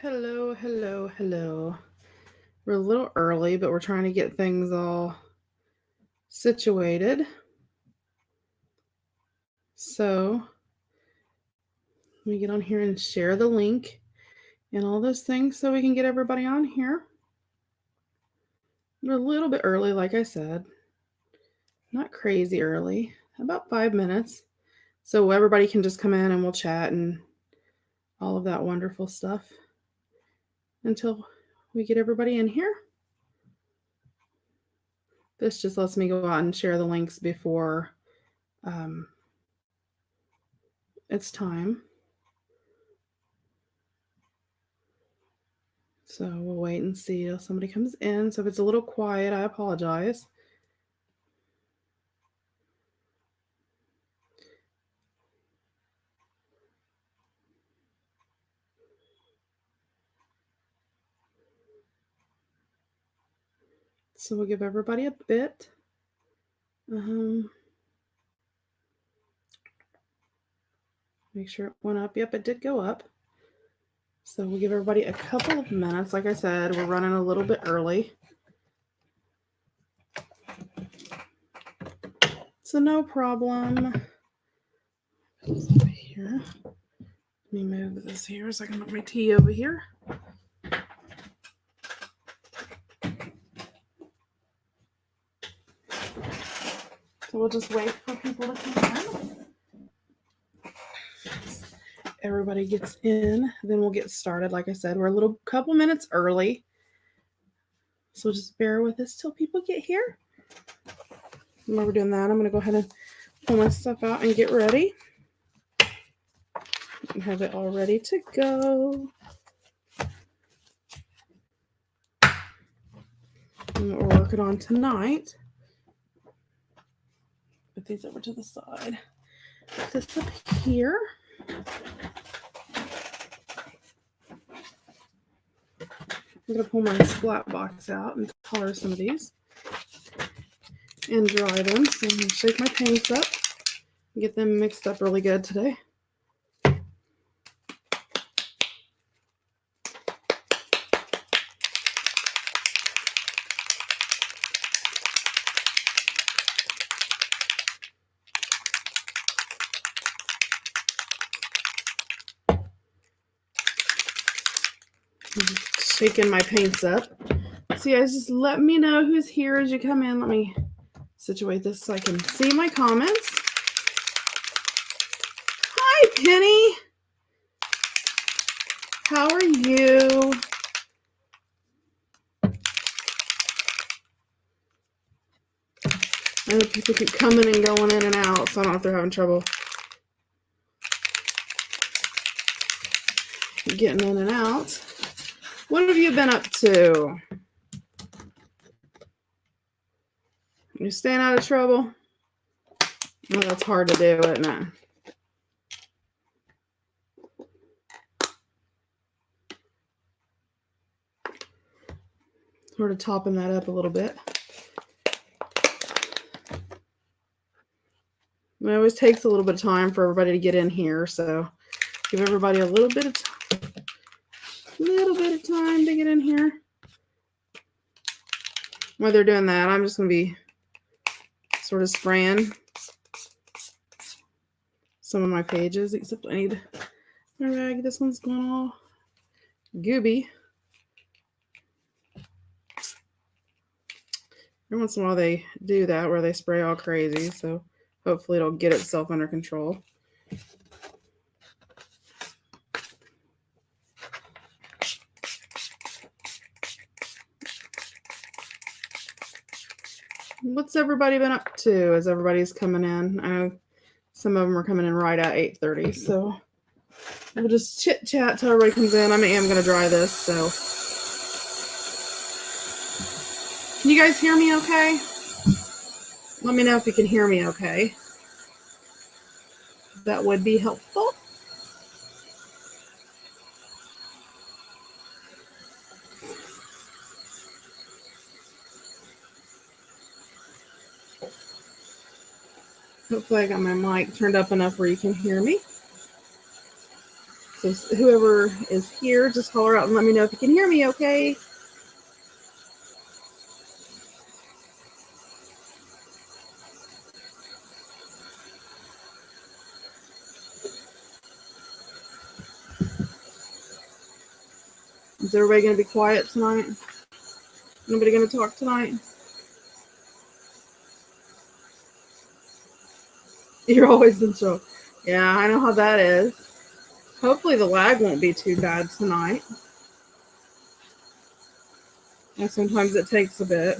Hello, hello, hello. We're a little early, but we're trying to get things all situated. So let me get on here and share the link and all those things so we can get everybody on here. We're a little bit early, like I said. Not crazy early, about 5 minutes. So everybody can just come in and we'll chat and all of that wonderful stuff until we get everybody in here. This just lets me go out and share the links before it's time. So we'll wait and see till somebody comes in. So if it's a little quiet, I apologize. So we'll give everybody a bit. Make sure it went up. Yep, it did go up. So we'll give everybody a couple of minutes. Like I said, we're running a little bit early. So no problem. Over here. Let me move this here so I can put my tea over here. So we'll just wait for people to come in. Everybody gets in, then we'll get started. Like I said, we're a couple minutes early. So just bear with us till people get here. While we're doing that, I'm going to go ahead and pull my stuff out and get ready. And have it all ready to go. And what we're working on tonight. Put these over to the side. Put this up here. I'm going to pull my splat box out and color some of these and dry them. So I'm going to shake my paints up and get them mixed up really good today. Shaking my paints up. So you guys just let me know who's here as you come in. Let me situate this so I can see my comments. Hi, Penny. How are you? I know people keep coming and going in and out, so I don't know if they're having trouble getting in and out. What have you been up to? You staying out of trouble? Well, that's hard to do, isn't it? Sort of topping that up a little bit. It always takes a little bit of time for everybody to get in here, so give everybody a little bit of time to get in here. While they're doing that, I'm just going to be sort of spraying some of my pages, except I need my rag. This one's going all gooby. Every once in a while they do that where they spray all crazy, so hopefully it'll get itself under control. What's everybody been up to as everybody's coming in? I know some of them are coming in right at 8:30, so we'll just chit chat till everybody comes in. I am going to dry this, so. Can you guys hear me okay? Let me know if you can hear me okay. That would be helpful. Hopefully I got my mic turned up enough where you can hear me. So whoever is here, just holler out and let me know if you can hear me okay. Is everybody going to be quiet tonight? Nobody going to talk tonight? You're always in show. Yeah, I know how that is. Hopefully the lag won't be too bad tonight. And sometimes it takes a bit.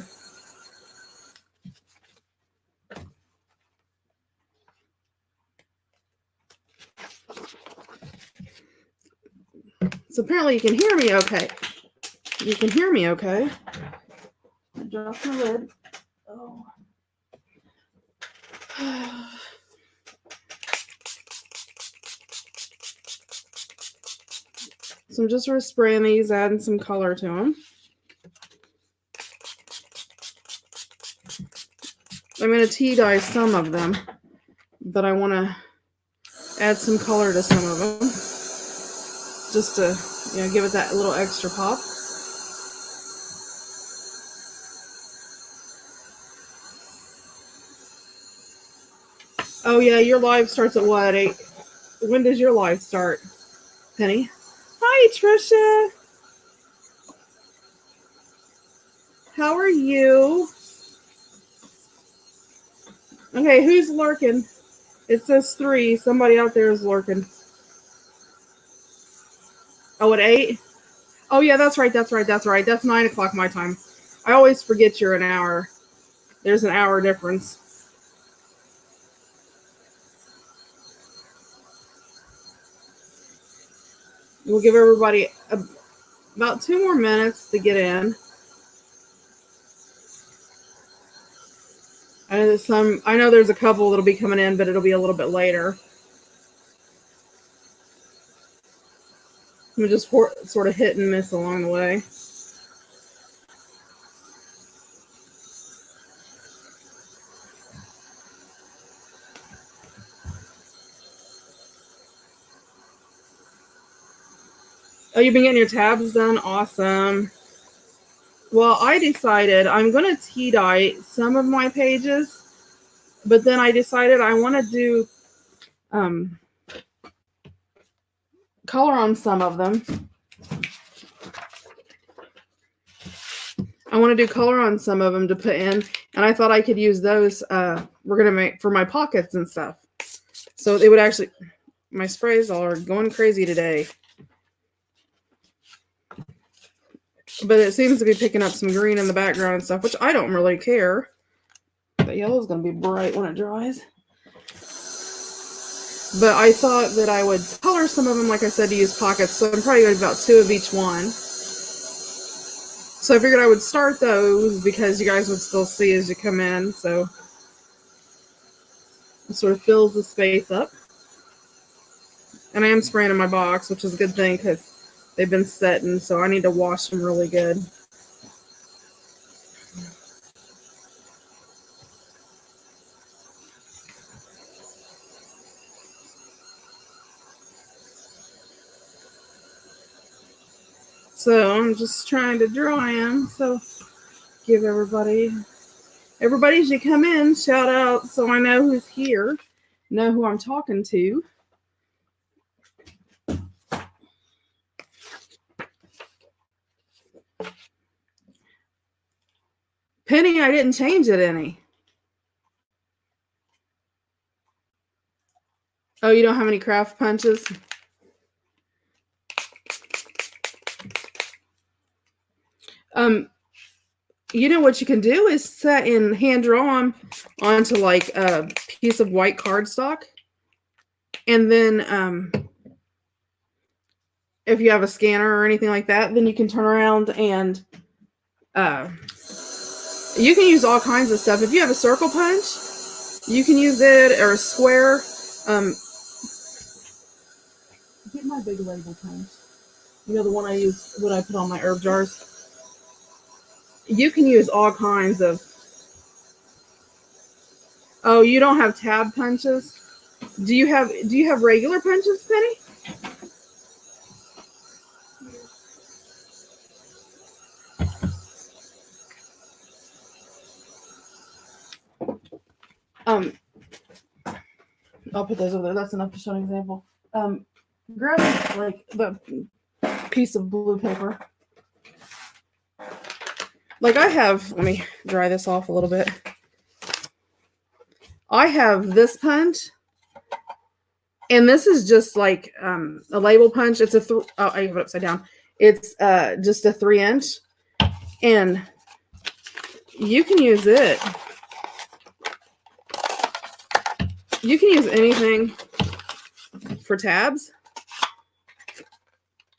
So apparently you can hear me okay. You can hear me okay. I dropped my lid. Oh. So I'm just sort of spraying these, adding some color to them. I'm going to tea dye some of them, but I want to add some color to some of them, just to give it that little extra pop. Oh yeah, your live starts at what, 8? When does your live start, Penny? Hi, Trisha. How are you? Okay, who's lurking? It says 3. Somebody out there is lurking. Oh, at 8? Oh yeah, that's right. That's 9 o'clock my time. I always forget you're an hour. There's an hour difference. We'll give everybody about 2 more minutes to get in. I know there's a couple that'll be coming in, but it'll be a little bit later. I'm just sort of hit and miss along the way. Oh, you've been getting your tabs done? Awesome. Well, I decided I'm going to tea dye some of my pages, but then I decided I want to do color on some of them. I want to do color on some of them to put in, and I thought I could use those. We're going to make for my pockets and stuff. So it would actually, my sprays all are going crazy today. But it seems to be picking up some green in the background and stuff, which I don't really care. That yellow is going to be bright when it dries. But I thought that I would color some of them, like I said, to use pockets. So I'm probably going to do about 2 of each one. So I figured I would start those because you guys would still see as you come in. So it sort of fills the space up. And I am spraying in my box, which is a good thing because they've been setting. So I need to wash them really good. So I'm just trying to dry them. So give everybody as you come in, shout out so I know who's here, know who I'm talking to. Penny, I didn't change it any. Oh, you don't have any craft punches? You know what you can do is set and hand draw them onto like a piece of white cardstock. And then if you have a scanner or anything like that, then you can turn around and you can use all kinds of stuff. If you have a circle punch, you can use it, or a square. Get my big label punch. You know, the one I use when I put on my herb jars. You can use all kinds of. Oh, you don't have tab punches? Do you have regular punches, Penny? I'll put those over there. That's enough to show an example. Grab like the piece of blue paper. Like I have, let me dry this off a little bit. I have this punch, and this is just like a label punch. It's I have it upside down. It's just a 3-inch, and you can use it. You can use anything for tabs.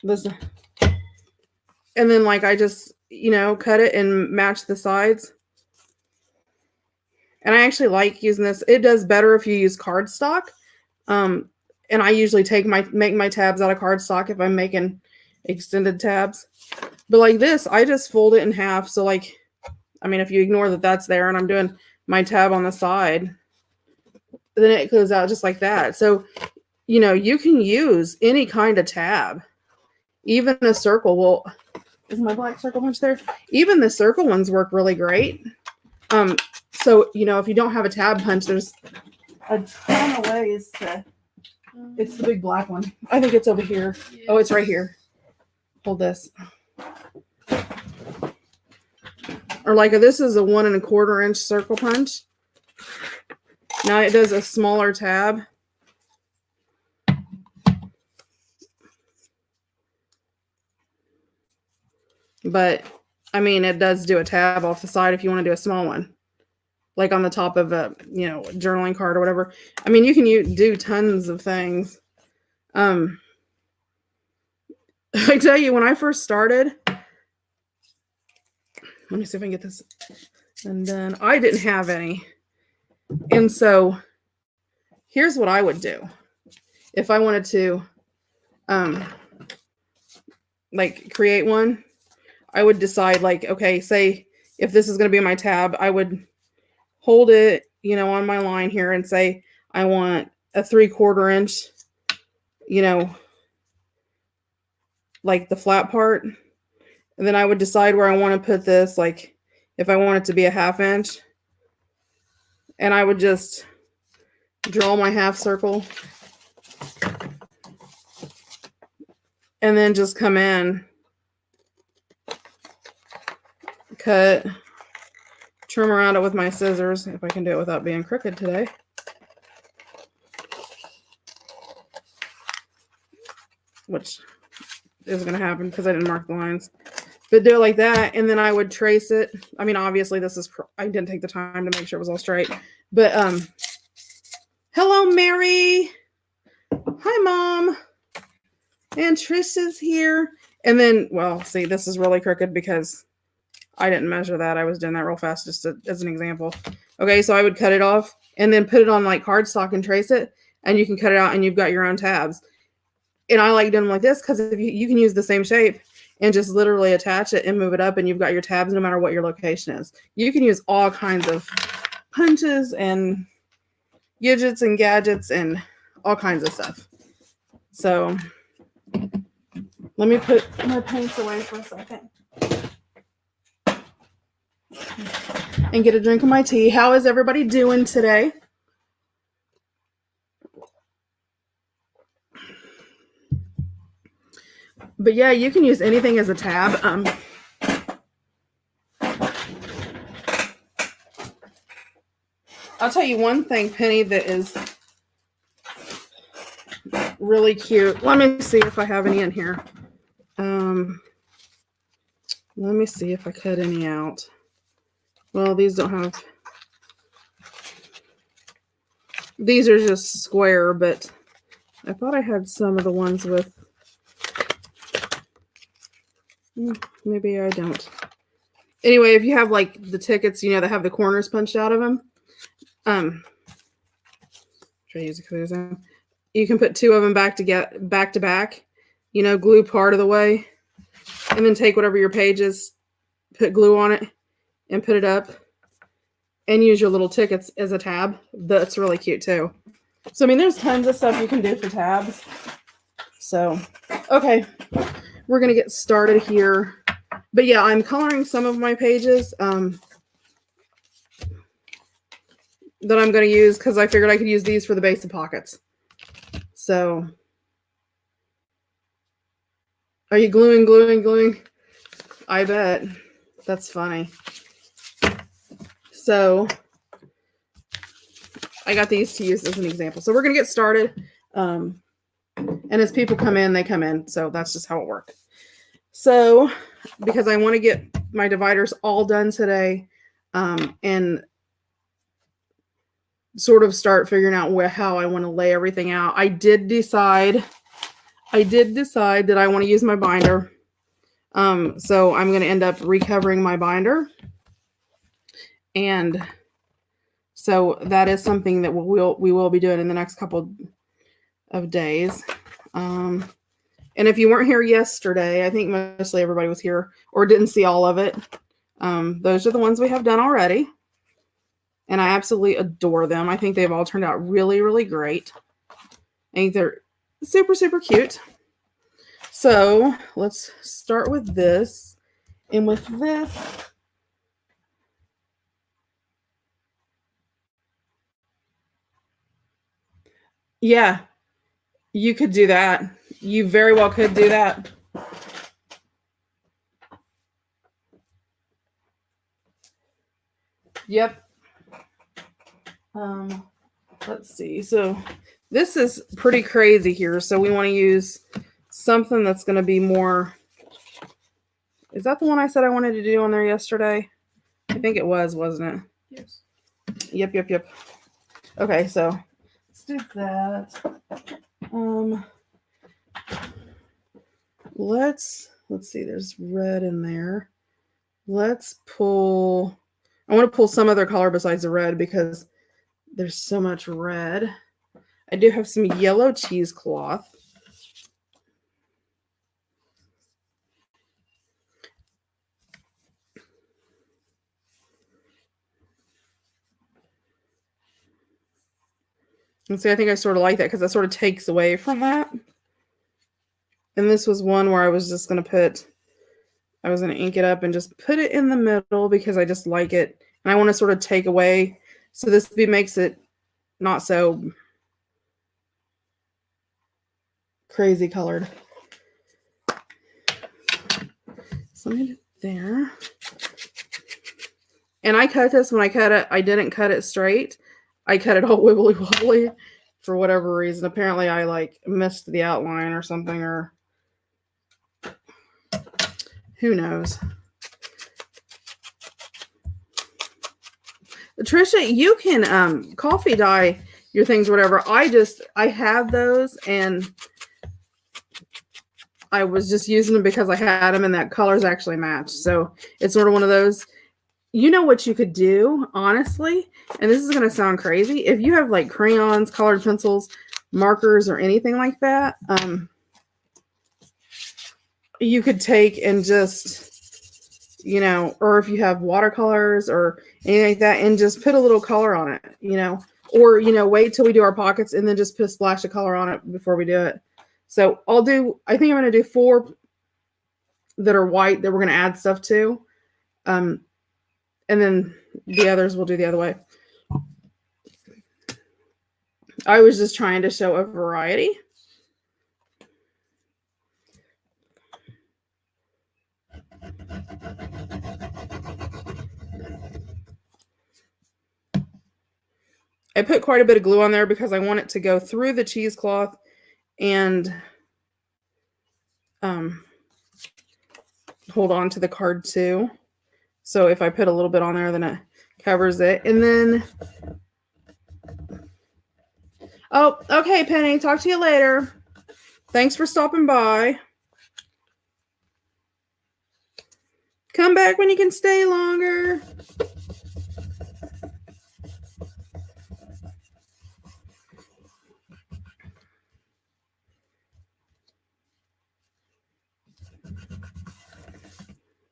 This, and then like I just, cut it and match the sides. And I actually like using this. It does better if you use cardstock. And I usually make my tabs out of cardstock if I'm making extended tabs. But like this, I just fold it in half. So like, I mean, if you ignore that that's there and I'm doing my tab on the side, then it goes out just like that. So, you can use any kind of tab. Even a circle will, is my black circle punch there? Even the circle ones work really great. So, if you don't have a tab punch, there's a ton of ways to, it's the big black one. I think it's over here. Yeah. Oh, it's right here. Hold this. Or like this is a 1 1/4 inch circle punch. Now it does a smaller tab. But I mean, it does do a tab off the side if you want to do a small one. Like on the top of a, journaling card or whatever. I mean, you can do tons of things. I tell you, when I first started, let me see if I can get this. And then I didn't have any. And so here's what I would do. If I wanted to, like create one, I would decide like, okay, say if this is going to be my tab, I would hold it, on my line here and say, I want a 3/4 inch, like the flat part. And then I would decide where I want to put this, like if I want it to be a 1/2 inch. And I would just draw my half circle. And then just come in, cut, trim around it with my scissors, if I can do it without being crooked today. Which isn't going to happen because I didn't mark the lines. But do it like that, and then I would trace it. I mean, obviously this is, I didn't take the time to make sure it was all straight. But, hello, Mary. Hi, Mom. And Trish is here. And then, well, see, this is really crooked because I didn't measure that. I was doing that real fast just as an example. Okay, so I would cut it off and then put it on like cardstock and trace it. And you can cut it out and you've got your own tabs. And I like doing them like this because if you can use the same shape and just literally attach it and move it up and you've got your tabs no matter what your location is. You can use all kinds of punches and widgets and gadgets and all kinds of stuff. So let me put my paints away for a second and get a drink of my tea. How is everybody doing today? But yeah, you can use anything as a tab. I'll tell you one thing, Penny, that is really cute. Let me see if I have any in here. Let me see if I cut any out. Well, these don't have. These are just square, but I thought I had some of the ones with. Maybe I don't. Anyway, if you have like the tickets, that have the corners punched out of them. Try to use a clear example. You can put 2 of them back to back. Glue part of the way, and then take whatever your page is, put glue on it, and put it up, and use your little tickets as a tab. That's really cute too. So I mean, there's tons of stuff you can do for tabs. So, okay. We're going to get started here. But yeah, I'm coloring some of my pages. that I'm going to use because I figured I could use these for the base of pockets. So, are you gluing? I bet. That's funny. So, I got these to use as an example. So, we're going to get started. And as people come in, they come in. So, that's just how it works. So, because I want to get my dividers all done today, and sort of start figuring out how I want to lay everything out. I did decide that I want to use my binder. So I'm going to end up recovering my binder. And so that is something that we will be doing in the next couple of days. And if you weren't here yesterday, I think mostly everybody was here or didn't see all of it. Those are the ones we have done already. And I absolutely adore them. I think they've all turned out really, really great. I think they're super, super cute. So let's start with this. And with this, yeah, you could do that. You very well could do that. Yep. Let's see. So this is pretty crazy here. So we want to use something that's going to be more. Is that the one I said I wanted to do on there yesterday? I think it was, wasn't it? Yes. Yep. Okay, so let's do that. Let's see. There's red in there. Let's pull. I want to pull some other color besides the red because there's so much red. I do have some yellow cheesecloth. And see, I think I sort of like that because that sort of takes away from that. And this was one where I was just going to ink it up and just put it in the middle because I just like it. And I want to sort of take away. So this makes it not so crazy colored. So let me do it there. And I cut this when I cut it. I didn't cut it straight. I cut it all wibbly wobbly for whatever reason. Apparently I like missed the outline or something, or who knows. Trisha, you can coffee dye your things, whatever. I have those and I was just using them because I had them and that colors actually match. So it's sort of one of those. You know what you could do, honestly, and this is going to sound crazy. If you have like crayons, colored pencils, markers, or anything like that, you could take and just, or if you have watercolors or anything like that, and just put a little color on it, or, wait till we do our pockets and then just put a splash of color on it before we do it. So I think I'm going to do 4 that are white that we're going to add stuff to. And then the others we'll do the other way. I was just trying to show a variety. I put quite a bit of glue on there because I want it to go through the cheesecloth and hold on to the card too. So if I put a little bit on there, then it covers it. And then, oh, okay, Penny, talk to you later. Thanks for stopping by. Come back when you can stay longer.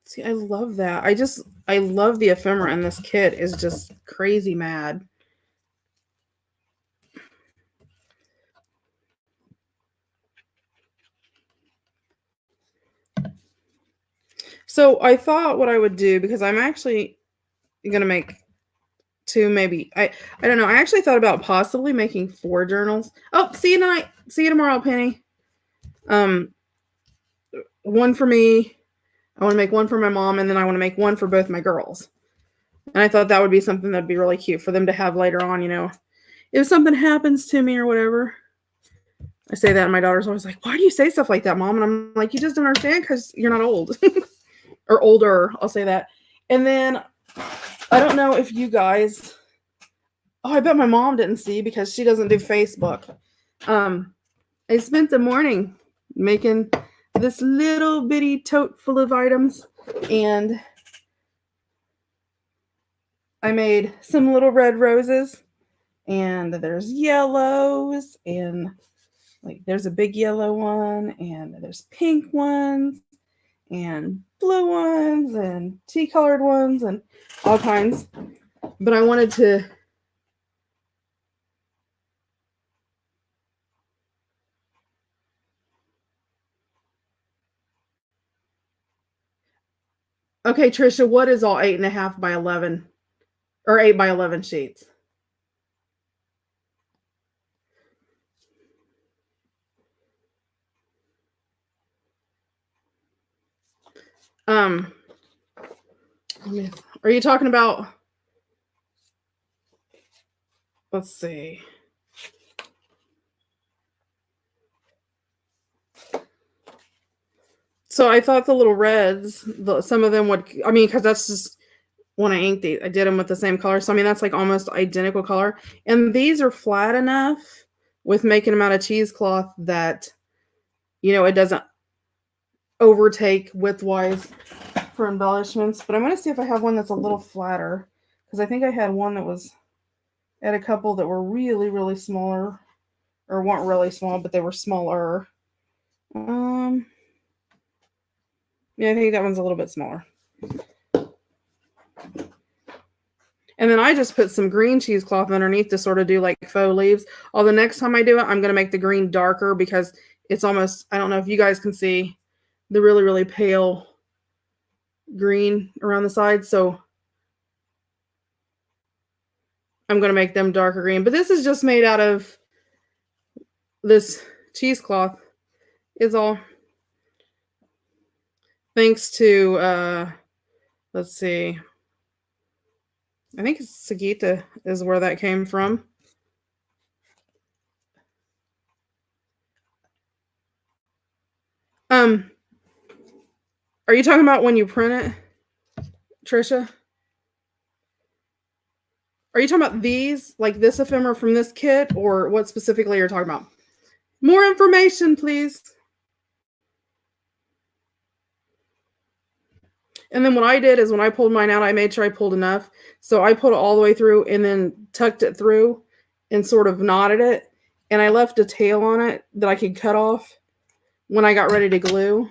See, I love that. I love the ephemera, and this kit is just crazy mad. So I thought what I would do, because I'm actually going to make 2, maybe. I don't know. I actually thought about possibly making 4 journals. Oh, see you tonight. See you tomorrow, Penny. One for me. I want to make one for my mom, and then I want to make one for both my girls. And I thought that would be something that'd be really cute for them to have later on, if something happens to me or whatever. I say that, and my daughter's always like, "Why do you say stuff like that, Mom?" And I'm like, "You just don't understand because you're not old." Or older, I'll say that. And then, I don't know if you guys... Oh, I bet my mom didn't see because she doesn't do Facebook. I spent the morning making this little bitty tote full of items, and I made some little red roses, and there's yellows, and like there's a big yellow one, and there's pink ones, and blue ones, and tea colored ones, and all kinds. But I wanted to... Okay, Trisha, what is all 8.5 by 11 or 8 by 11 sheets? Are you talking about... Let's see. So I thought the little reds, some of them would... I mean, because that's just... When I inked these, I did them with the same color. So, I mean, that's like almost identical color. And these are flat enough with making them out of cheesecloth that, it doesn't overtake width-wise for embellishments. But I'm going to see if I have one that's a little flatter. Because I think I had one that was... I had a couple that were really, really smaller. Or weren't really small, but they were smaller. Yeah, I think that one's a little bit smaller. And then I just put some green cheesecloth underneath to sort of do like faux leaves. Although next time I do it, I'm going to make the green darker because it's almost... I don't know if you guys can see the really, really pale green around the sides. So I'm going to make them darker green. But this is just made out of this cheesecloth. Is all thanks to, let's see... I think it's Sagita is where that came from. Are you talking about when you print it, Trisha? Are you talking about these, like this ephemera from this kit, or what specifically you're talking about? More information, please. And then what I did is when I pulled mine out, I made sure I pulled enough. So I pulled it all the way through and then tucked it through and sort of knotted it. And I left a tail on it that I could cut off when I got ready to glue.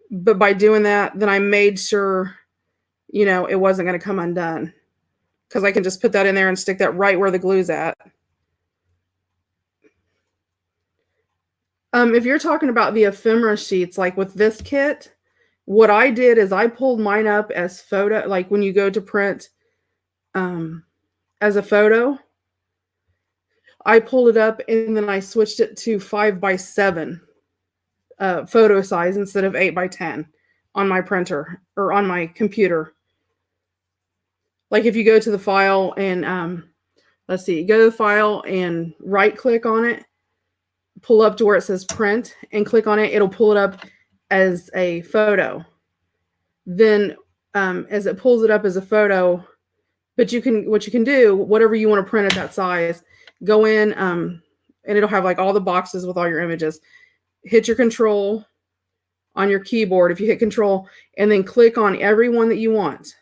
But by doing that, then I made sure, it wasn't going to come undone. Because I can just put that in there and stick that right where the glue's at. If you're talking about the ephemera sheets, like with this kit, what I did is I pulled mine up as photo, like when you go to print as a photo, I pulled it up and then I switched it to 5 by 7 photo size instead of 8 by 10 on my printer or on my computer. Like if you go to the file and let's see, go to the file and right click on it, pull up to where it says print and click on it, it'll pull it up as a photo. Then as it pulls it up as a photo, but what you can do, whatever you want to print at that size, go in and it'll have like all the boxes with all your images. Hit your control on your keyboard if you hit control, and then click on every one that you want.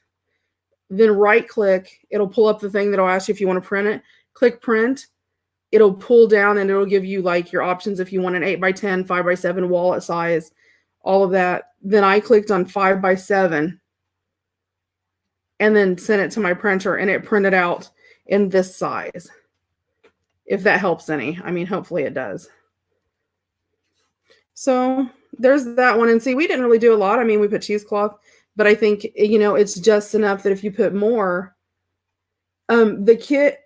Then right click, it'll pull up the thing that'll ask you if you want to print it. Click print. It'll pull down and it'll give you like your options if you want an 8 by 10, 5 by 7 wallet size, all of that. Then I clicked on 5 by 7 and then sent it to my printer and it printed out in this size. If that helps any. I mean, hopefully it does. So there's that one. And see, we didn't really do a lot. I mean, we put cheesecloth, but I think, it's just enough that if you put more, The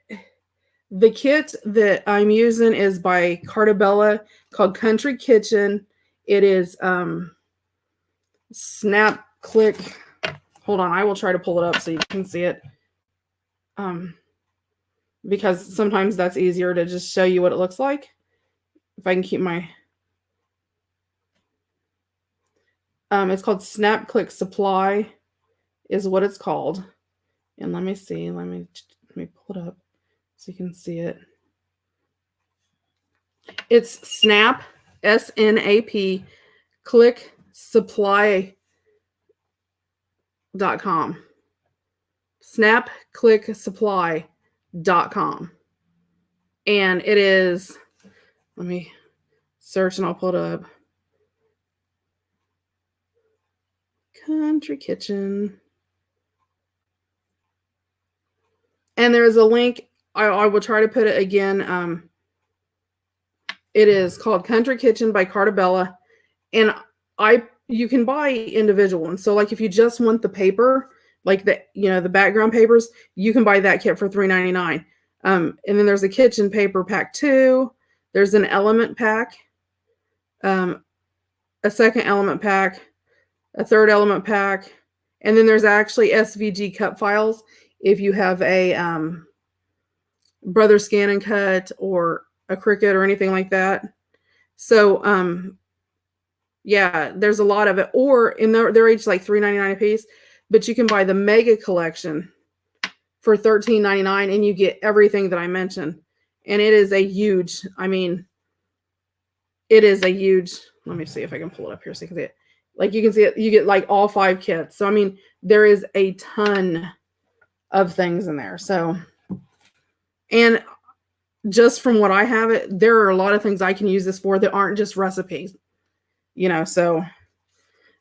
kit that I'm using is by Carta Bella, called Country Kitchen. It is Snap Click. Hold on, I will try to pull it up so you can see it. Because sometimes that's easier to just show you what it looks like. If I can keep my... it's called Snap Click Supply is what it's called. And let me see. Let me pull it up so you can see it. It's Snap, S-N-A-P, Click Supply.com. SnapClickSupply.com. And it is, let me search and I'll pull it up. Country Kitchen. And there's a link. I will try to put it again. It is called Country Kitchen by Carta Bella. And you can buy individual ones. So like if you just want the paper, like the background papers, you can buy that kit for $3.99. And then there's a kitchen paper pack 2. There's an element pack, a second element pack, a third element pack, and then there's actually SVG cut files if you have a Brother Scan and Cut or a Cricut or anything like that. So yeah, there's a lot of it. Or in they're each like $3.99 a piece, but you can buy the Mega Collection for $13.99 and you get everything that I mentioned. And it is a huge, it is a huge, let me see if I can pull it up here so you can see it. Like you can see it, you get like all 5 kits. So there is a ton of things in there. So, and just from what I have it, there are a lot of things I can use this for that aren't just recipes, so.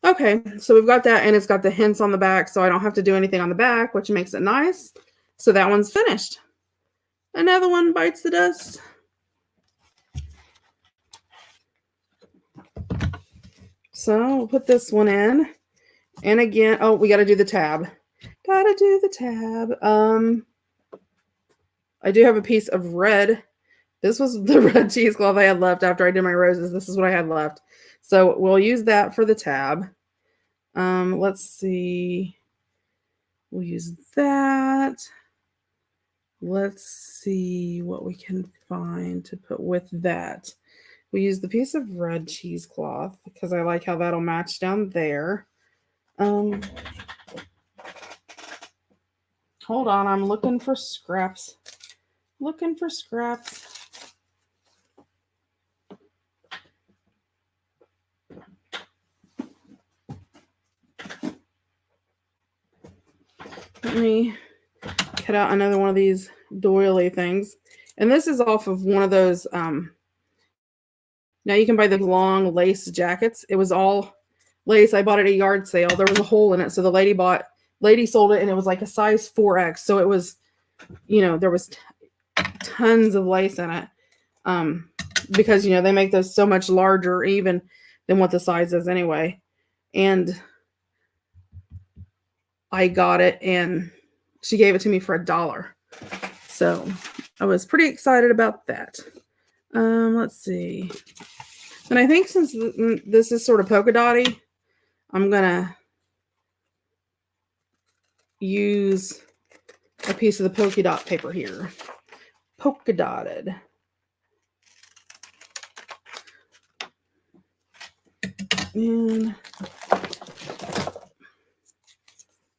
Okay, so we've got that, and it's got the hints on the back, so I don't have to do anything on the back, which makes it nice. So that one's finished. Another one bites the dust. So we'll put this one in. And again, oh, we got to do the tab. Gotta do the tab. I do have a piece of red. This was the red cheesecloth I had left after I did my roses. This is what I had left. So we'll use that for the tab. Let's see. We'll use that. Let's see what we can find to put with that. We use the piece of red cheesecloth because I like how that'll match down there. Hold on, I'm looking for scraps. Looking for scraps. Let me cut out another one of these doily things. And this is off of one of those, now you can buy the long lace jackets. It was all lace. I bought it at a yard sale. There was a hole in it. So the lady sold it and it was like a size 4X. So it was, there was tons of lace in it. Because, they make those so much larger even than what the size is anyway. And I got it and she gave it to me for $1. So I was pretty excited about that. Let's see. And I think since this is sort of polka dotty, I'm going to use a piece of the polka dot paper here. Polka dotted.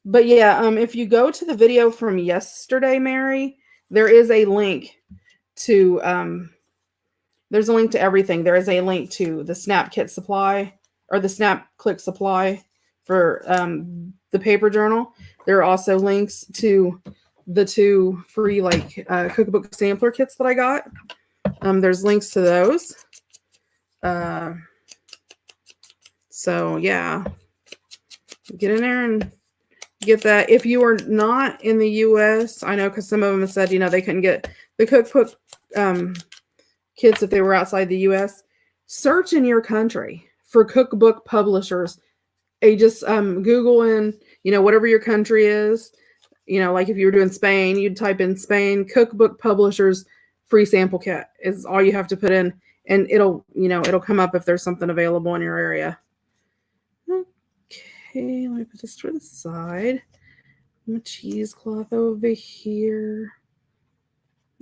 But yeah, if you go to the video from yesterday, Mary, there is a link to, there's a link to everything. There is a link to the Snap Kit Supply or the Snap Click Supply for the paper journal. There are also links to the 2 free cookbook sampler kits that I got. There's links to those. So yeah, get in there and get that. If you are not in the US, I know because some of them have said, they couldn't get the cookbook kits if they were outside the US. Search in your country for cookbook publishers. Just Google in, whatever your country is, You know, like if you were doing Spain, you'd type in Spain cookbook publishers free sample kit is all you have to put in, and it'll come up if there's something available in your area. Okay, let me put this to the side. My cheesecloth over here.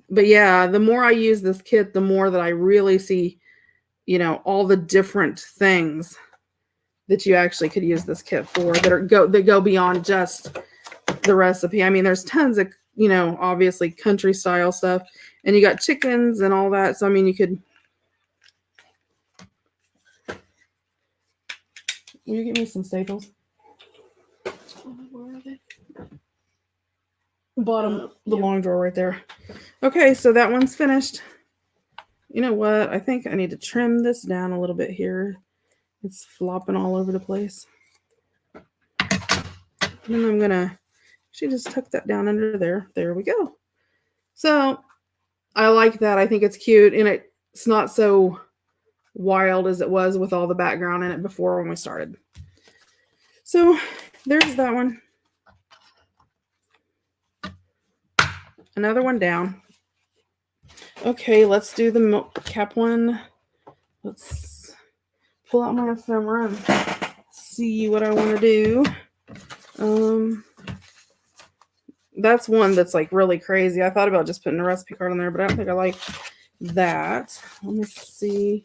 But yeah, the more I use this kit, the more that I really see, all the different things that you actually could use this kit for that go beyond just the recipe. I mean, there's tons of, obviously country style stuff, and you got chickens and all that. So I mean, will you get me some staples? Where are they? Bottom, the long drawer right there. Okay, so that one's finished. You know what? I think I need to trim this down a little bit here. It's flopping all over the place. And then I'm gonna just tuck that down under there. There we go. So I like that. I think it's cute, and it's not so wild as it was with all the background in it before when we started. So there's that one. Another one down. Okay, let's do the milk cap one. Let's pull out my ephemera and see what I want to do. That's one that's like really crazy. I thought about just putting a recipe card on there, but I don't think I like that. Let me see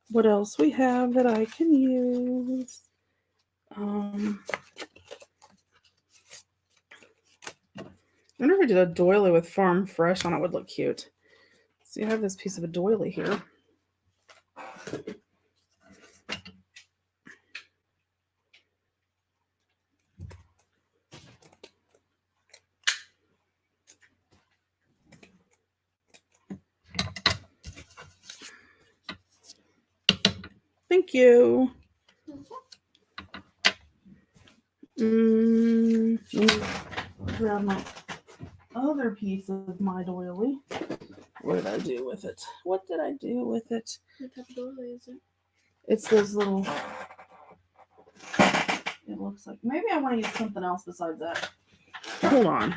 what else we have that I can use. I wonder if I did a doily with Farm Fresh on it would look cute. See, I have this piece of a doily here. Thank you. Let me grab my other piece of my doily. What did I do with it? What did I do with it? What type of doily is it? It's those little... It looks like... Maybe I want to use something else besides that. Hold on.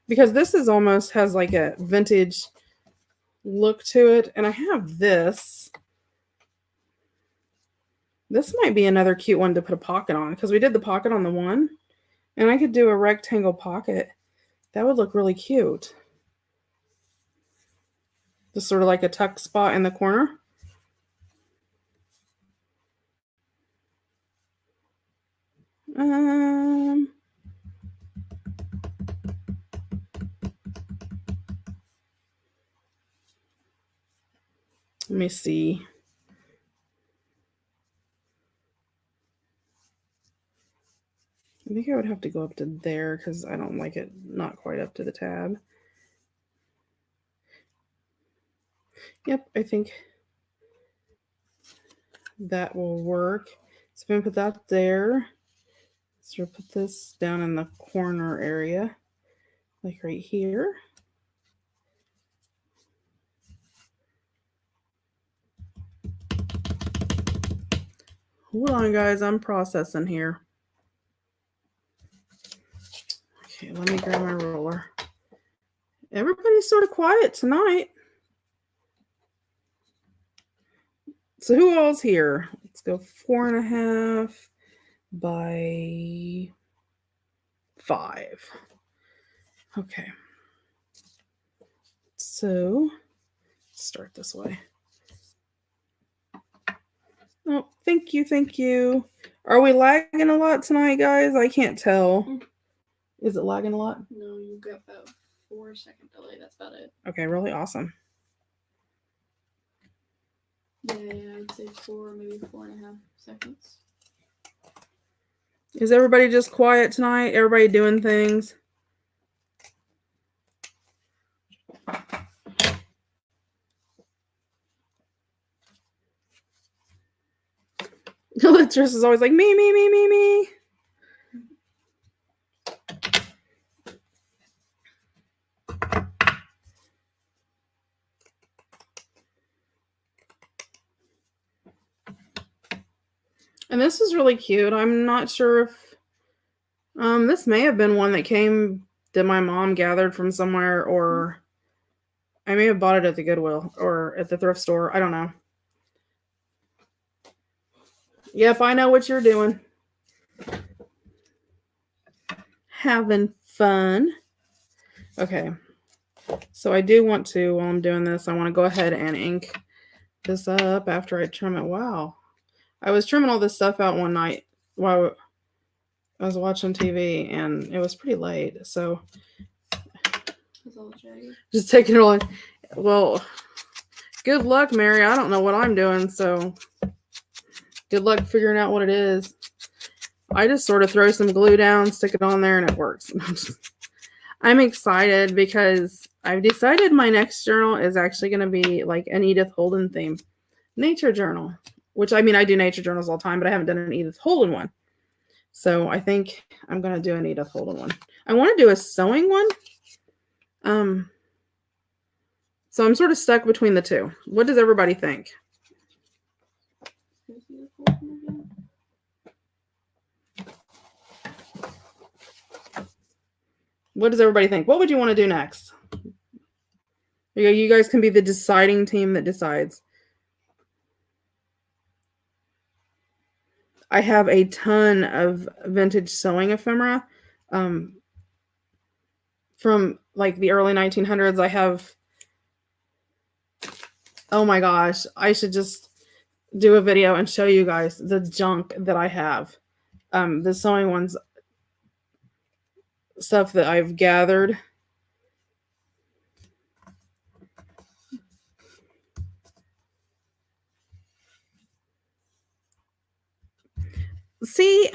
Because this is almost has like a vintage look to it. And I have this. This might be another cute one to put a pocket on. Because we did the pocket on the one. And I could do a rectangle pocket. That would look really cute. Just sort of like a tuck spot in the corner. Let me see. I think I would have to go up to there because I don't like it not quite up to the tab. Yep, I think that will work. So I'm going to put that there. So put this down in the corner area, like right here. Hold on, guys. I'm processing here. Okay, let me grab my roller. Everybody's sort of quiet tonight. So who all's here? Let's go 4.5 by 5. Okay. So start this way. Oh, thank you, thank you. Are we lagging a lot tonight, guys? I can't tell. Is it lagging a lot? No, you got about 4-second delay. That's about it. Okay, really awesome. Yeah, I'd say 4, maybe 4.5 seconds. Is everybody just quiet tonight? Everybody doing things? Latrice is always like, me, me, me, me, me. And this is really cute. I'm not sure if This may have been one that my mom gathered from somewhere, or I may have bought it at the Goodwill or at the thrift store. I don't know. Yep, I know what you're doing. Having fun. Okay. So I do want to, while I'm doing this, I want to go ahead and ink this up after I trim it. Wow. I was trimming all this stuff out one night while I was watching TV, and it was pretty late. So It's all jagged. just taking it all in. Well, good luck, Mary. I don't know what I'm doing, so good luck figuring out what it is. I just sort of throw some glue down, stick it on there, and it works. I'm excited because I've decided my next journal is actually going to be like an Edith Holden theme. Nature journal. Which, I mean, I do nature journals all the time, but I haven't done an Edith Holden one. So I think I'm going to do an Edith Holden one. I want to do a sewing one. So I'm sort of stuck between the two. What does everybody think? Can you see the full one again? What does everybody think? What would you want to do next? You guys can be the deciding team that decides. I have a ton of vintage sewing ephemera from like the early 1900s. I have, oh my gosh, I should just do a video and show you guys the junk that I have. The sewing ones, stuff that I've gathered. See,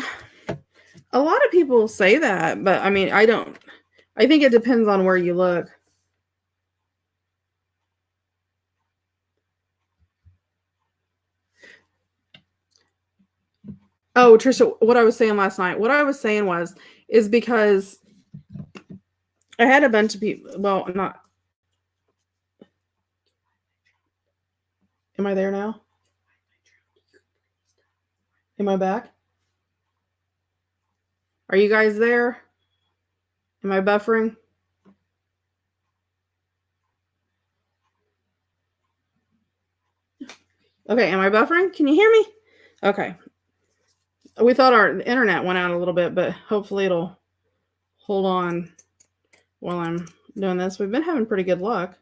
a lot of people say that, but I mean, I don't. I think it depends on where you look. Oh, Trisha, what I was saying last night, is because I had a bunch of people, well, not. Am I there now? Am I back? Are you guys there? Am I buffering? Okay, am I buffering? Can you hear me? Okay. We thought our internet went out a little bit, but hopefully it'll hold on while I'm doing this. We've been having pretty good luck.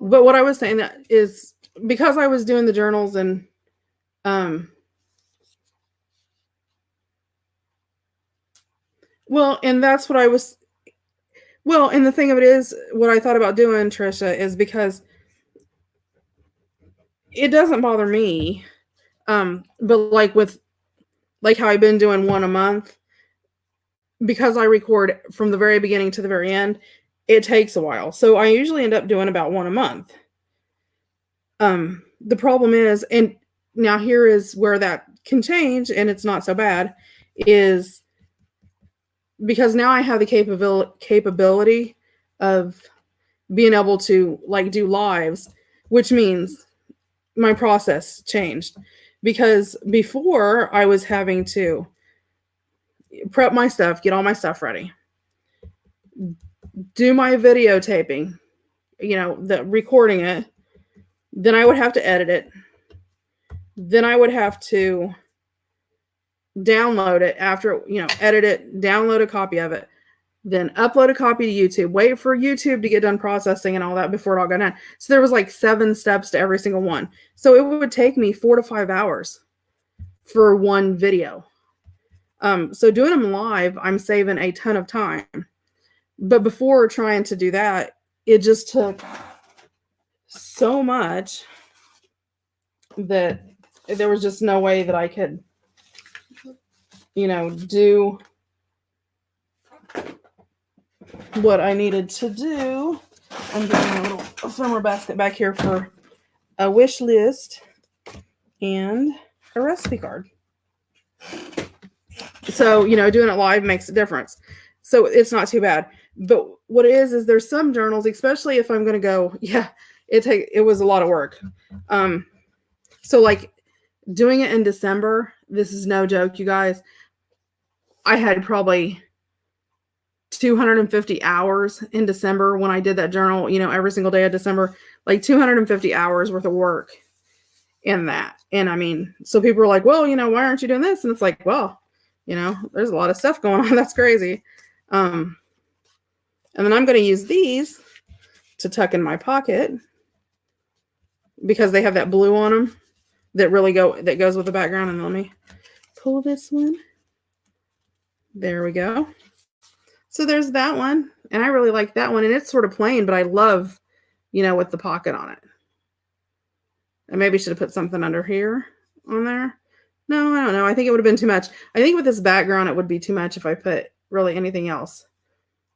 But what I was saying that is because I was doing the journals and well, and that's what I was. Well, and the thing of it is, what I thought about doing, Trisha, is because it doesn't bother me. But like how I've been doing one a month, because I record from the very beginning to the very end, it takes a while. So I usually end up doing about one a month. The problem is, and now here is where that can change, and it's not so bad, is because now I have the capability of being able to like do lives, which means my process changed. Because before I was having to prep my stuff, get all my stuff ready, do my videotaping, the recording it, then I would have to edit it, then I would have to download it after, edit it, download a copy of it, then upload a copy to YouTube, wait for YouTube to get done processing and all that before it all got done. So there was like 7 steps to every single one. So it would take me 4 to 5 hours for one video. So doing them live, I'm saving a ton of time. But before trying to do that, it just took so much that there was just no way that I could, do what I needed to do. I'm getting a little ephemera basket back here for a wish list and a recipe card. So, doing it live makes a difference. So it's not too bad. But what it is there's some journals, especially if I'm going to go, it was a lot of work. So like doing it in December, this is no joke, you guys. I had probably 250 hours in December when I did that journal, every single day of December, like 250 hours worth of work in that. And I mean, so people are like, well, why aren't you doing this? And it's like, well, there's a lot of stuff going on. That's crazy. And then I'm going to use these to tuck in my pocket because they have that blue on them that goes with the background. And let me pull this one. There we go. So there's that one. And I really like that one. And it's sort of plain, but I love, with the pocket on it. I maybe should have put something under here on there. No, I don't know. I think it would have been too much. I think with this background, it would be too much if I put really anything else.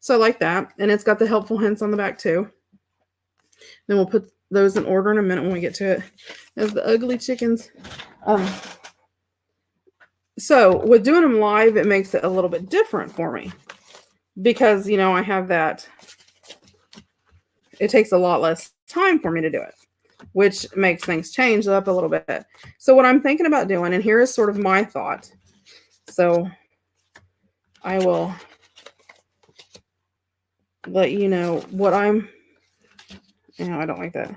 So I like that. And it's got the helpful hints on the back too. Then we'll put those in order in a minute when we get to it. There's the ugly chickens. So with doing them live, it makes it a little bit different for me because, I have that. It takes a lot less time for me to do it, which makes things change up a little bit. So what I'm thinking about doing, and here is sort of my thought. So I will let you know what I'm, I don't like that.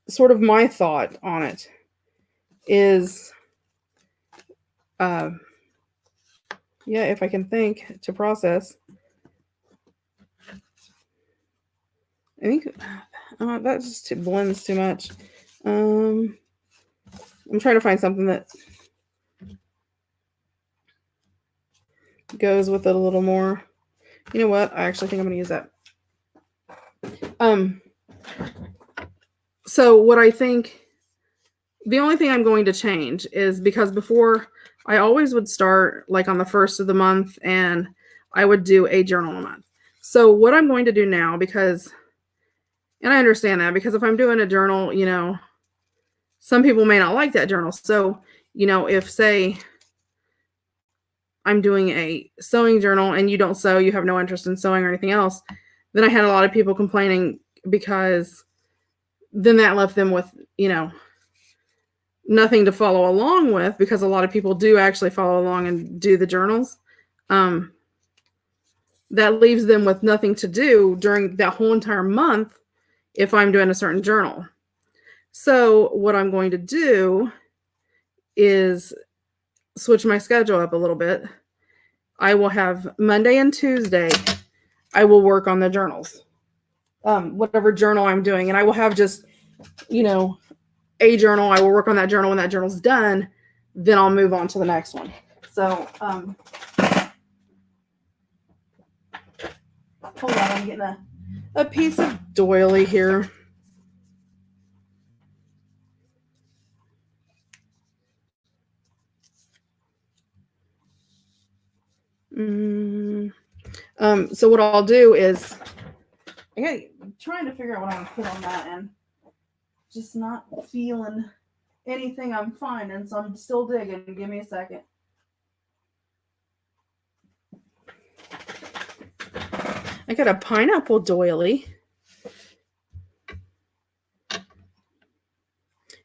Sort of my thought on it is, if I can think to process. I think that just blends too much. I'm trying to find something that goes with it a little more. You know what? I actually think I'm going to use that. So what I think, the only thing I'm going to change is because before I always would start like on the first of the month and I would do a journal a month. So what I'm going to do now, and I understand that because if I'm doing a journal, some people may not like that journal. So, if say I'm doing a sewing journal and you don't sew, you have no interest in sewing or anything else, then I had a lot of people complaining because then that left them with, nothing to follow along with because a lot of people do actually follow along and do the journals. That leaves them with nothing to do during that whole entire month if I'm doing a certain journal. So what I'm going to do is switch my schedule up a little bit. I will have Monday and Tuesday, I will work on the journals, whatever journal I'm doing. And I will have just, a journal. I will work on that journal. When that journal's done, then I'll move on to the next one. So, hold on, I'm getting a piece of doily here. So what I'll do is, I'm trying to figure out what I'm going to put on that and just not feeling anything I'm finding. So I'm still digging. Give me a second. I got a pineapple doily.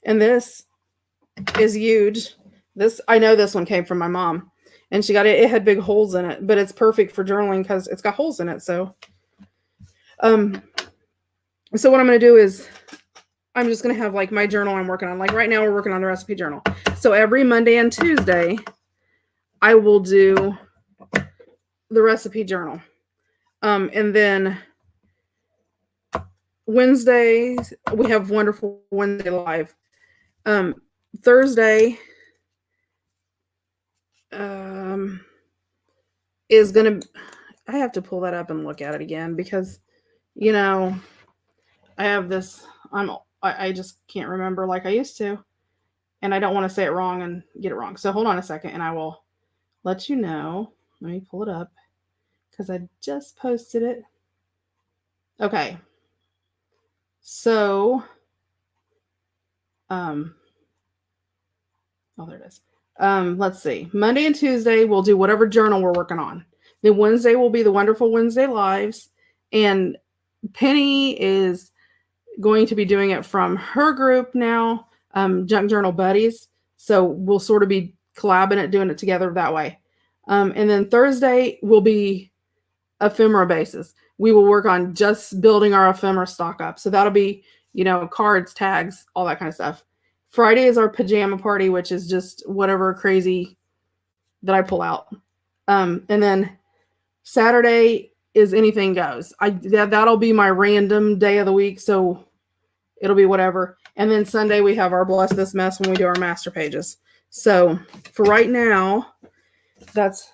And this is huge. I know this one came from my mom. And she got it. It had big holes in it, but it's perfect for journaling because it's got holes in it. So what I'm going to do is I'm just going to have like my journal I'm working on. Like right now we're working on the recipe journal. So every Monday and Tuesday, I will do the recipe journal. And then Wednesdays, we have Wonderful Wednesday Live. Thursday is going to, I have to pull that up and look at it again because, I have this, I just can't remember like I used to, and I don't want to say it wrong and get it wrong. So hold on a second and I will let you know. Let me pull it up because I just posted it. Okay. So, oh, there it is. Let's see. Monday and Tuesday, we'll do whatever journal we're working on. Then Wednesday will be the Wonderful Wednesday Lives. And Penny is going to be doing it from her group now. Junk Journal Buddies. So we'll sort of be collabing it, doing it together that way. And then Thursday will be ephemera basis. We will work on just building our ephemera stock up. So that'll be, cards, tags, all that kind of stuff. Friday is our pajama party, which is just whatever crazy that I pull out. And then Saturday is anything goes. That'll be my random day of the week. So it'll be whatever. And then Sunday we have our Bless This Mess when we do our master pages. So for right now, that's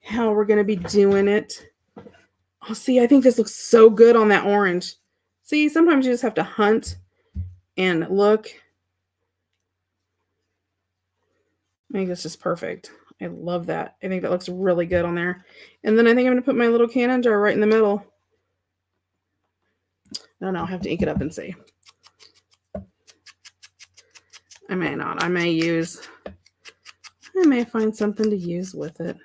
how we're going to be doing it. Oh, see, I think this looks so good on that orange. See, sometimes you just have to hunt and look. I think that's just perfect. I love that. I think that looks really good on there. And then I think I'm going to put my little cannon jar right in the middle. I don't know. I have to ink it up and see. I may not. I may find something to use with it.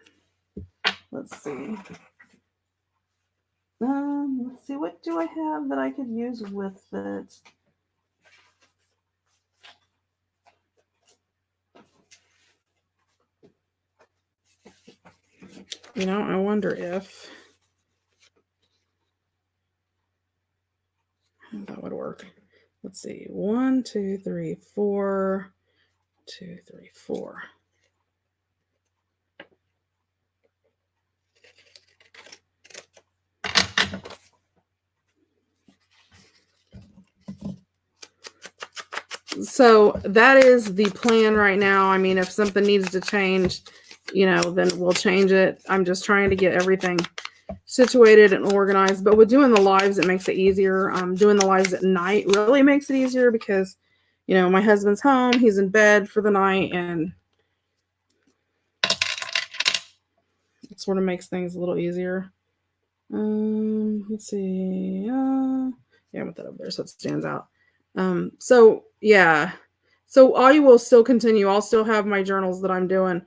Let's see. Let's see. What do I have that I could use with it? I wonder if that would work. Let's see. 1, 2, 3, 4. 2, 3, 4. So that is the plan right now. I mean, if something needs to change, then we'll change it. I'm just trying to get everything situated and organized. But with doing the lives, it makes it easier. Doing the lives at night really makes it easier because, my husband's home. He's in bed for the night, and it sort of makes things a little easier. Let's see. Yeah, I put that over there so it stands out. So yeah, so I will still continue. I'll still have my journals that I'm doing.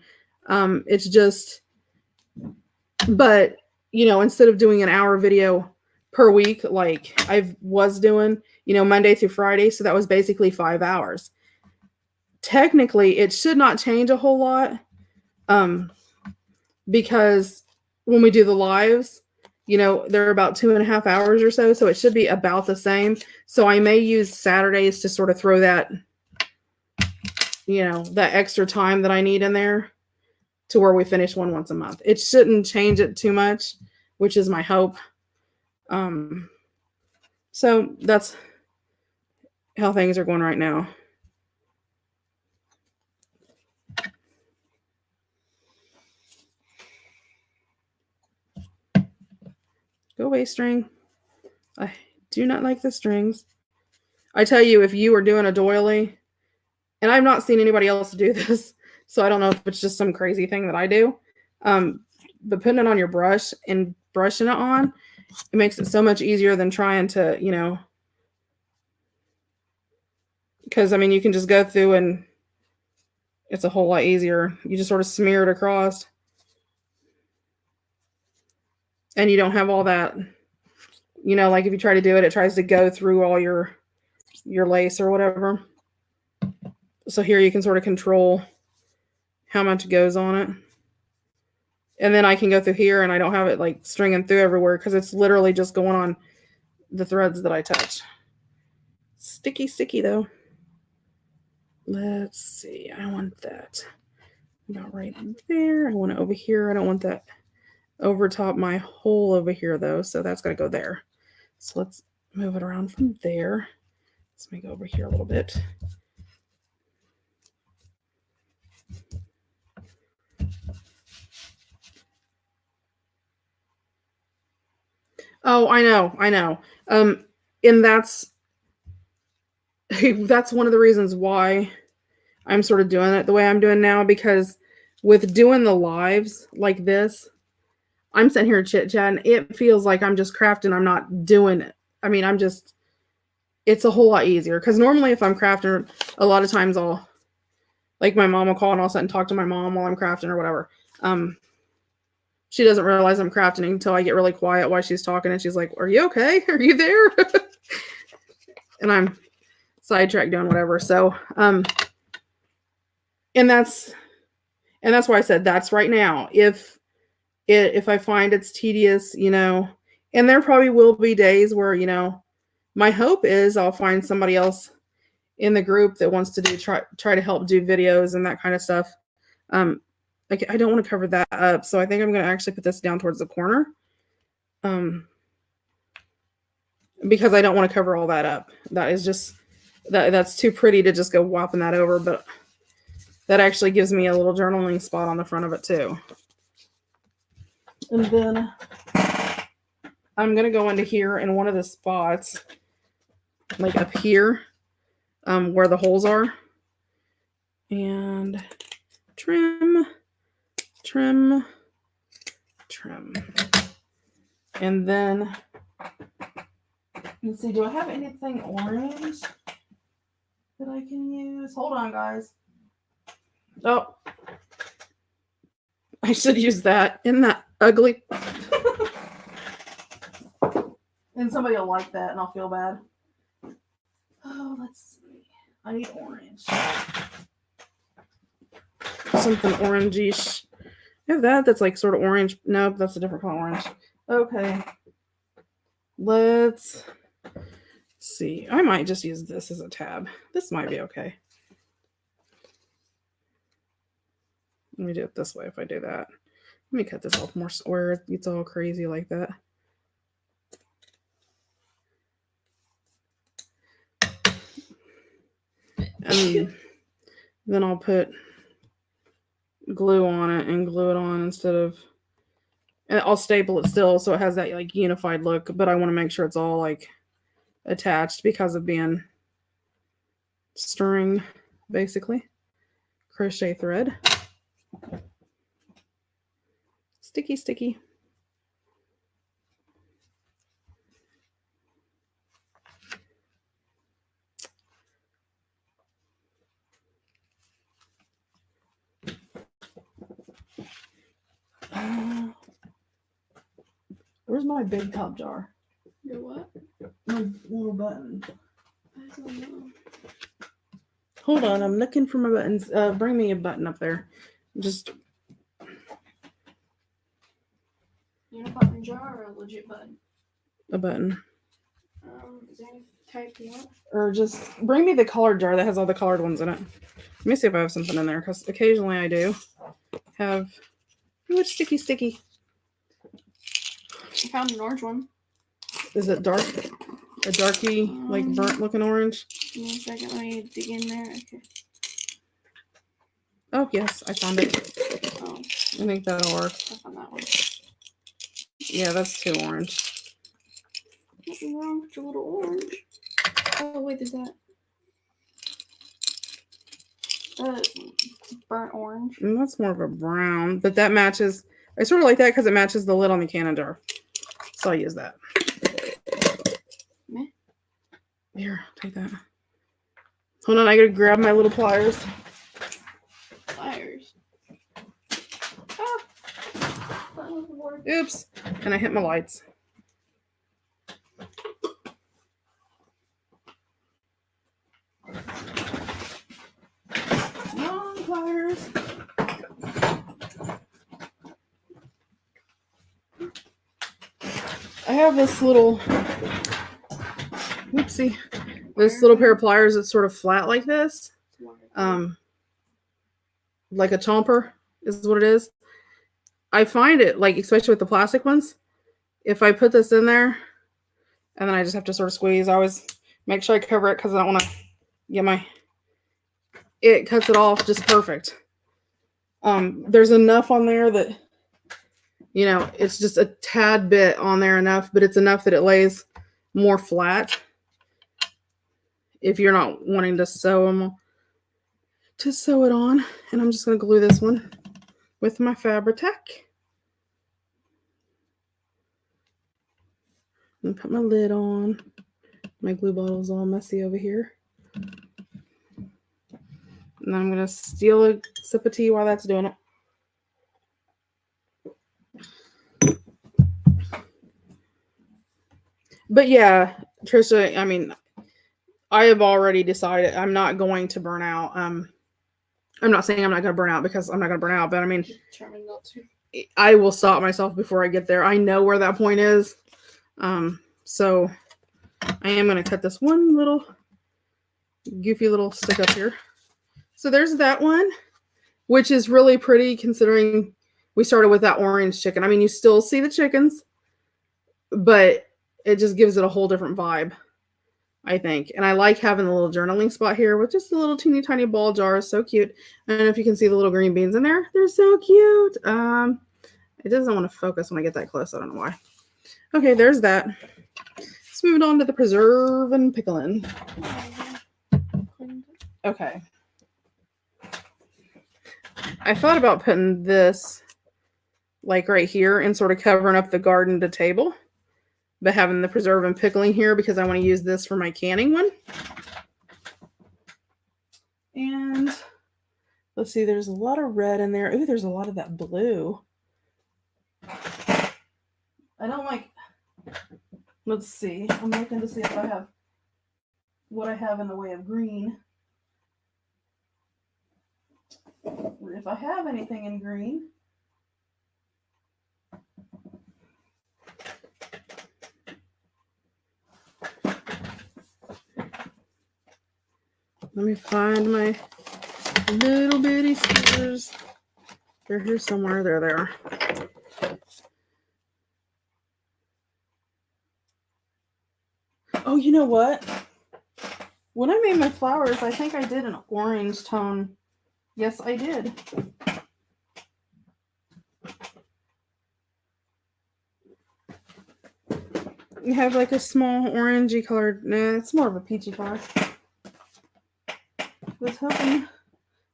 It's just, but instead of doing an hour video per week, like I was doing, Monday through Friday. So that was basically 5 hours. Technically it should not change a whole lot. Because when we do the lives, they're about 2.5 hours or so. So it should be about the same. So I may use Saturdays to sort of throw that, that extra time that I need in there to where we finish one once a month. It shouldn't change it too much, which is my hope. So that's how things are going right now. Go away, string. I do not like the strings. I tell you, if you are doing a doily, and I've not seen anybody else do this, so I don't know if it's just some crazy thing that I do, but putting it on your brush and brushing it on, it makes it so much easier than trying to, because, I mean, you can just go through and it's a whole lot easier. You just sort of smear it across. And you don't have all that, like if you try to do it, it tries to go through all your lace or whatever. So here you can sort of control how much goes on it. And then I can go through here and I don't have it like stringing through everywhere because it's literally just going on the threads that I touch. Sticky, sticky though. Let's see. I want that about right there. I want it over here. I don't want that over top my hole over here though. So that's got to go there. So let's move it around from there. Let's make it over here a little bit. Oh, I know. And that's one of the reasons why I'm sort of doing it the way I'm doing now, because with doing the lives like this, I'm sitting here chit-chatting. It feels like I'm just crafting. I'm not doing it. I mean, it's a whole lot easier because normally if I'm crafting, a lot of times like my mom will call and I'll sit and talk to my mom while I'm crafting or whatever. She doesn't realize I'm crafting until I get really quiet while she's talking and she's like, "Are you okay? Are you there?" And sidetracked doing whatever. So, and that's why I said that's right now. If I find it's tedious, and there probably will be days where, my hope is I'll find somebody else in the group that wants to try to help do videos and that kind of stuff. Like I don't want to cover that up, so I think I'm going to actually put this down towards the corner, because I don't want to cover all that up. That is just that's too pretty to just go whopping that over, but that actually gives me a little journaling spot on the front of it too. And then I'm going to go into here in one of the spots, like up here, where the holes are, and trim. And then, let's see, do I have anything orange that I can use? Hold on, guys. Oh, I should use that. Isn't that ugly? And somebody will like that and I'll feel bad. Oh, let's see. I need orange. Something orangish. I have that's like sort of orange. Nope, that's a different color orange. Okay. Let's see. I might just use this as a tab. This might be okay. Let me do it this way if I do that. Let me cut this off more square. It's all crazy like that. And then I'll put glue on it and glue it on instead of, and I'll staple it still so it has that like unified look, but I want to make sure it's all like attached because of being string, basically. Crochet thread. Sticky. Where's my big top jar? Your what? My little button. I don't know. Hold on, I'm looking for my buttons. Bring me a button up there. Just. You want a button jar or a legit button? A button. Is there any type you want? Or just bring me the colored jar that has all the colored ones in it. Let me see if I have something in there, because occasionally I do have. Ooh, it's sticky. I found an orange one. Is it dark? A darky, like burnt looking orange? Give me a second, let me dig in there. Okay. Oh, yes, I found it. Oh, I think that'll work. I found that one. Yeah, that's too orange. Nothing wrong with your little orange. Oh, wait, there's that. Burnt orange. And that's more of a brown, but that matches. I sort of like that because it matches the lid on the cannon jar. So I'll use that. Meh. Here, take that. Hold on, I gotta grab my little pliers. Pliers. Ah! Oops. And I hit my lights. Long pliers. I have this little, whoopsie, this little pair of pliers that's sort of flat like this. Like a chomper is what it is. I find it, like, especially with the plastic ones, if I put this in there and then I just have to sort of squeeze, I always make sure I cover it because I don't want to get it cuts it off just perfect. There's enough on there that, it's just a tad bit on there enough, but it's enough that it lays more flat if you're not wanting to sew it on. And I'm just going to glue this one with my Fabri-Tac. And put my lid on. My glue bottle's all messy over here. And then I'm going to steal a sip of tea while that's doing it. But yeah, Trisha, I mean, I have already decided I'm not going to burn out. I'm not saying I'm not going to burn out because I'm not going to burn out, but I mean, Determined not to. I will stop myself before I get there. I know where that point is. So I am going to cut this one little goofy little stick up here. So there's that one, which is really pretty considering we started with that orange chicken. I mean, you still see the chickens, but it just gives it a whole different vibe, I think. And I like having the little journaling spot here with just a little teeny tiny ball jar. It's so cute. I don't know if you can see the little green beans in there. They're so cute. It doesn't want to focus when I get that close. I don't know why. Okay, there's that. Let's move it on to the preserve and pickling. Okay. I thought about putting this like right here and sort of covering up the garden to table, but having the preserve and pickling here because I want to use this for my canning one. And let's see, there's a lot of red in there. Ooh, there's a lot of that blue. I don't like, let's see. I'm looking to see if I have what I have in the way of green. If I have anything in green. Let me find my little bitty scissors. They're here somewhere. There they are. Oh, you know what? When I made my flowers, I think I did an orange tone. Yes, I did. You have like a small orangey colored. Nah, it's more of a peachy color. I was hoping.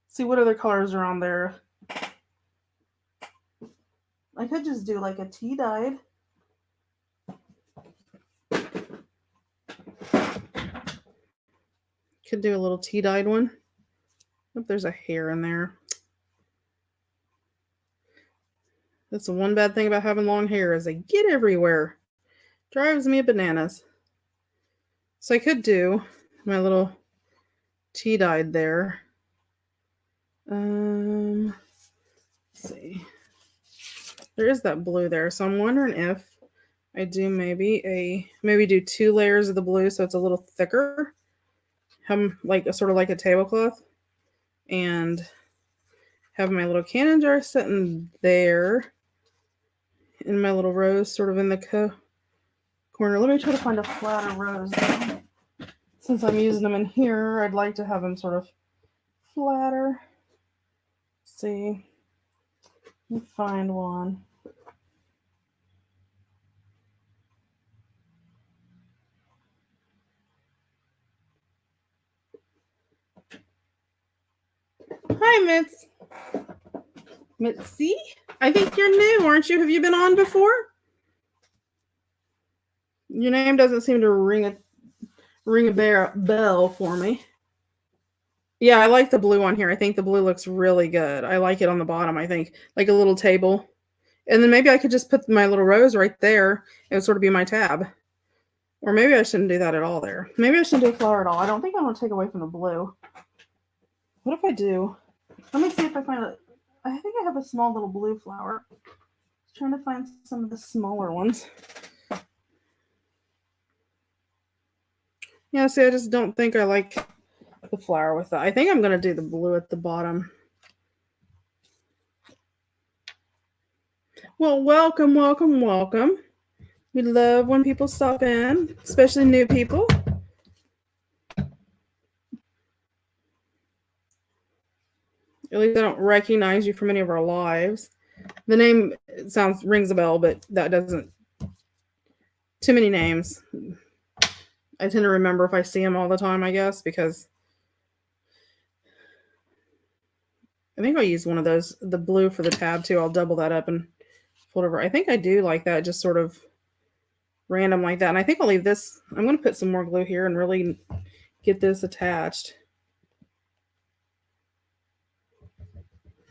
See what other colors are on there. I could just do like a tea dyed. Could do a little tea dyed one. Oh, there's a hair in there. That's the one bad thing about having long hair is they get everywhere. Drives me bananas. So I could do my little tea dyed there. Let's see. There is that blue there, so I'm wondering if I do maybe do 2 layers of the blue so it's a little thicker. Have like a sort of like a tablecloth, and have my little canning jar sitting there, and my little rose sort of in the corner. Let me try to find a flatter rose though. Since I'm using them in here, I'd like to have them sort of flatter. Let's see. Let me find one. Hi, Mitzi. I think you're new, aren't you? Have you been on before? Your name doesn't seem to ring a bell for me. Yeah, I like the blue on here. I think the blue looks really good. I like it on the bottom, I think. Like a little table. And then maybe I could just put my little rose right there. It would sort of be my tab. Or maybe I shouldn't do that at all there. Maybe I shouldn't do a flower at all. I don't think I want to take away from the blue. What if I do? Let me see if I find it. I think I have a small little blue flower. Trying to find some of the smaller ones. Yeah, see, I just don't think I like the flower with that. I think I'm going to do the blue at the bottom. Well, welcome, welcome, welcome. We love when people stop in, especially new people. At least I don't recognize you from any of our lives. The name rings a bell, but that doesn't. Too many names. I tend to remember if I see them all the time, I guess, because I think I'll use one of those, the blue for the tab too. I'll double that up and fold over. I think I do like that, just sort of random like that. And I think I'll leave this. I'm going to put some more glue here and really get this attached.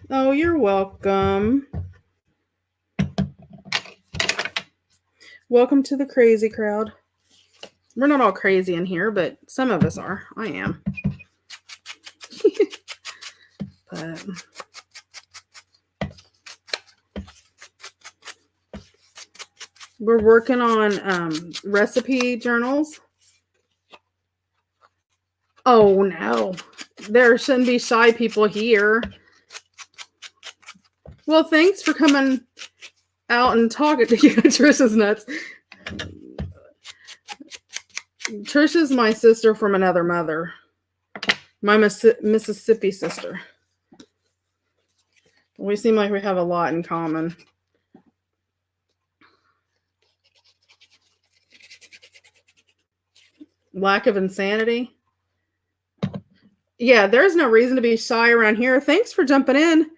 Oh, you're welcome. Welcome to the crazy crowd. We're not all crazy in here, but some of us are. I am. But we're working on recipe journals. Oh no, there shouldn't be shy people here. Well, thanks for coming out and talking to you. Trisha's nuts. Trisha's my sister from another mother. My Mississippi sister. We seem like we have a lot in common. Lack of insanity. Yeah, there's no reason to be shy around here. Thanks for jumping in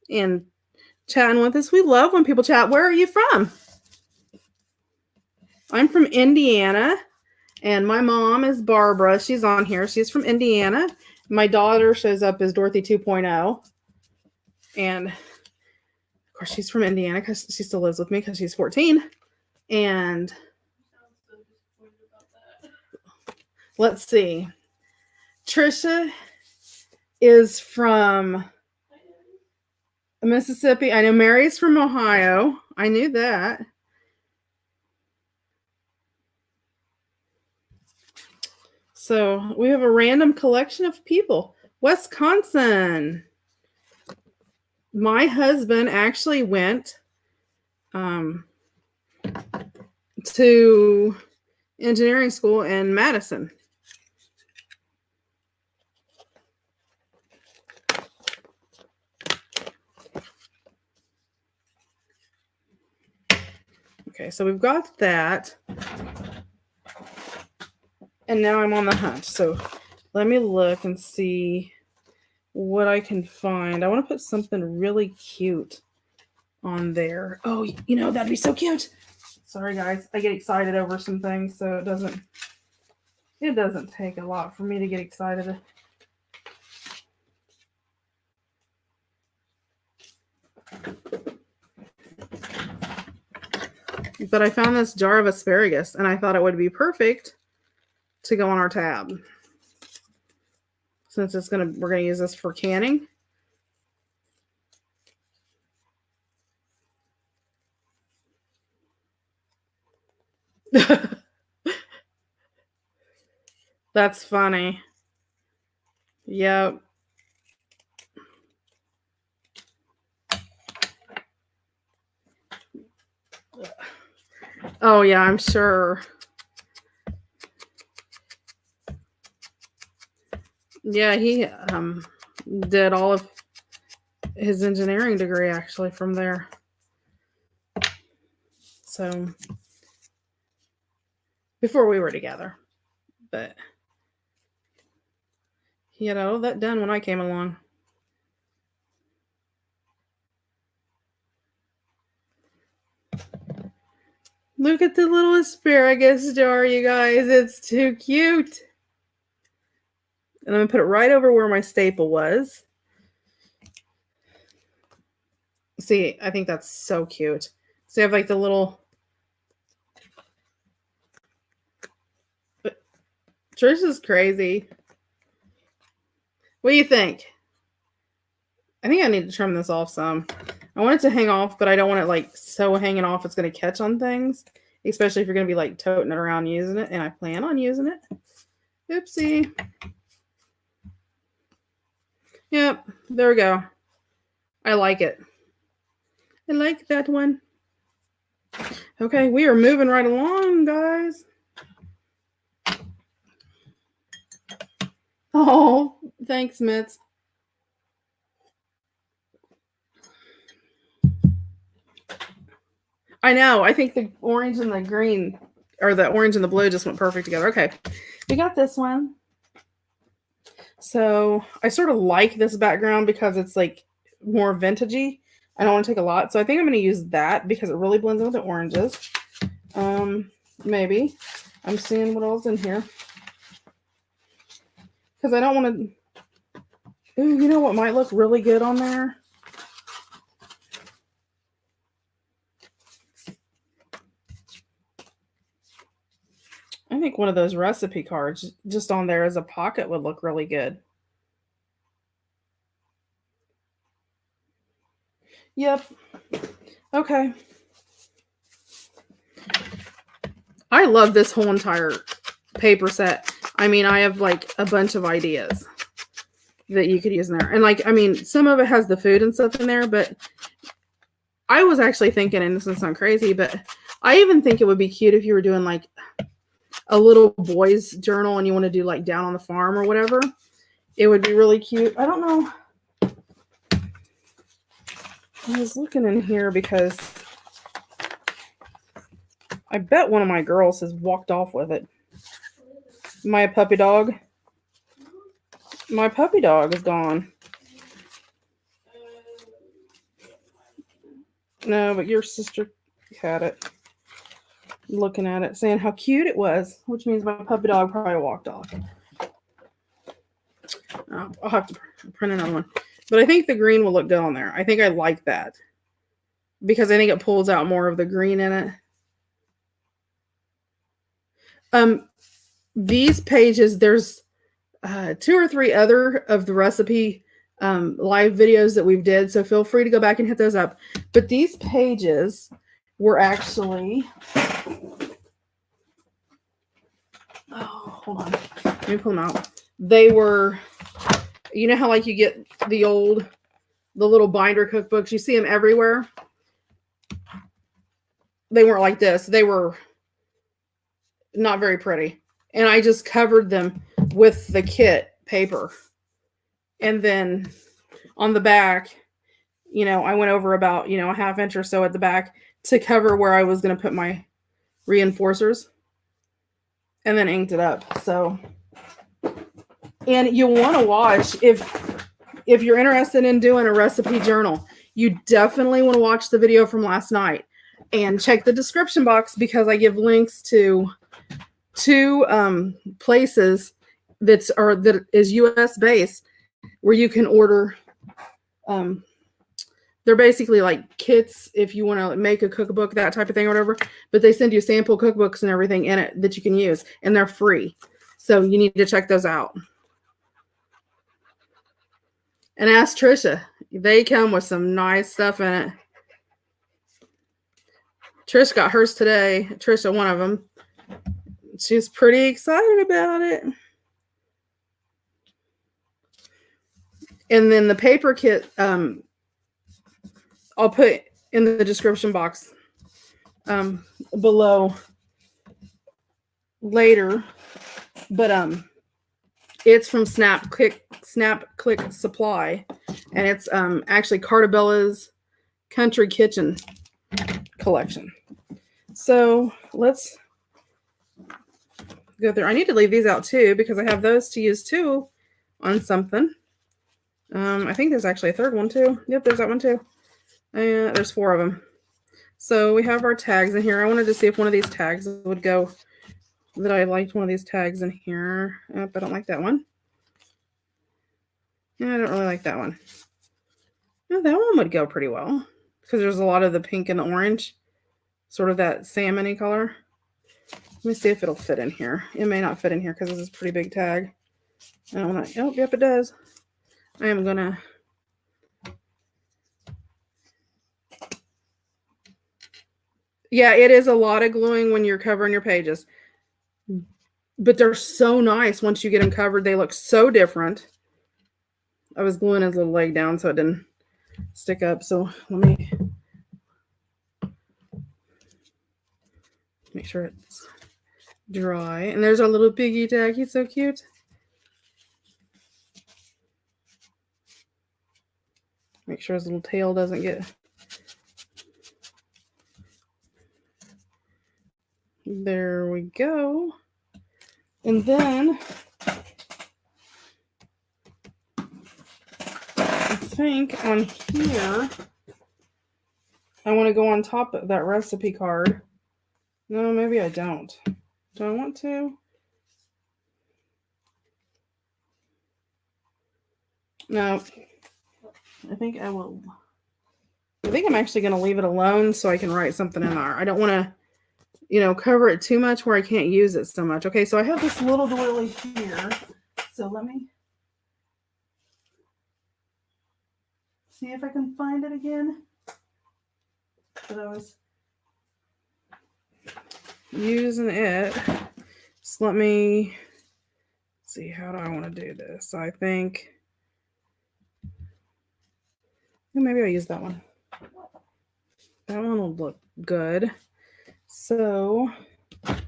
and chatting with us. We love when people chat. Where are you from? I'm from Indiana, and my mom is Barbara. She's on here. She's from Indiana. My daughter shows up as Dorothy 2.0. And of course, she's from Indiana because she still lives with me because she's 14. And let's see. Trisha is from Mississippi. I know Mary's from Ohio. I knew that. So we have a random collection of people. Wisconsin. My husband actually went to engineering school in Madison. Okay, so we've got that. And now I'm on the hunt. So let me look and see what I can find. I want to put something really cute on there. Oh, you know, that'd be so cute. Sorry, guys. I get excited over some things, so it doesn't take a lot for me to get excited. But I found this jar of asparagus, and I thought it would be perfect to go on our tab. Since we're gonna use this for canning. That's funny. Yep. Oh yeah, I'm sure. Yeah, he did all of his engineering degree actually from there. So before we were together, but he had all that done when I came along. Look at the little asparagus jar, you guys. It's too cute. And I'm going to put it right over where my staple was. See, I think that's so cute. So you have like the little... Trish is crazy. What do you think? I think I need to trim this off some. I want it to hang off, but I don't want it like so hanging off it's going to catch on things. Especially if you're going to be like toting it around using it. And I plan on using it. Oopsie. Yep, there we go. I like it. I like that one. Okay, we are moving right along, guys. Oh, thanks, Mitz. I know. I think the orange and the green, or the orange and the blue just went perfect together. Okay, we got this one. So I sort of like this background because it's like more vintagey. I don't want to take a lot. So I think I'm going to use that because it really blends in with the oranges. Maybe. I'm seeing what else in here. Because I don't want to... Ooh, you know what might look really good on there? one of those recipe cards just on there as a pocket would look really good. Yep. Okay. I love this whole entire paper set. I mean, I have like a bunch of ideas that you could use in there. And like, I mean, some of it has the food and stuff in there, but I was actually thinking, and this doesn't sound crazy, but I even think it would be cute if you were doing like a little boy's journal and you want to do like down on the farm or whatever. It would be really cute. I don't know. I was looking in here because I bet one of my girls has walked off with it. My puppy dog. My puppy dog is gone. No, but your sister had it. Looking at it, saying how cute it was, which means my puppy dog probably walked off. I'll have to print another one. But I think the green will look good on there. I think I like that because I think it pulls out more of the green in it. These pages, there's 2 or 3 other of the recipe live videos that we've did, so feel free to go back and hit those up. But these pages were actually, oh, hold on, let me pull them out. They were, you know how like you get the little binder cookbooks, you see them everywhere. They weren't like this. They were not very pretty. And I just covered them with the kit paper. And then on the back, you know, I went over about, you know, a ½ inch or so at the back to cover where I was going to put my reinforcers. And then inked it up. So, and you'll want to watch, if you're interested in doing a recipe journal, you definitely want to watch the video from last night and check the description box because I give links to 2 places that is US based where you can order. They're basically like kits if you want to make a cookbook, that type of thing or whatever, but they send you sample cookbooks and everything in it that you can use, and they're free. So you need to check those out. And ask Trisha. They come with some nice stuff in it. Trish got hers today. Trisha, one of them. She's pretty excited about it. And then the paper kit, I'll put in the description box below later. But it's from Snap Click Supply, and it's actually Cartabella's Country Kitchen collection. So let's go through. I need to leave these out too because I have those to use too on something. I think there's actually a third one too. Yep, there's that one too. There's 4 of them. So we have our tags in here. I wanted to see if one of these tags would go, that I liked one of these tags in here. Yep, I don't like that one. Yeah, I don't really like that one. No, that one would go pretty well because there's a lot of the pink and the orange, sort of that salmon-y color. Let me see if it'll fit in here. It may not fit in here because this is a pretty big tag. I don't want to. Oh, yep, it does. I am gonna. Yeah, it is a lot of gluing when you're covering your pages, but they're so nice once you get them covered. They look so different. I was gluing his little leg down so it didn't stick up. So let me make sure it's dry. And there's our little piggy tag. He's so cute. Make sure his little tail doesn't get. There we go. And then I think on here, I want to go on top of that recipe card. No, maybe I don't. Do I want to? No. I think I will. I think I'm actually going to leave it alone so I can write something in there. I don't want to you know, cover it too much where I can't use it so much. Okay, so I have this little doily here. So let me see if I can find it again. But I was using it. So let me see, how do I want to do this? I think maybe I'll use that one. That one will look good. So let's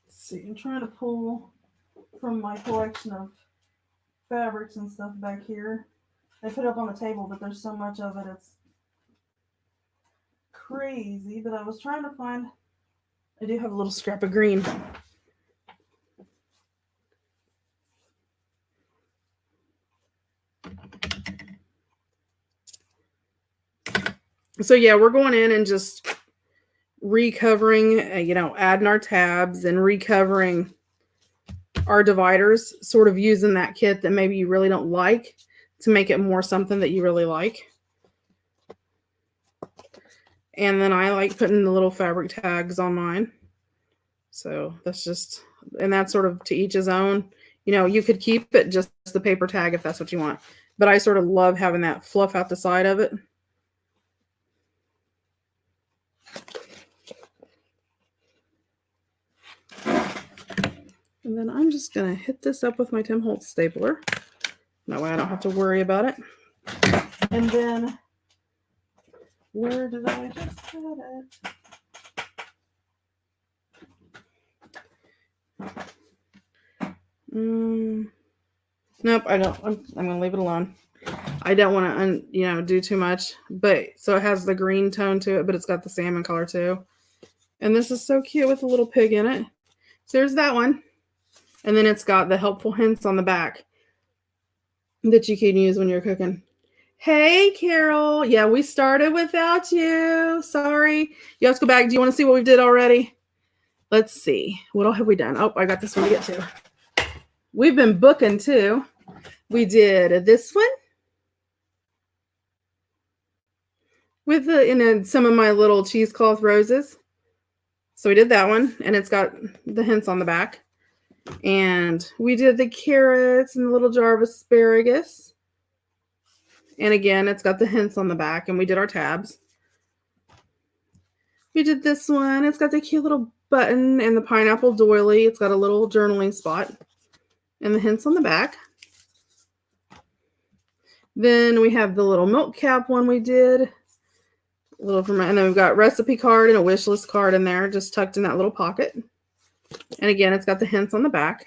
see, I'm trying to pull from my collection of fabrics and stuff back here. I put it up on the table, but there's so much of it, it's crazy. But I was trying to find, I do have a little scrap of green. So yeah, we're going in and just recovering, you know, adding our tabs and recovering our dividers, sort of using that kit that maybe you really don't like to make it more something that you really like. And then I like putting the little fabric tags on mine. So that's just, and that's sort of to each his own. You know, you could keep it just the paper tag if that's what you want. But I sort of love having that fluff out the side of it. And then I'm just going to hit this up with my Tim Holtz stapler. That way I don't have to worry about it. And then, where did I just put it? Nope, I don't. I'm going to leave it alone. I don't want to, you know, do too much. But so it has the green tone to it, but it's got the salmon color too. And this is so cute with the little pig in it. So there's that one. And then it's got the helpful hints on the back that you can use when you're cooking. Hey, Carol. Yeah, we started without you. Sorry. You have to go back. Do you want to see what we did already? Let's see. What all have we done? Oh, I got this one to get to. We've been booking too. We did this one with some of my little cheesecloth roses. So we did that one, and it's got the hints on the back. And we did the carrots and the little jar of asparagus. And again, it's got the hints on the back, and we did our tabs. We did this one. It's got the cute little button and the pineapple doily. It's got a little journaling spot and the hints on the back. Then we have the little milk cap one we did. And then we've got recipe card and a wish list card in there, just tucked in that little pocket. And again, it's got the hints on the back.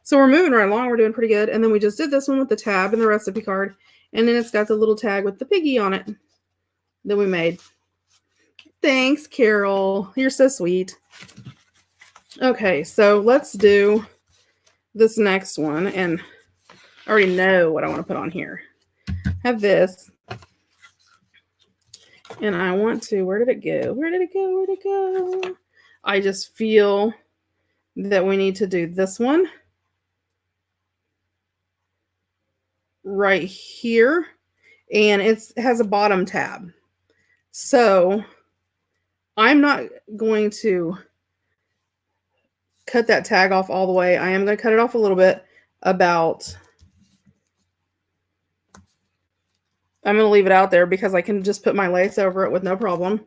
So we're moving right along. We're doing pretty good. And then we just did this one with the tab and the recipe card. And then it's got the little tag with the piggy on it that we made. Thanks, Carol. You're so sweet. Okay, so let's do this next one. And I already know what I want to put on here. I have this. And I want to, where did it go? Where did it go? Where did it go? I just feel that we need to do this one right here. And it has a bottom tab. So I'm not going to cut that tag off all the way. I am going to cut it off a little bit, about, I'm going to leave it out there because I can just put my lace over it with no problem.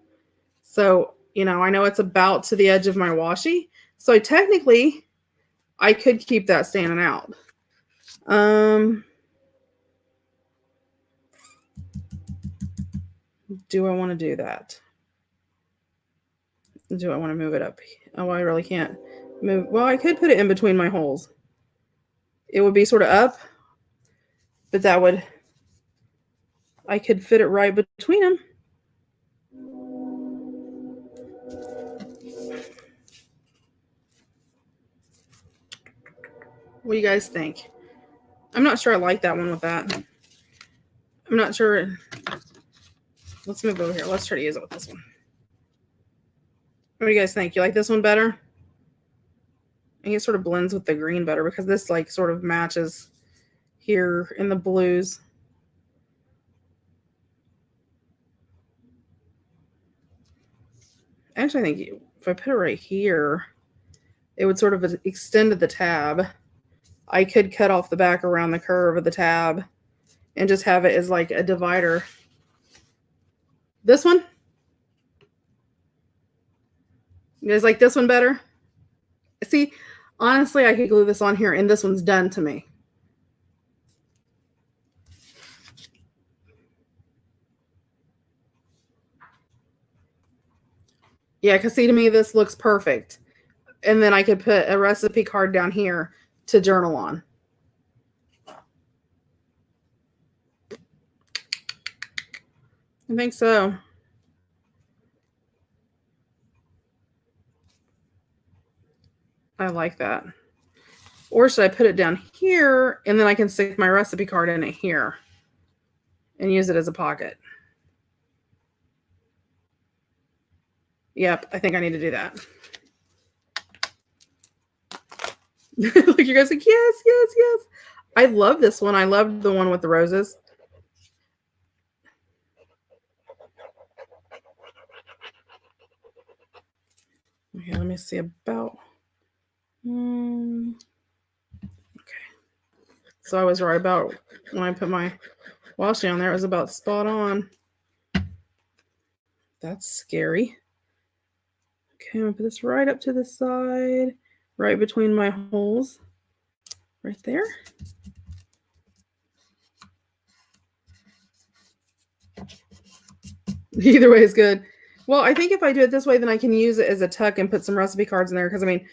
So, you know, I know it's about to the edge of my washi. So I could keep that standing out. Do I want to do that? Do I want to move it up? Oh, I really can't move. Well, I could put it in between my holes. It would be sort of up, but I could fit it right between them. What do you guys think? I'm not sure I like that one with that. I'm not sure. Let's move over here. Let's try to use it with this one. What do you guys think? You like this one better? I think it sort of blends with the green better because this like sort of matches here in the blues. actually, I think if I put it right here, it would sort of extend the tab. I could cut off the back around the curve of the tab and just have it as like a divider. This one? You guys like this one better? See, honestly, I could glue this on here and this one's done to me. Yeah, because see, to me, this looks perfect. And then I could put a recipe card down here to journal on. I think so. I like that. Or should I put it down here and then I can stick my recipe card in it here and use it as a pocket? Yep, I think I need to do that. Like you guys like, yes, yes, yes. I love this one. I love the one with the roses. Okay, let me see about. Okay. So I was right about when I put my washi on there. It was about spot on. That's scary. Okay, I'm going to put this right up to the side, right between my holes. Right there. Either way is good. Well, I think if I do it this way, then I can use it as a tuck and put some recipe cards in there. Because, I mean,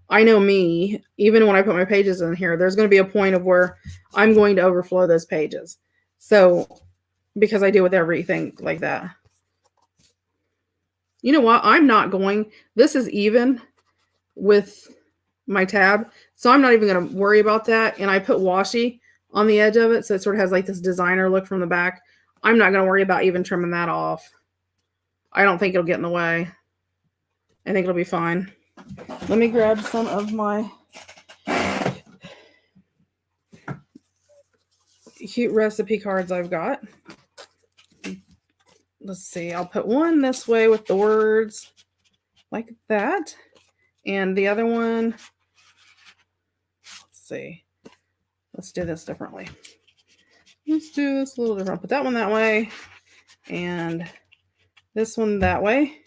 I know me, even when I put my pages in here, there's going to be a point of where I'm going to overflow those pages. So, because I do with everything like that. You know what? I'm not going. This is even with my tab. So I'm not even going to worry about that. And I put washi on the edge of it. So it sort of has like this designer look from the back. I'm not going to worry about even trimming that off. I don't think it'll get in the way. I think it'll be fine. Let me grab some of my cute recipe cards I've got. Let's see. I'll put one this way with the words like that. And the other one, let's see. Let's do this differently. Let's do this a little different. Put that one that way. And this one that way.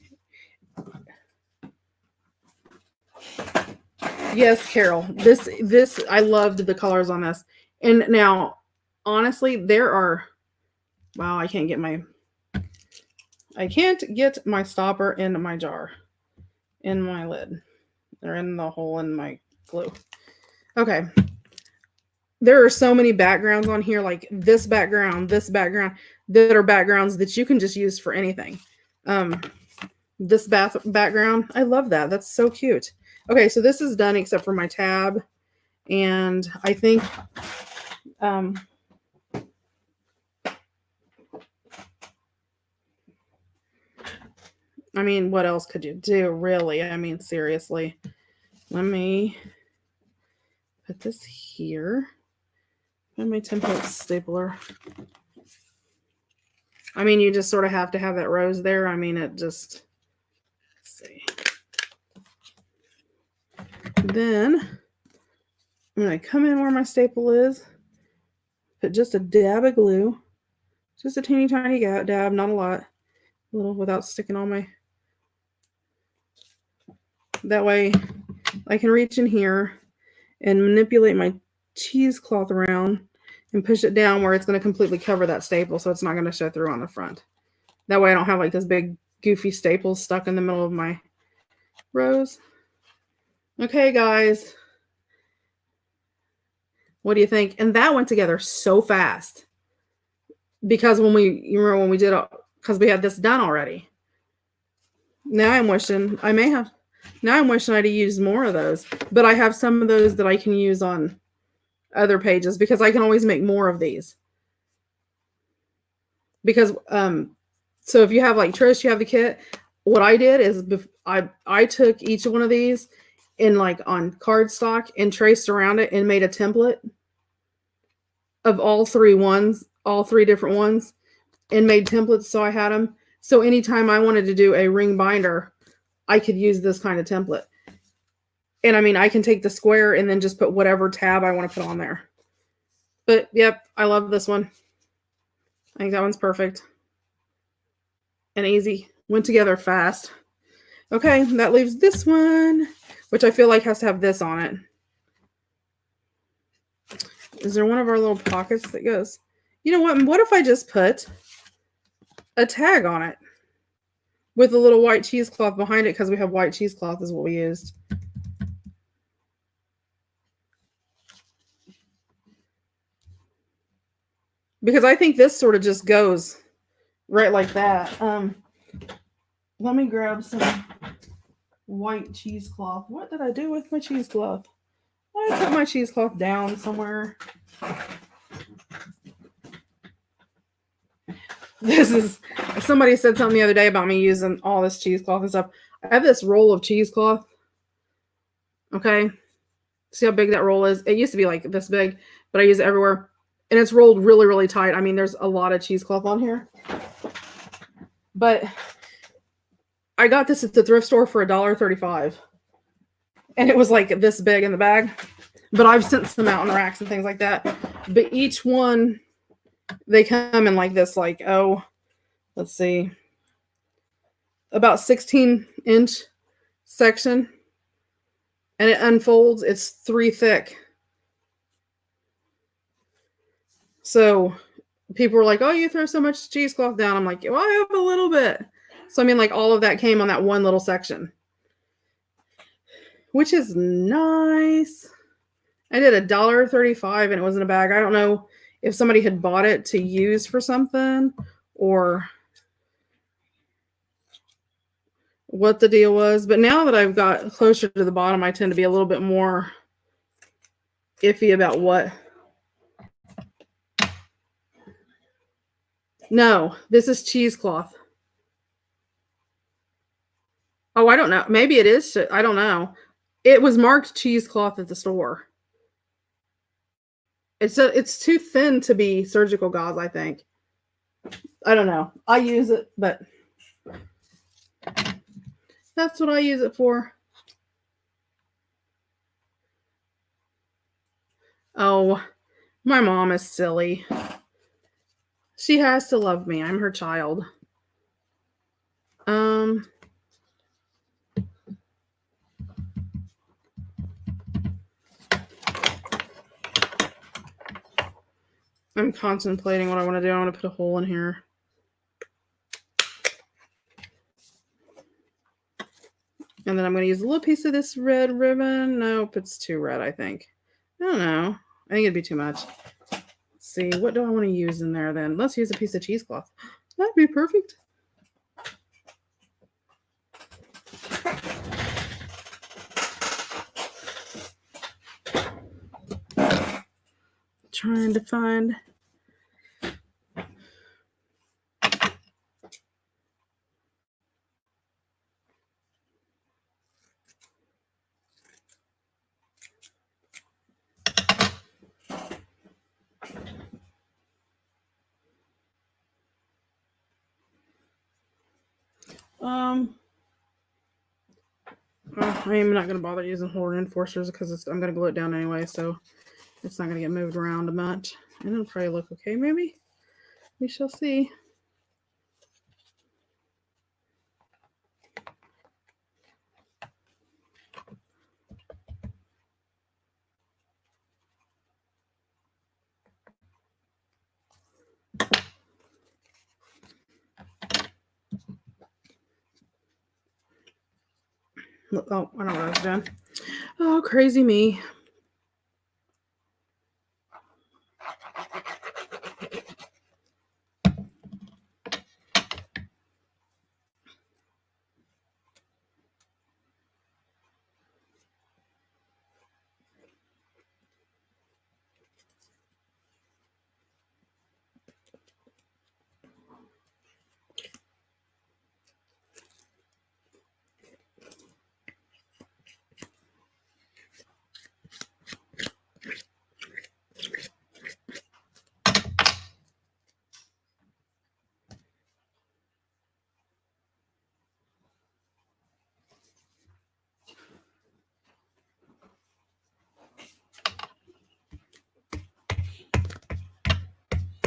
Yes, Carol. This I loved the colors on this. And now, honestly, there are. Wow, I can't get my stopper in my jar, in my lid, or in the hole in my glue. Okay. There are so many backgrounds on here, like this background, that are backgrounds that you can just use for anything. This background, I love that. That's so cute. Okay, so this is done except for my tab. And I think I mean, what else could you do, really? I mean, seriously. Let me put this here. And my template stapler. I mean, you just sort of have to have that rose there. I mean, it just, let's see. Then I'm going to come in where my staple is, put just a dab of glue, just a teeny tiny dab, not a lot, a little without sticking on my, that way I can reach in here and manipulate my cheesecloth around and push it down where it's going to completely cover that staple so it's not going to show through on the front. That way I don't have like this big goofy staple stuck in the middle of my rose. Okay, guys. What do you think? And that went together so fast. Because you remember when we did it, because we had this done already. Now I'm wishing I'd have used more of those. But I have some of those that I can use on other pages because I can always make more of these. Because so if you have like Trish, you have the kit. What I did is I took each one of these in like on cardstock and traced around it and made a template of all three different ones, and made templates so I had them. So anytime I wanted to do a ring binder, I could use this kind of template. And I mean, I can take the square and then just put whatever tab I want to put on there. But yep, I love this one. I think that one's perfect and easy. Went together fast. Okay, that leaves this one, which I feel like has to have this on it. Is there one of our little pockets that goes? You know what? What if I just put a tag on it with a little white cheesecloth behind it, because we have white cheesecloth is what we used. Because I think this sort of just goes right like that. Let me grab some white cheesecloth. What did I do with my cheesecloth? I put my cheesecloth down somewhere. This is, somebody said something the other day about me using all this cheesecloth and stuff. I have this roll of cheesecloth. Okay. See how big that roll is? It used to be like this big, but I use it everywhere. And it's rolled really, really tight. I mean, there's a lot of cheesecloth on here. But I got this at the thrift store for $1.35. And it was like this big in the bag. But I've sent them out in the racks and things like that. But each one, they come in like this, like, oh, let's see, about 16-inch section. And it unfolds. It's 3 thick. So people were like, oh, you throw so much cheesecloth down. I'm like, well, I have a little bit. So I mean, like, all of that came on that one little section, which is nice. I did $1.35 and it was in a bag. I don't know if somebody had bought it to use for something or what the deal was. But now that I've got closer to the bottom, I tend to be a little bit more iffy about what. No, this is cheesecloth. Oh, I don't know. Maybe it is. I don't know. It was marked cheesecloth at the store. It's too thin to be surgical gauze, I think. I don't know. I use it, but that's what I use it for. Oh, my mom is silly. She has to love me. I'm her child. I'm contemplating what I want to do. I want to put a hole in here. And then I'm going to use a little piece of this red ribbon. Nope, it's too red, I think. I don't know. I think it'd be too much. Let's see, what do I want to use in there then? Let's use a piece of cheesecloth. That'd be perfect. Trying to find. I'm not going to bother using hole reinforcers because I'm going to glue it down anyway, so it's not going to get moved around much. And it'll probably look okay, maybe. We shall see. Oh, I don't know what I was doing. Oh, crazy me.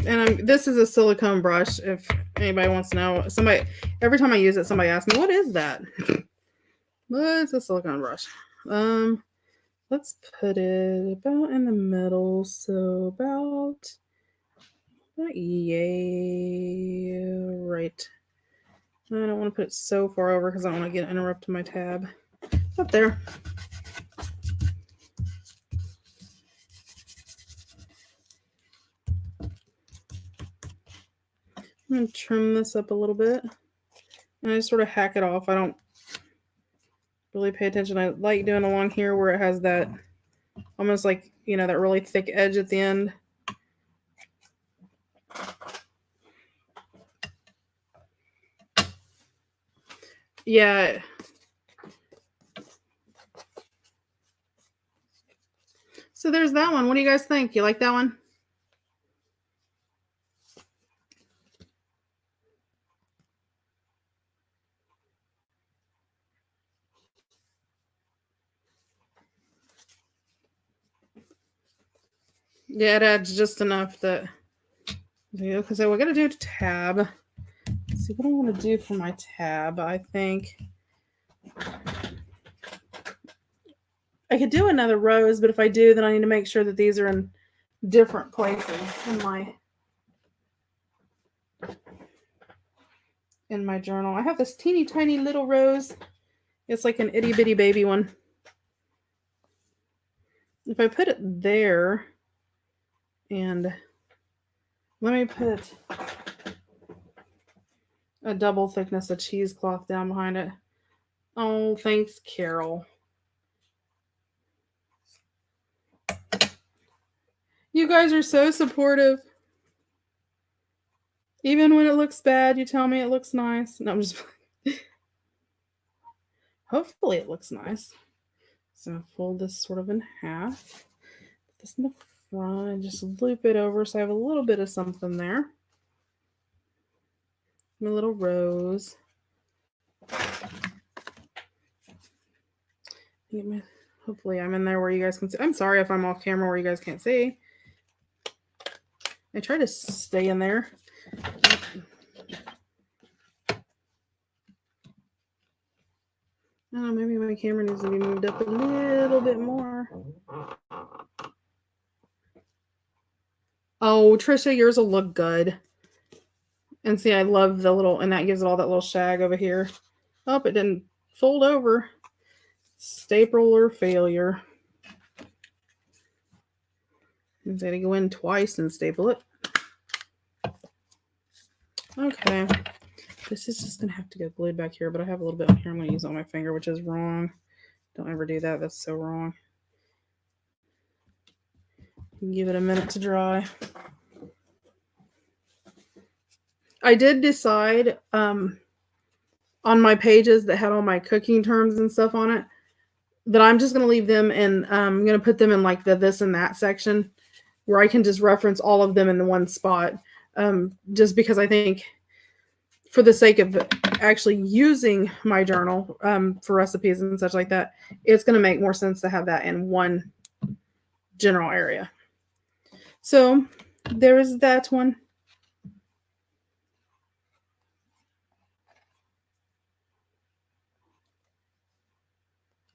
And this is a silicone brush. If anybody wants to know, every time I use it, somebody asks me, "What is that?" Well, it's a silicone brush. Let's put it about in the middle. So about yay, right. I don't want to put it so far over because I don't want to get interrupted my tab. Up there. I'm going to trim this up a little bit. And I just sort of hack it off. I don't really pay attention. I like doing along here where it has that almost like, you know, that really thick edge at the end. Yeah. So there's that one. What do you guys think? You like that one? Yeah, it adds just enough that, because we're going to do a tab. Let's see what I want to do for my tab. I think I could do another rose, but if I do, then I need to make sure that these are in different places in my journal. I have this teeny tiny little rose. It's like an itty bitty baby one. If I put it there, and let me put a double thickness of cheesecloth down behind it. Oh, thanks, Carol. You guys are so supportive. Even when it looks bad, you tell me it looks nice. No, I'm just... Hopefully it looks nice. So fold this sort of in half. Put this in the front and just loop it over so I have a little bit of something there. My little rose. Hopefully I'm in there where you guys can see. I'm sorry if I'm off camera where you guys can't see. I try to stay in there. Oh, maybe my camera needs to be moved up a little bit more. Oh, Trisha, yours will look good. And see, I love the little, and that gives it all that little shag over here. Oh, it didn't fold over. Stapler failure. I'm going to go in twice and staple it. Okay. This is just going to have to get glued back here, but I have a little bit on here I'm going to use on my finger, which is wrong. Don't ever do that. That's so wrong. Give it a minute to dry. I did decide on my pages that had all my cooking terms and stuff on it that I'm just going to leave them and I'm going to put them in like the this and that section where I can just reference all of them in the one spot. Just because I think for the sake of actually using my journal for recipes and such like that, it's going to make more sense to have that in one general area. So there is that one.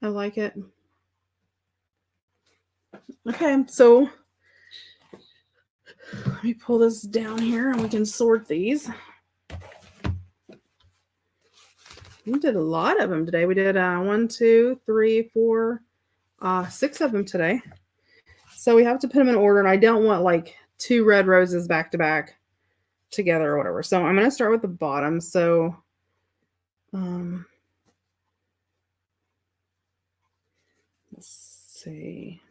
I like it. Okay, so let me pull this down here and we can sort these. We did a lot of them today. We did 1, 2, 3, 4, 6 of them today. So we have to put them in order, and I don't want like 2 red roses back to back together or whatever. So I'm going to start with the bottom. So let's see.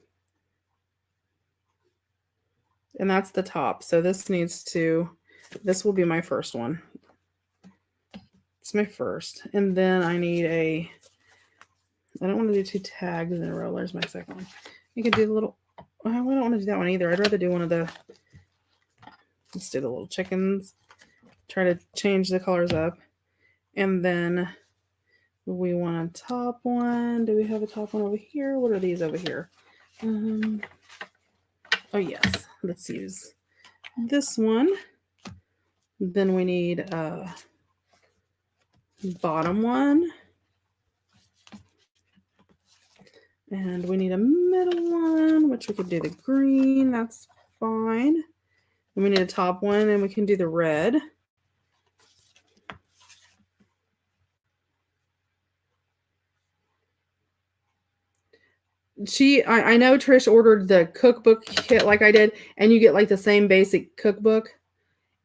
And that's the top. So this will be my first one. It's my first. And then I need I don't want to do 2 tags in a row. There's my second one. You can do the little, I don't want to do that one either. I'd rather do one of the, let's do the little chickens. Try to change the colors up. And then we want a top one. Do we have a top one over here? What are these over here? Oh yes, let's use this one. Then we need bottom one. And we need a middle one, which we could do the green. That's fine. And we need a top one, and we can do the red. I know Trish ordered the cookbook kit like I did, and you get like the same basic cookbook.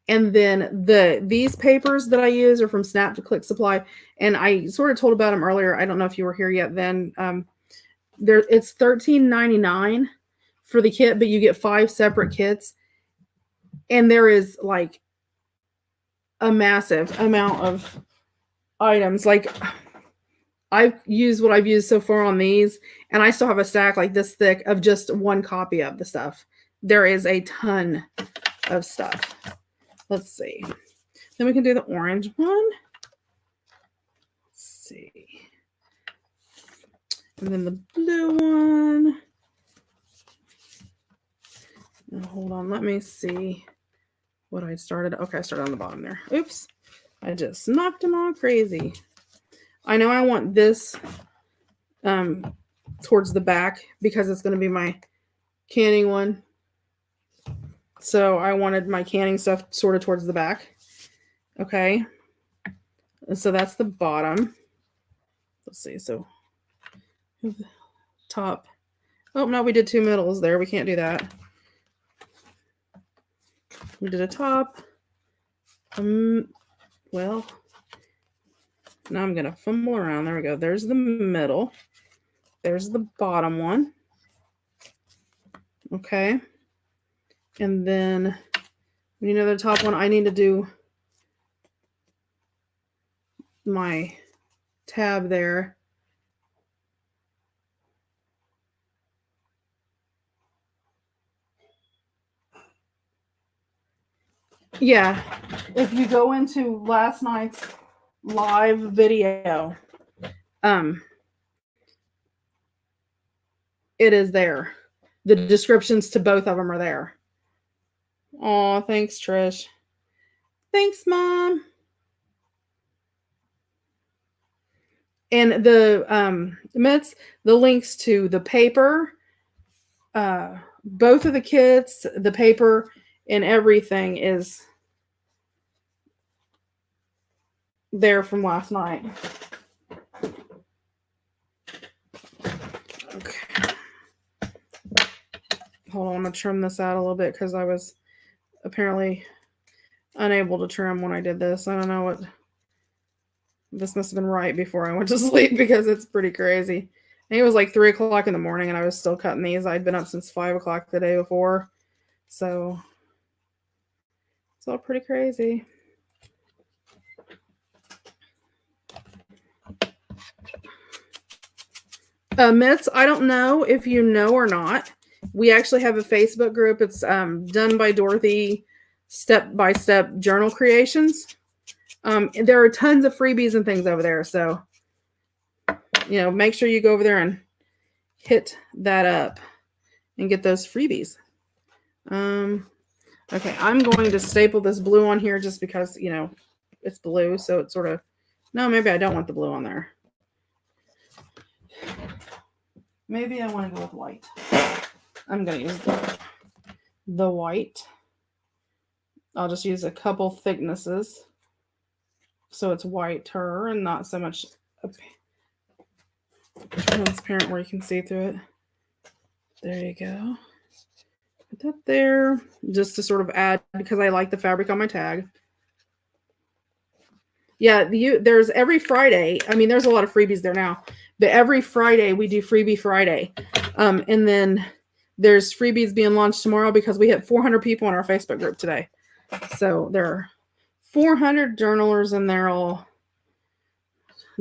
And then these papers that I use are from Snap to Click Supply, and I sort of told about them earlier. I don't know if you were here yet then. It's $13.99 for the kit, but you get 5 separate kits, and there is like a massive amount of items. Like I've used what I've used so far on these, and I still have a stack like this thick of just one copy of the stuff. There is a ton of stuff. Let's see. Then we can do the orange one. Let's see. And then the blue one. Now, hold on. Let me see what I started. Okay, I started on the bottom there. Oops. I just knocked them all crazy. I know I want this towards the back because it's going to be my canning one. So I wanted my canning stuff sort of towards the back. Okay. So that's the bottom. Let's see. So top. Oh, no, we did 2 middles there. We can't do that. We did a top. Well, now I'm going to fumble around. There we go. There's the middle. There's the bottom one. Okay. And then when you know the top one, I need to do my tab there. Yeah. If you go into last night's live video, it is there. The descriptions to both of them are there. Oh, thanks, Trish. Thanks, Mom. And the mitts, the links to the paper, both of the kits, the paper, and everything is there from last night. Okay. Hold on, I'm going to trim this out a little bit because I was apparently unable to trim when I did this. I don't know what. This must have been right before I went to sleep because it's pretty crazy. I think it was like 3 o'clock in the morning and I was still cutting these. I'd been up since 5 o'clock the day before. So it's all pretty crazy. Mitts, I don't know if you know or not. We actually have a Facebook group. It's done by Dorothy Step-by-Step Journal Creations. There are tons of freebies and things over there. So, you know, make sure you go over there and hit that up and get those freebies. Okay, I'm going to staple this blue on here just because, you know, it's blue. So it's sort of, no, maybe I don't want the blue on there. Maybe I want to go with white. I'm going to use the white. I'll just use a couple thicknesses so it's whiter and not so much transparent where you can see through it. There you go. Put that there just to sort of add because I like the fabric on my tag. Yeah, there's every Friday. I mean, there's a lot of freebies there now, but every Friday we do Freebie Friday. And then there's freebies being launched tomorrow because we hit 400 people in our Facebook group today. So there are 400 journalers and they're all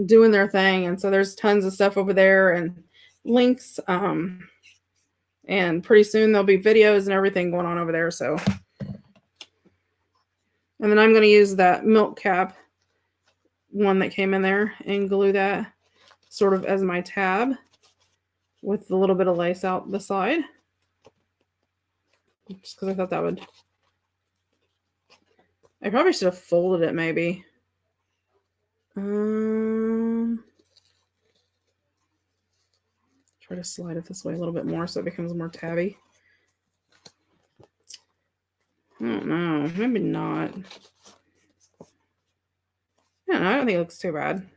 doing their thing. And so there's tons of stuff over there and links. And pretty soon there'll be videos and everything going on over there. So, and then I'm going to use that milk cap one that came in there and glue that sort of as my tab with a little bit of lace out the side. Just because I thought that would I probably should have folded it maybe. Try to slide it this way a little bit more so it becomes more tabby. I don't know. Maybe not. Yeah, I don't think it looks too bad.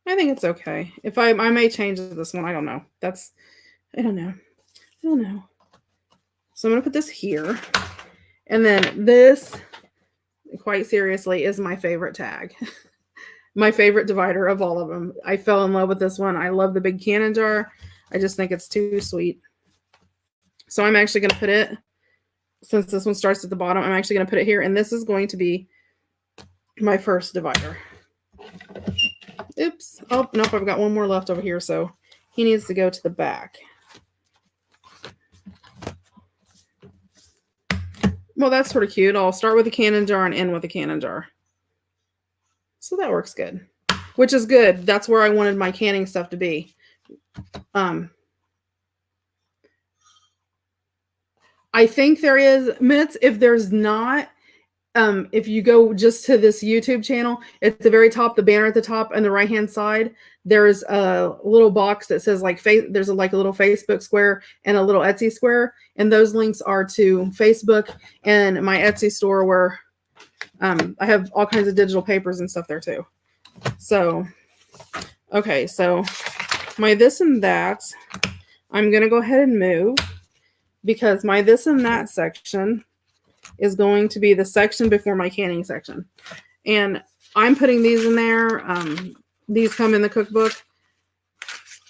I think it's okay. If I may change this one. I don't know. I don't know. So I'm going to put this here. And then this, quite seriously, is my favorite tag. My favorite divider of all of them. I fell in love with this one. I love the big cannon jar. I just think it's too sweet. So I'm actually going to put it, since this one starts at the bottom, I'm actually going to put it here. And this is going to be my first divider. Oops. Oh, nope. I've got one more left over here. So he needs to go to the back. Well, that's sort of cute. I'll start with a cannon jar and end with a cannon jar. So that works good, which is good. That's where I wanted my canning stuff to be. I think there is, Mitts. If there's not, if you go just to this YouTube channel, at the very top, the banner at the top on the right-hand side, there's a little box that says like there's a little Facebook square and a little Etsy square. And those links are to Facebook and my Etsy store where I have all kinds of digital papers and stuff there too. So, okay. So my this and that, I'm going to go ahead and move because my this and that section is going to be the section before my canning section. And I'm putting these in there. These come in the cookbook.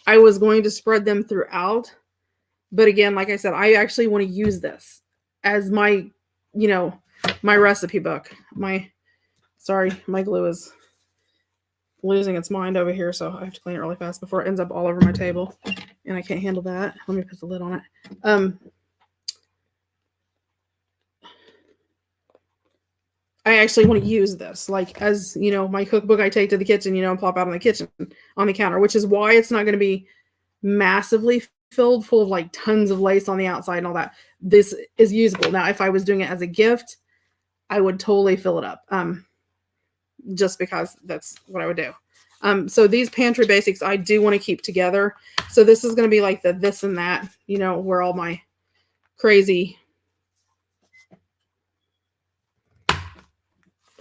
I was going to spread them throughout. But again, like I said, I actually want to use this as my, my recipe book. My glue is losing its mind over here. So I have to clean it really fast before it ends up all over my table. And I can't handle that. Let me put the lid on it. I actually want to use this, like, as, my cookbook I take to the kitchen, and plop out on the kitchen, on the counter, which is why it's not going to be massively filled full of like tons of lace on the outside and all that. This is usable. Now, if I was doing it as a gift, I would totally fill it up. Just because that's what I would do. So these pantry basics, I do want to keep together. So this is going to be like the this and that, where all my crazy,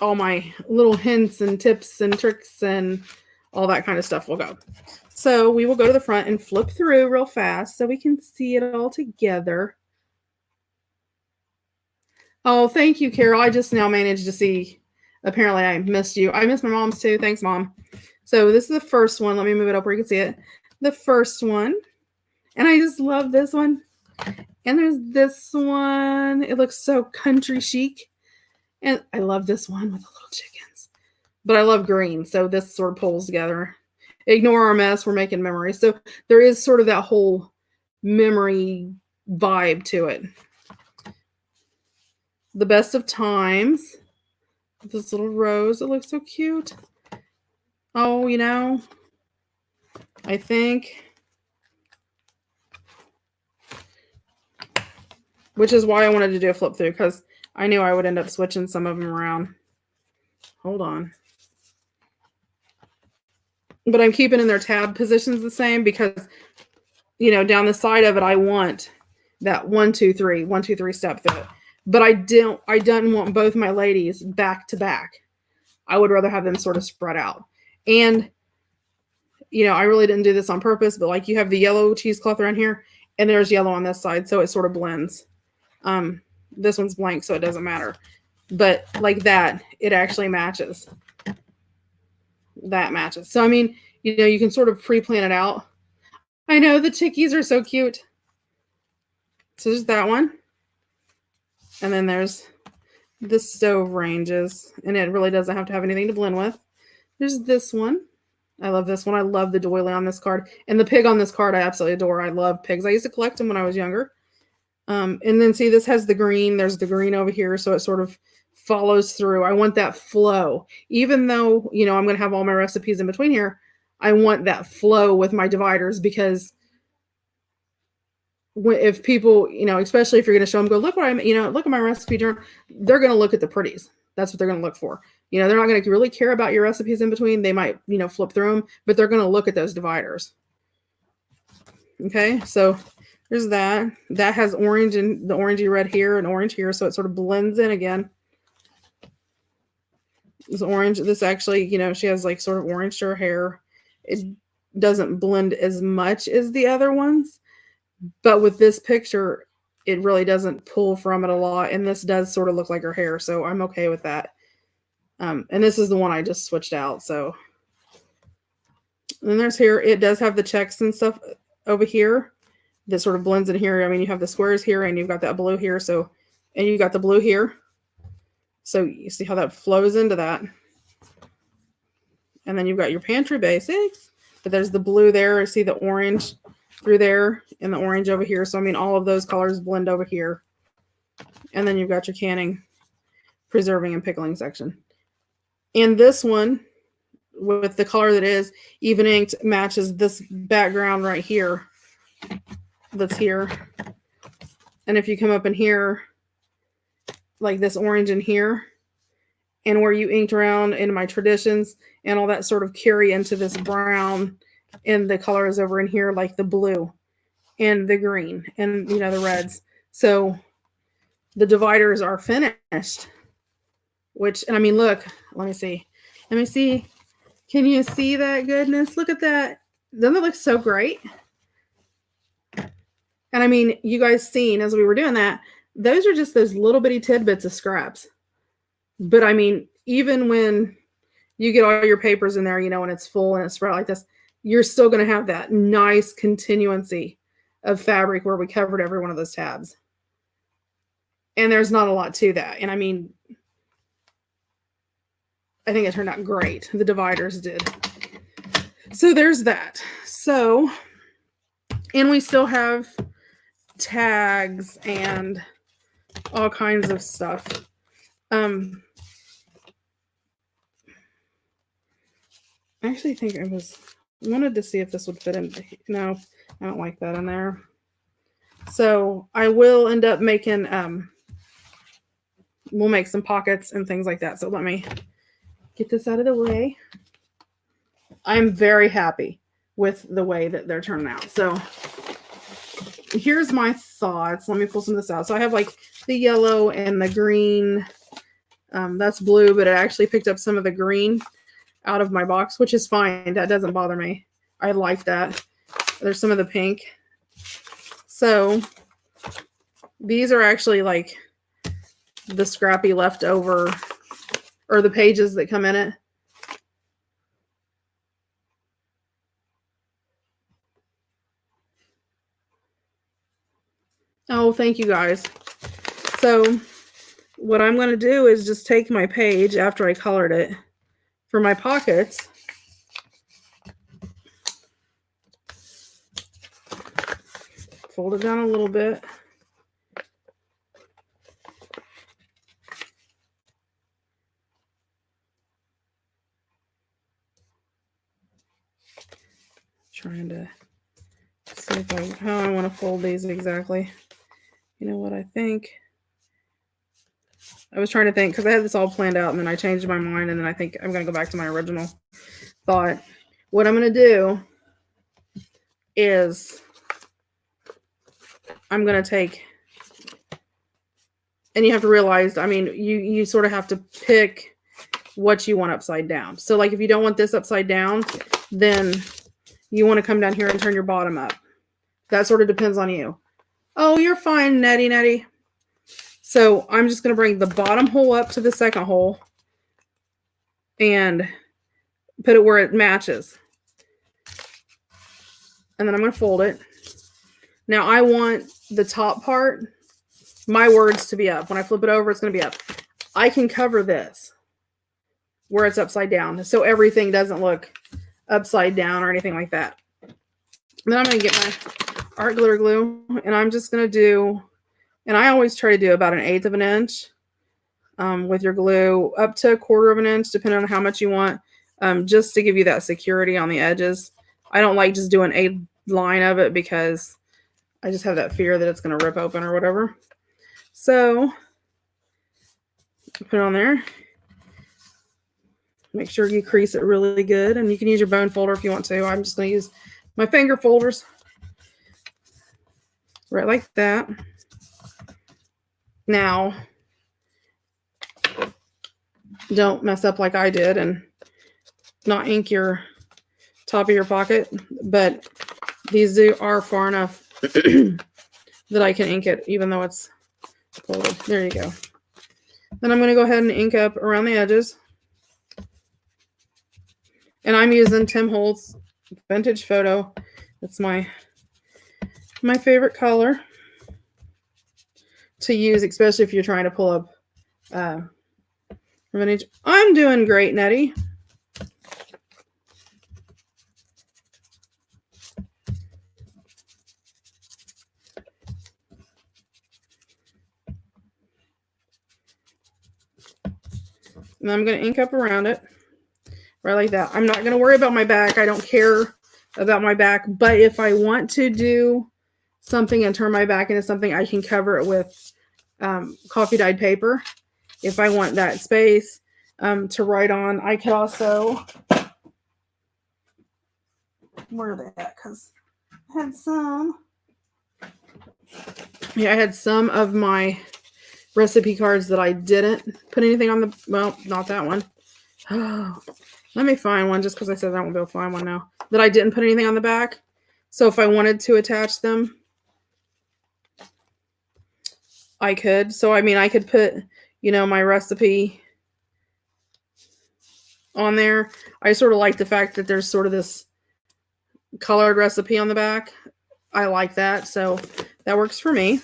all my little hints and tips and tricks and all that kind of stuff will go. So we will go to the front and flip through real fast so we can see it all together. Oh, thank you, Carol. I just now managed to see. Apparently I missed you. I missed my mom's too. Thanks, Mom. So this is the first one. Let me move it up where you can see it. The first one. And I just love this one. And there's this one. It looks so country chic. And I love this one with the little chickens. But I love green. So this sort of pulls together. Ignore our mess. We're making memories. So there is sort of that whole memory vibe to it. The Best of Times. This little rose. It looks so cute. Oh, I think. Which is why I wanted to do a flip through, because I knew I would end up switching some of them around. Hold on. But I'm keeping in their tab positions the same because, down the side of it, I want that 1, 2, 3 step through it. But I don't want both my ladies back to back. I would rather have them sort of spread out. And, I really didn't do this on purpose, but like you have the yellow cheesecloth around here and there's yellow on this side. So it sort of blends. This one's blank, so it doesn't matter. But like that, it actually matches. That matches. So, I mean, you can sort of pre-plan it out. I know the chickies are so cute. So there's that one. And then there's the stove ranges. And it really doesn't have to have anything to blend with. There's this one. I love this one. I love the doily on this card. And the pig on this card I absolutely adore. I love pigs. I used to collect them when I was younger. And then see, this has the green. There's the green over here. So it sort of follows through. I want that flow. Even though, I'm going to have all my recipes in between here, I want that flow with my dividers because if people, especially if you're going to show them, go, look what I'm, look at my recipe journal, they're going to look at the pretties. That's what they're going to look for. They're not going to really care about your recipes in between. They might, flip through them, but they're going to look at those dividers. Okay, so there's that. That has orange and the orangey red here and orange here, so it sort of blends in again. This orange, this actually, she has like sort of orange to her hair. It doesn't blend as much as the other ones, but with this picture, it really doesn't pull from it a lot, and this does sort of look like her hair, so I'm okay with that. And this is the one I just switched out, so. And then there's here, it does have the checks and stuff over here that sort of blends in here. I mean, you have the squares here, and you've got that blue here, so, and you got the blue here. So you see how that flows into that. And then you've got your pantry basics, but there's the blue there. See the orange through there and the orange over here. So, I mean, all of those colors blend over here. And then you've got your canning, preserving, and pickling section. And this one, with the color that is even inked, matches this background right here that's here. And if you come up in here, like this orange in here, and where you inked around in my traditions and all that sort of carry into this brown, and the color is over in here, like the blue and the green and, the reds. So the dividers are finished, and I mean, look, let me see. Can you see that goodness? Look at that. Doesn't it look so great? And I mean, you guys seen as we were doing that, those are just those little bitty tidbits of scraps. But I mean, even when you get all your papers in there, and it's full and it's spread like this, you're still going to have that nice continuancy of fabric where we covered every one of those tabs. And there's not a lot to that. And I mean, I think it turned out great. The dividers did. So there's that. So, and we still have tags and all kinds of stuff. I actually think I wanted to see if this would fit in. No, I don't like that in there. So I will end up making, we'll make some pockets and things like that. So let me get this out of the way. I'm very happy with the way that they're turning out. So here's my thoughts. Let me pull some of this out. So I have like the yellow and the green. That's blue, but it actually picked up some of the green out of my box, which is fine. That doesn't bother me. I like that. There's some of the pink. So these are actually like the scrappy leftover, or the pages that come in it. Oh, thank you guys. So what I'm going to do is just take my page after I colored it for my pockets. Fold it down a little bit. Trying to see how I want to fold these exactly. You know what I think? I was trying to think because I had this all planned out and then I changed my mind, and then I think I'm going to go back to my original thought. What I'm going to do is I'm going to take, and you have to realize, I mean, you sort of have to pick what you want upside down. So like if you don't want this upside down, then you want to come down here and turn your bottom up. That sort of depends on you. Oh, you're fine, Nettie. So I'm just going to bring the bottom hole up to the second hole and put it where it matches. And then I'm going to fold it. Now I want the top part, my words, to be up. When I flip it over, it's going to be up. I can cover this where it's upside down, so everything doesn't look upside down or anything like that. Then I'm going to get my art glitter glue, and I'm just going to do, and I always try to do about 1/8 of an inch with your glue, up to 1/4 of an inch, depending on how much you want, just to give you that security on the edges. I don't like just doing a line of it because I just have that fear that it's going to rip open or whatever. So Put it on there. Make sure you crease it really good. And you can use your bone folder if you want to. I'm just going to use my finger folders. Right like that. Now, don't mess up like I did and not ink your top of your pocket. But these are far enough that I can ink it even though it's folded. There you go. Then I'm going to go ahead and ink up around the edges. And I'm using Tim Holtz Vintage Photo. It's my favorite color to use, especially if you're trying to pull up vintage. I'm doing great, Nettie. And I'm going to ink up around it. Right like that. I'm not going to worry about my back. I don't care about my back. But if I want to do something and turn my back into something, I can cover it with coffee dyed paper. If I want that space to write on, I could also... Where are they at? Because I had some... Yeah, I had some of my recipe cards that I didn't put anything on the... Well, not that one. Oh, let me find one just because I said I won't be able to find one now. That I didn't put anything on the back. So if I wanted to attach them, I could. So, I mean, I could put, you know, my recipe on there. I sort of like the fact that there's sort of this colored recipe on the back. I like that. So that works for me.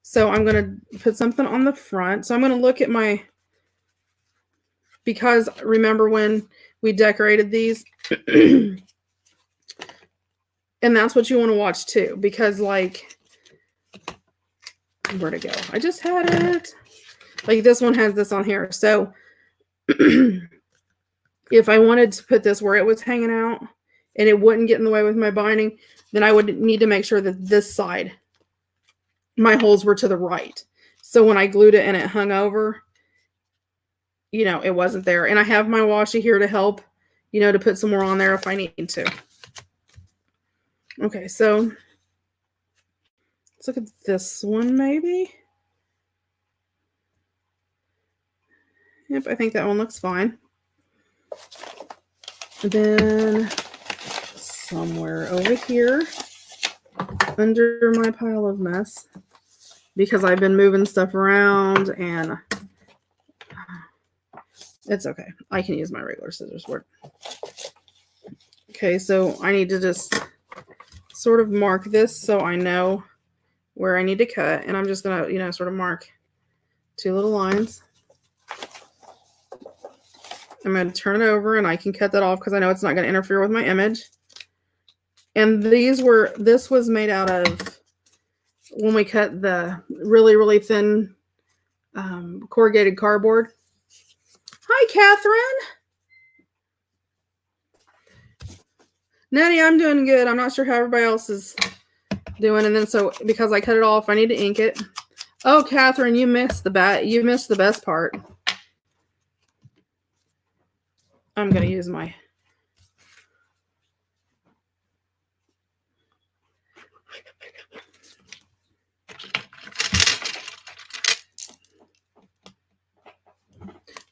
So I'm going to put something on the front. So I'm going to look at my... Because remember when we decorated these? And that's what you want to watch too. Because like, where'd it go? I just had it. Like this one has this on here. So if I wanted to put this where it was hanging out and it wouldn't get in the way with my binding, then I would need to make sure that this side, my holes were to the right. So when I glued it and it hung over, you know, it wasn't there. And I have my washi here to help, you know, to put some more on there if I need to. Okay, so let's look at this one maybe. Yep, I think that one looks fine. And then somewhere over here under my pile of mess, because I've been moving stuff around and it's okay. I can use my regular scissors for it. Okay, so I need to just sort of mark this so I know where I need to cut. And I'm just going to, you know, sort of mark 2 little lines. I'm going to turn it over and I can cut that off because I know it's not going to interfere with my image. And this was made out of, when we cut the really, really thin corrugated cardboard. Hi, Catherine. Nettie, I'm doing good. I'm not sure how everybody else is doing. And then so because I cut it off, I need to ink it. Oh, Catherine, you missed the best part. I'm going to use my...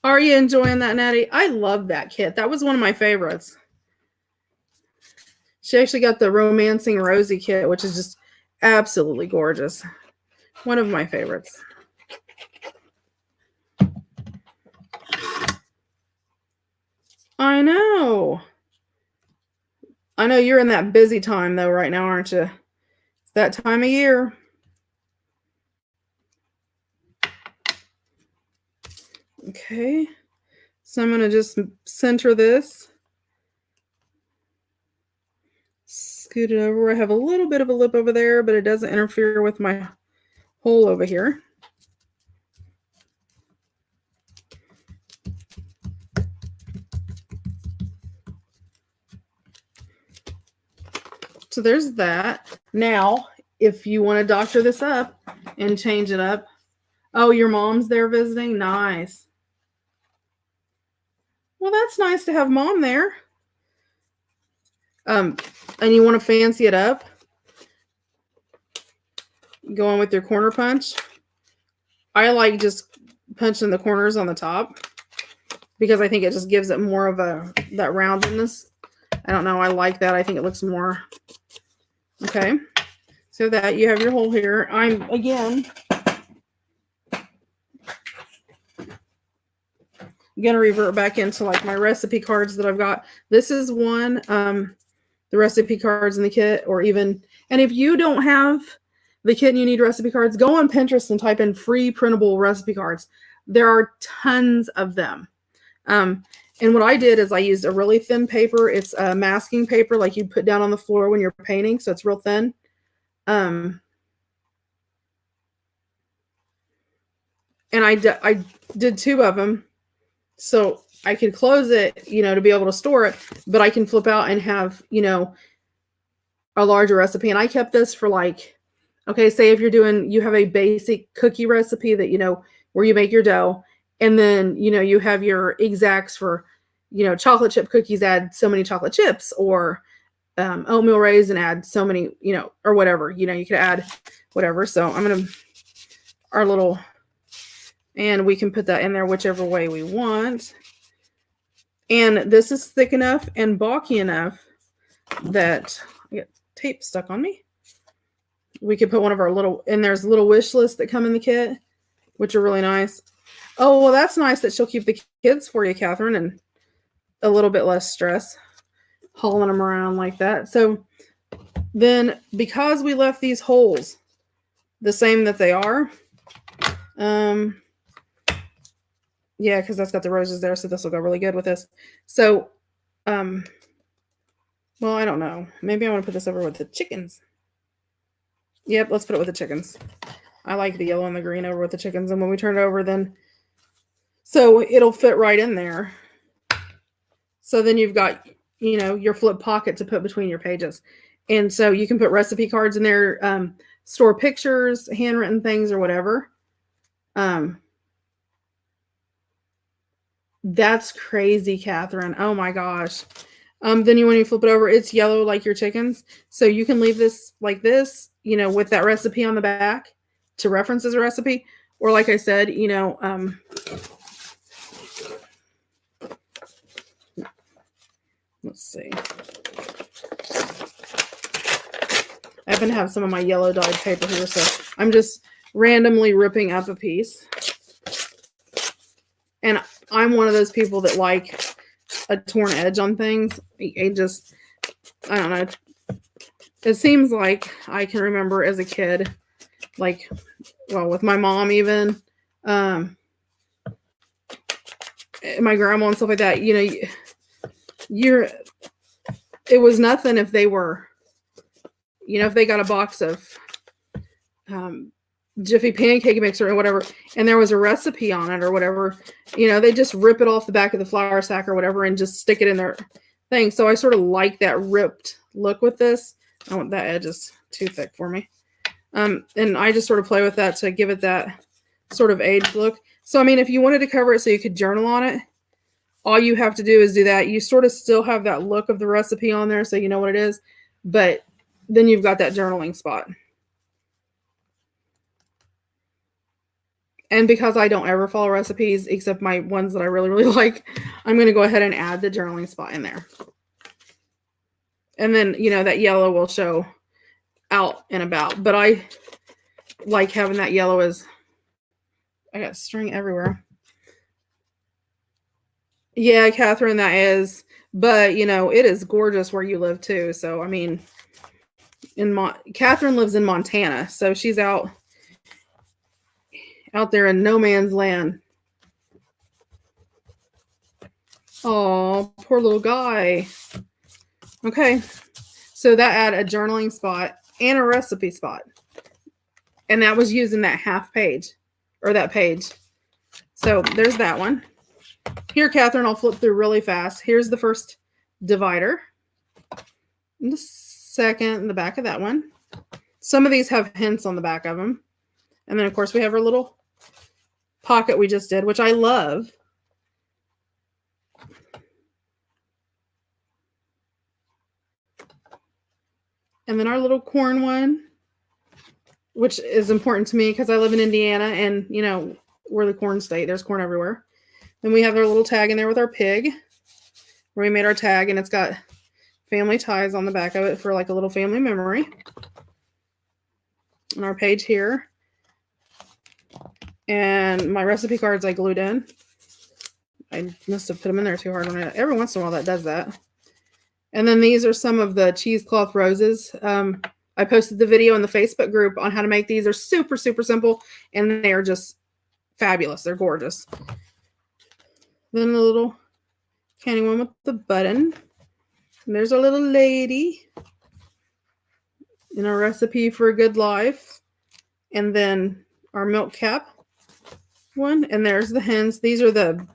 Are you enjoying that, Nettie? I love that kit. That was one of my favorites. She actually got the Romancing Rosie kit, which is just absolutely gorgeous. One of my favorites. I know. I know you're in that busy time, though, right now, aren't you? It's that time of year. Okay. So I'm going to just center this. Scoot it over. I have a little bit of a lip over there, but it doesn't interfere with my hole over here. So there's that. Now, if you want to doctor this up and change it up, Oh, your mom's there visiting? Nice. Well, that's nice to have mom there. And you want to fancy it up? Go on with your corner punch. I like just punching the corners on the top because I think it just gives it more of that roundedness. I don't know. I like that. I think it looks more. Okay. So that you have your hole here. I'm again going to revert back into like my recipe cards that I've got. This is one, the recipe cards in the kit, or even, and if you don't have the kit and you need recipe cards, go on Pinterest and type in free printable recipe cards. There are tons of them. And what I did is I used a really thin paper. It's a masking paper like you put down on the floor when you're painting. So it's real thin. And I did 2 of them. So I could close it, to be able to store it, but I can flip out and have, a larger recipe. And I kept this for like, okay, say if you have a basic cookie recipe that, where you make your dough, and then, you have your exacts for, chocolate chip cookies, add so many chocolate chips, or oatmeal raisin, add so many, or whatever, you could add whatever. So I'm going to, our little, and we can put that in there whichever way we want. And this is thick enough and bulky enough that I get tape stuck on me. We could put one of our little, and there's little wish lists that come in the kit, which are really nice. Oh, well, that's nice that she'll keep the kids for you, Catherine, and a little bit less stress hauling them around like that. So then because we left these holes the same that they are, yeah, because that's got the roses there, so this will go really good with this. So, well, I don't know. Maybe I want to put this over with the chickens. Yep, let's put it with the chickens. I like the yellow and the green over with the chickens, and when we turn it over, then, so it'll fit right in there. So then you've got, your flip pocket to put between your pages. And so you can put recipe cards in there, store pictures, handwritten things, or whatever. That's crazy, Catherine. Oh my gosh. Then when you flip it over, it's yellow like your chickens. So you can leave this like this, with that recipe on the back to reference as a recipe. Or like I said, let's see. I happen to have some of my yellow dyed paper here, so I'm just randomly ripping up a piece. And I'm one of those people that like a torn edge on things. I don't know. It seems like I can remember as a kid, like, well, with my mom even, my grandma and stuff like that, it was nothing if they were, if they got a box of Jiffy pancake mixer or whatever, and there was a recipe on it or whatever, they just rip it off the back of the flour sack or whatever and just stick it in their thing. So I sort of like that ripped look with this. Oh, that edge is too thick for me. And I just sort of play with that to give it that sort of aged look. So, I mean, if you wanted to cover it so you could journal on it, all you have to do is do that. You sort of still have that look of the recipe on there, so you know what it is, but then you've got that journaling spot. And because I don't ever follow recipes except my ones that I really, really like, I'm going to go ahead and add the journaling spot in there. And then, that yellow will show out and about. But I like having that yellow as, I got string everywhere. Yeah, Catherine, that is. But, it is gorgeous where you live too. So, I mean, Catherine lives in Montana. So she's out there in no man's land. Oh, poor little guy. Okay. So that added a journaling spot and a recipe spot. And that was using that half page or that page. So there's that one. Here, Catherine, I'll flip through really fast. Here's the first divider. And the second in the back of that one. Some of these have hints on the back of them. And then, of course, we have our little pocket we just did, which I love. And then our little corn one, which is important to me because I live in Indiana and, you know, we're the corn state. There's corn everywhere. Then we have our little tag in there with our pig where we made our tag, and it's got family ties on the back of it for like a little family memory. And our page here. And my recipe cards I glued in. I must have put them in there too hard on it. Every once in a while that does that. And then these are some of the cheesecloth roses. I posted the video in the Facebook group on how to make these. They're super, super simple, and they're just fabulous. They're gorgeous. Then the little candy one with the button. And there's our little lady in our recipe for a good life. And then our milk cap one. And there's the hens. These are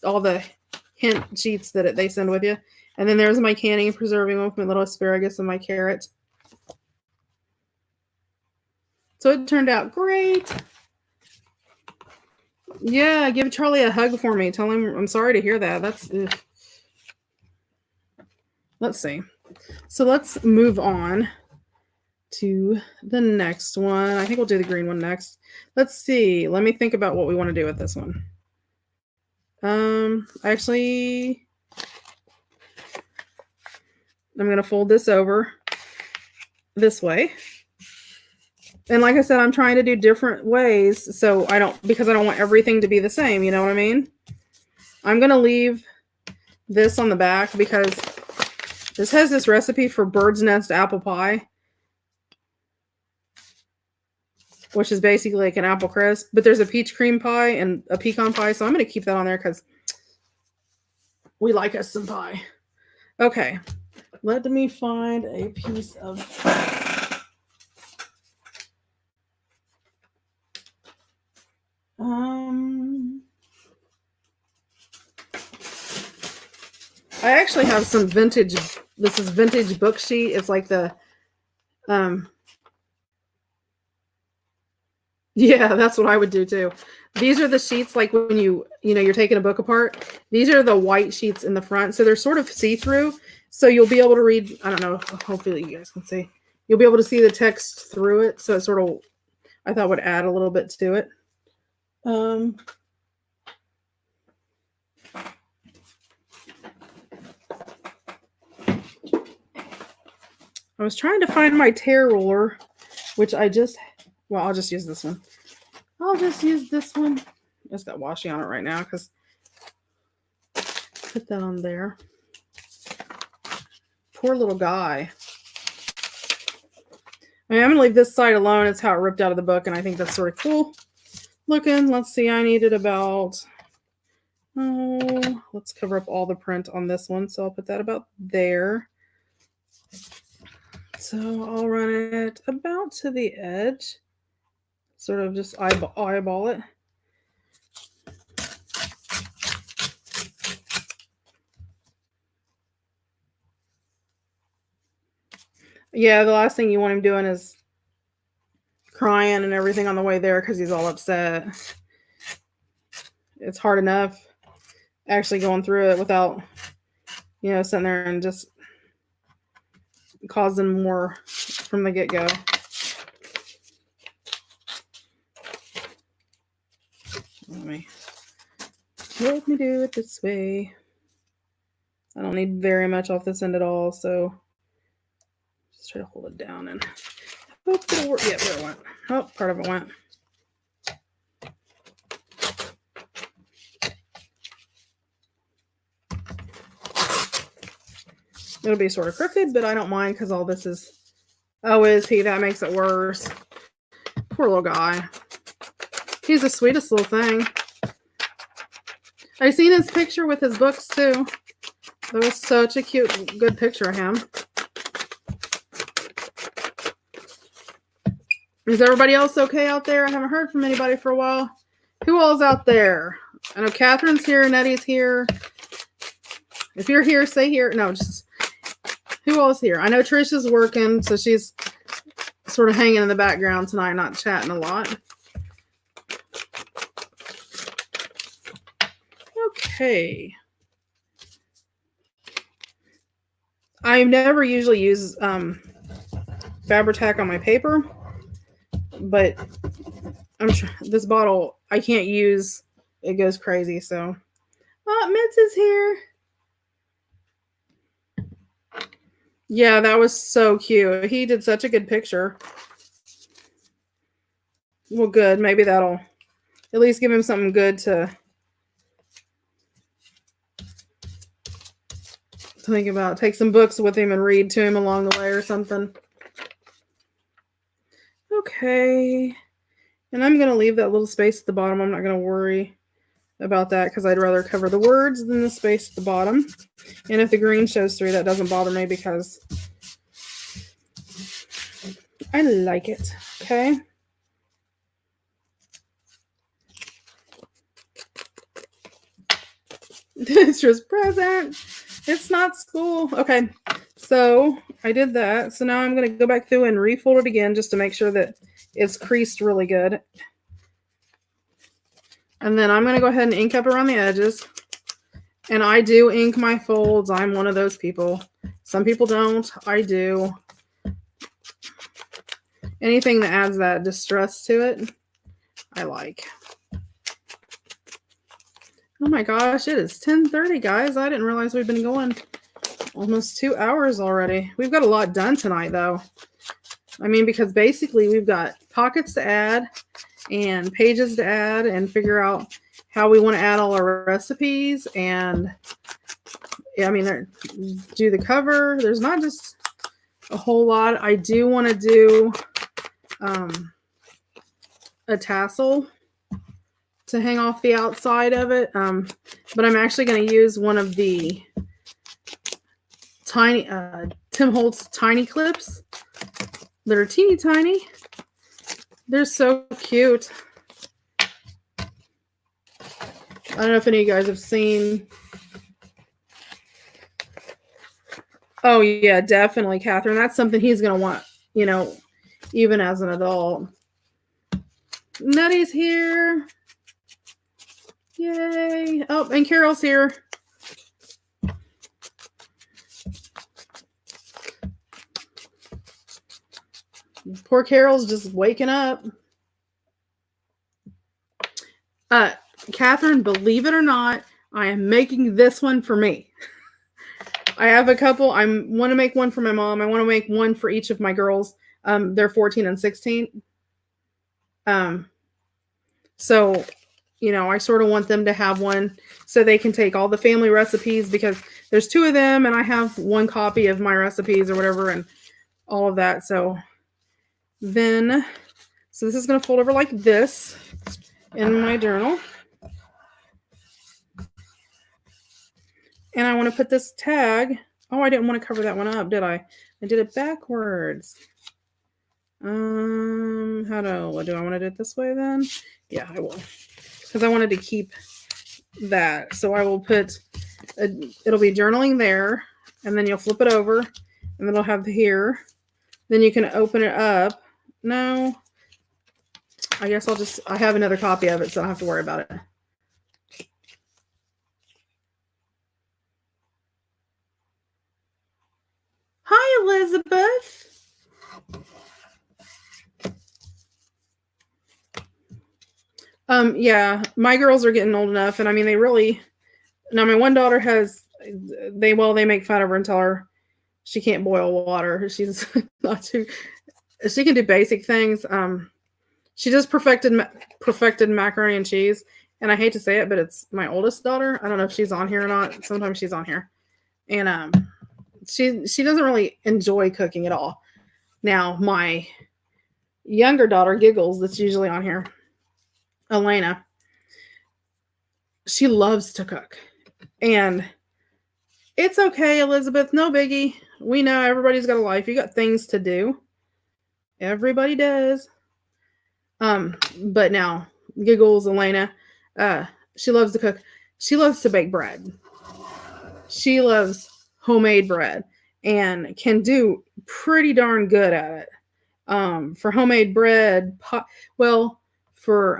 all the hint sheets that they send with you. And then there's my canning and preserving one with my little asparagus and my carrot. So it turned out great. Yeah, give Charlie a hug for me. Tell him I'm sorry to hear that. Let's see. So let's move on to the next one. I think we'll do the green one next. Let's see. Let me think about what we want to do with this one. Actually, I'm going to fold this over this way. And like I said, I'm trying to do different ways because I don't want everything to be the same. You know what I mean? I'm going to leave this on the back because this has this recipe for bird's nest apple pie, which is basically like an apple crisp, but there's a peach cream pie and a pecan pie. So I'm going to keep that on there because we like us some pie. Okay. Let me find a piece of I actually have some vintage. This is vintage book sheet. It's like the yeah, that's what I would do too. These are the sheets like when you're taking a book apart. These are the white sheets in the front. So they're sort of see-through. So you'll be able to read, I don't know, hopefully you guys can see. You'll be able to see the text through it. So it sort of, I thought would add a little bit to it. I was trying to find my tear ruler, which I'll just use this one. I'll just use this one. It's got washi on it right now because put that on there. Poor little guy. I'm going to leave this side alone. It's how it ripped out of the book, and I think that's sort of cool looking. Let's see. I needed about, let's cover up all the print on this one. So I'll put that about there. So I'll run it about to the edge. Sort of just eyeball it. Yeah, the last thing you want him doing is crying and everything on the way there because he's all upset. It's hard enough actually going through it without, sitting there and just causing more from the get-go. Let me do it this way. I don't need very much off this end at all, so just try to hold it down and hope it'll work. Yeah, there it went. Oh, part of it went. It'll be sort of crooked, but I don't mind because all this is, is he? That makes it worse. Poor little guy. He's the sweetest little thing. I seen his picture with his books too. That was such a cute, good picture of him. Is everybody else okay out there? I haven't heard from anybody for a while. Who all's out there? I know Catherine's here, Nettie's here. If you're here, say here. No, just who all's here? I know Trisha's working, so she's sort of hanging in the background tonight, not chatting a lot. Okay. I never usually use Fabri-Tac on my paper, but I'm sure this bottle I can't use. It goes crazy. So, Mitz is here. Yeah, that was so cute. He did such a good picture. Well, good. Maybe that'll at least give him something good to think about. Take some books with him and read to him along the way or something. Okay. And I'm going to leave that little space at the bottom. I'm not going to worry about that because I'd rather cover the words than the space at the bottom. And if the green shows through, that doesn't bother me because I like it. Okay. It's just present. It's not school. Okay. So I did that. So now I'm going to go back through and refold it again just to make sure that it's creased really good. And then I'm going to go ahead and ink up around the edges. And I do ink my folds. I'm one of those people. Some people don't. I do. Anything that adds that distress to it, I like. Oh my gosh, it is 10:30, guys. I didn't realize we've been going almost 2 hours already. We've got a lot done tonight, though. I mean, because basically we've got pockets to add and pages to add and figure out how we want to add all our recipes and I mean, do the cover. There's not just a whole lot. I do want to do a tassel to hang off the outside of it, but I'm actually going to use one of the tiny Tim Holtz tiny clips that are teeny tiny. They're so cute. I don't know if any of you guys have seen. Oh yeah, definitely, Catherine. That's something he's going to want, you know, even as an adult. Nutty's here. Yay. Oh, and Carol's here. Poor Carol's just waking up. Catherine, believe it or not, I am making this one for me. I have a couple. I want to make one for my mom. I want to make one for each of my girls. They're 14 and 16. So, you know, I sort of want them to have one so they can take all the family recipes because there's 2 of them and I have 1 copy of my recipes or whatever and all of that. So then, so this is going to fold over like this in my journal. And I want to put this tag. Oh, I didn't want to cover that one up, did I? I did it backwards. What do I want to do it this way then? Yeah, I will. Because I wanted to keep that. So I will put, it'll be journaling there. And then you'll flip it over. And then it'll have here. Then you can open it up. No. I guess I have another copy of it, so I don't have to worry about it. Hi, Elizabeth. Yeah, my girls are getting old enough, and I mean, they really. Now, my one daughter they make fun of her and tell her she can't boil water. She's not too. She can do basic things. She just perfected macaroni and cheese, and I hate to say it, but it's my oldest daughter. I don't know if she's on here or not. Sometimes she's on here, and she doesn't really enjoy cooking at all. Now, my younger daughter, Giggles, that's usually on here, Elena, she loves to cook. And it's okay, Elizabeth. No biggie. We know everybody's got a life. You got things to do. Everybody does. But now, Giggles, Elena, she loves to cook. She loves to bake bread. She loves homemade bread and can do pretty darn good at it. For homemade bread, for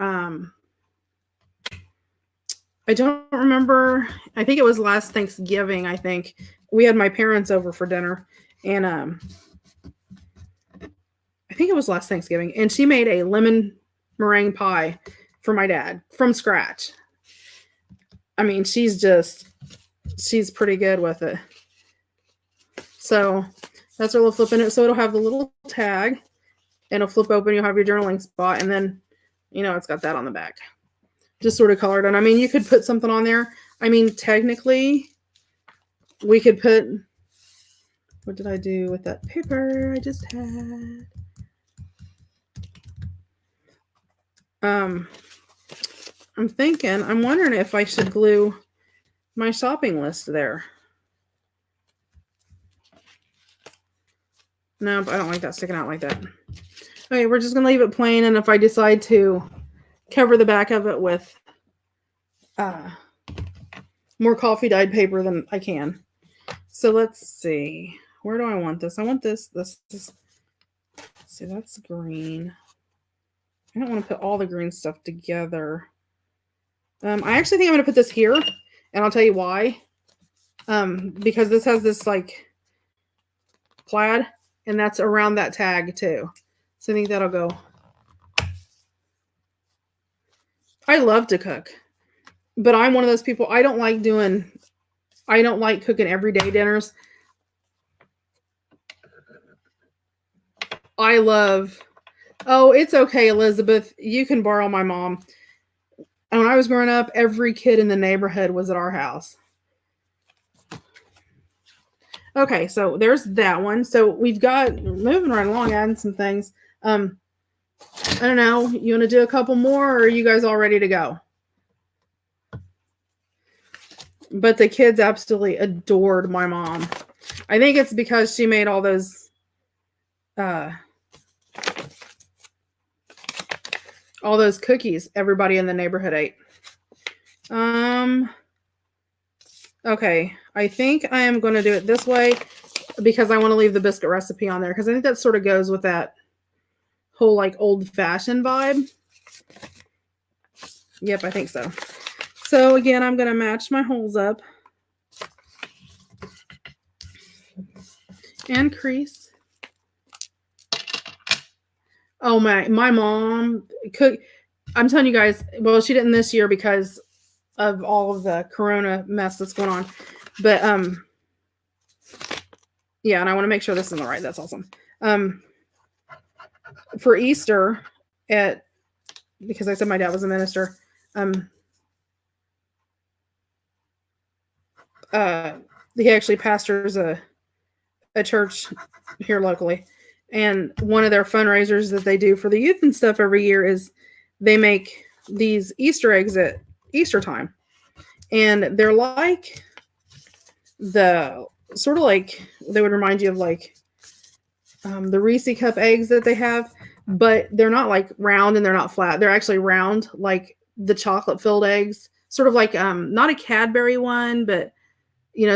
I don't remember. I think it was last Thanksgiving. I think we had my parents over for dinner, and I think it was last Thanksgiving, and she made a lemon meringue pie for my dad from scratch. I mean, she's pretty good with it. So that's our little flip in it. So it'll have the little tag, and it'll flip open. You'll have your journaling spot, and then, it's got that on the back. Just sort of colored. And I mean, you could put something on there. I mean, technically, we could put, what did I do with that paper I just had? I'm wondering if I should glue my shopping list there. No, I don't like that sticking out like that. Okay, we're just going to leave it plain, and if I decide to cover the back of it with more coffee dyed paper, then I can. So let's see. Where do I want this? I want this. See, that's green. I don't want to put all the green stuff together. I actually think I'm going to put this here, and I'll tell you why. Because this has this like plaid, and that's around that tag too. So I think that'll go. I love to cook, but I'm one of those people. I don't like cooking everyday dinners. Oh, it's okay, Elizabeth. You can borrow my mom. And when I was growing up, every kid in the neighborhood was at our house. Okay, so there's that one. So we've got, moving right along, adding some things. I don't know. You want to do a couple more, or are you guys all ready to go? But the kids absolutely adored my mom. I think it's because she made all those cookies everybody in the neighborhood ate. Okay, I think I am going to do it this way because I want to leave the biscuit recipe on there because I think that sort of goes with that whole like old-fashioned vibe. Yep, I think so. So again, I'm going to match my holes up and crease. Oh, my mom cooked. I'm telling you guys, well, she didn't this year because of all of the corona mess that's going on. But yeah, and I want to make sure this is all right. That's awesome. For Easter because I said my dad was a minister, he actually pastors a church here locally. And one of their fundraisers that they do for the youth and stuff every year is they make these Easter eggs at Easter time. And they're like they would remind you of like the Reese cup eggs that they have, but they're not like round and they're not flat. They're actually round, like the chocolate filled eggs, sort of like not a Cadbury one, but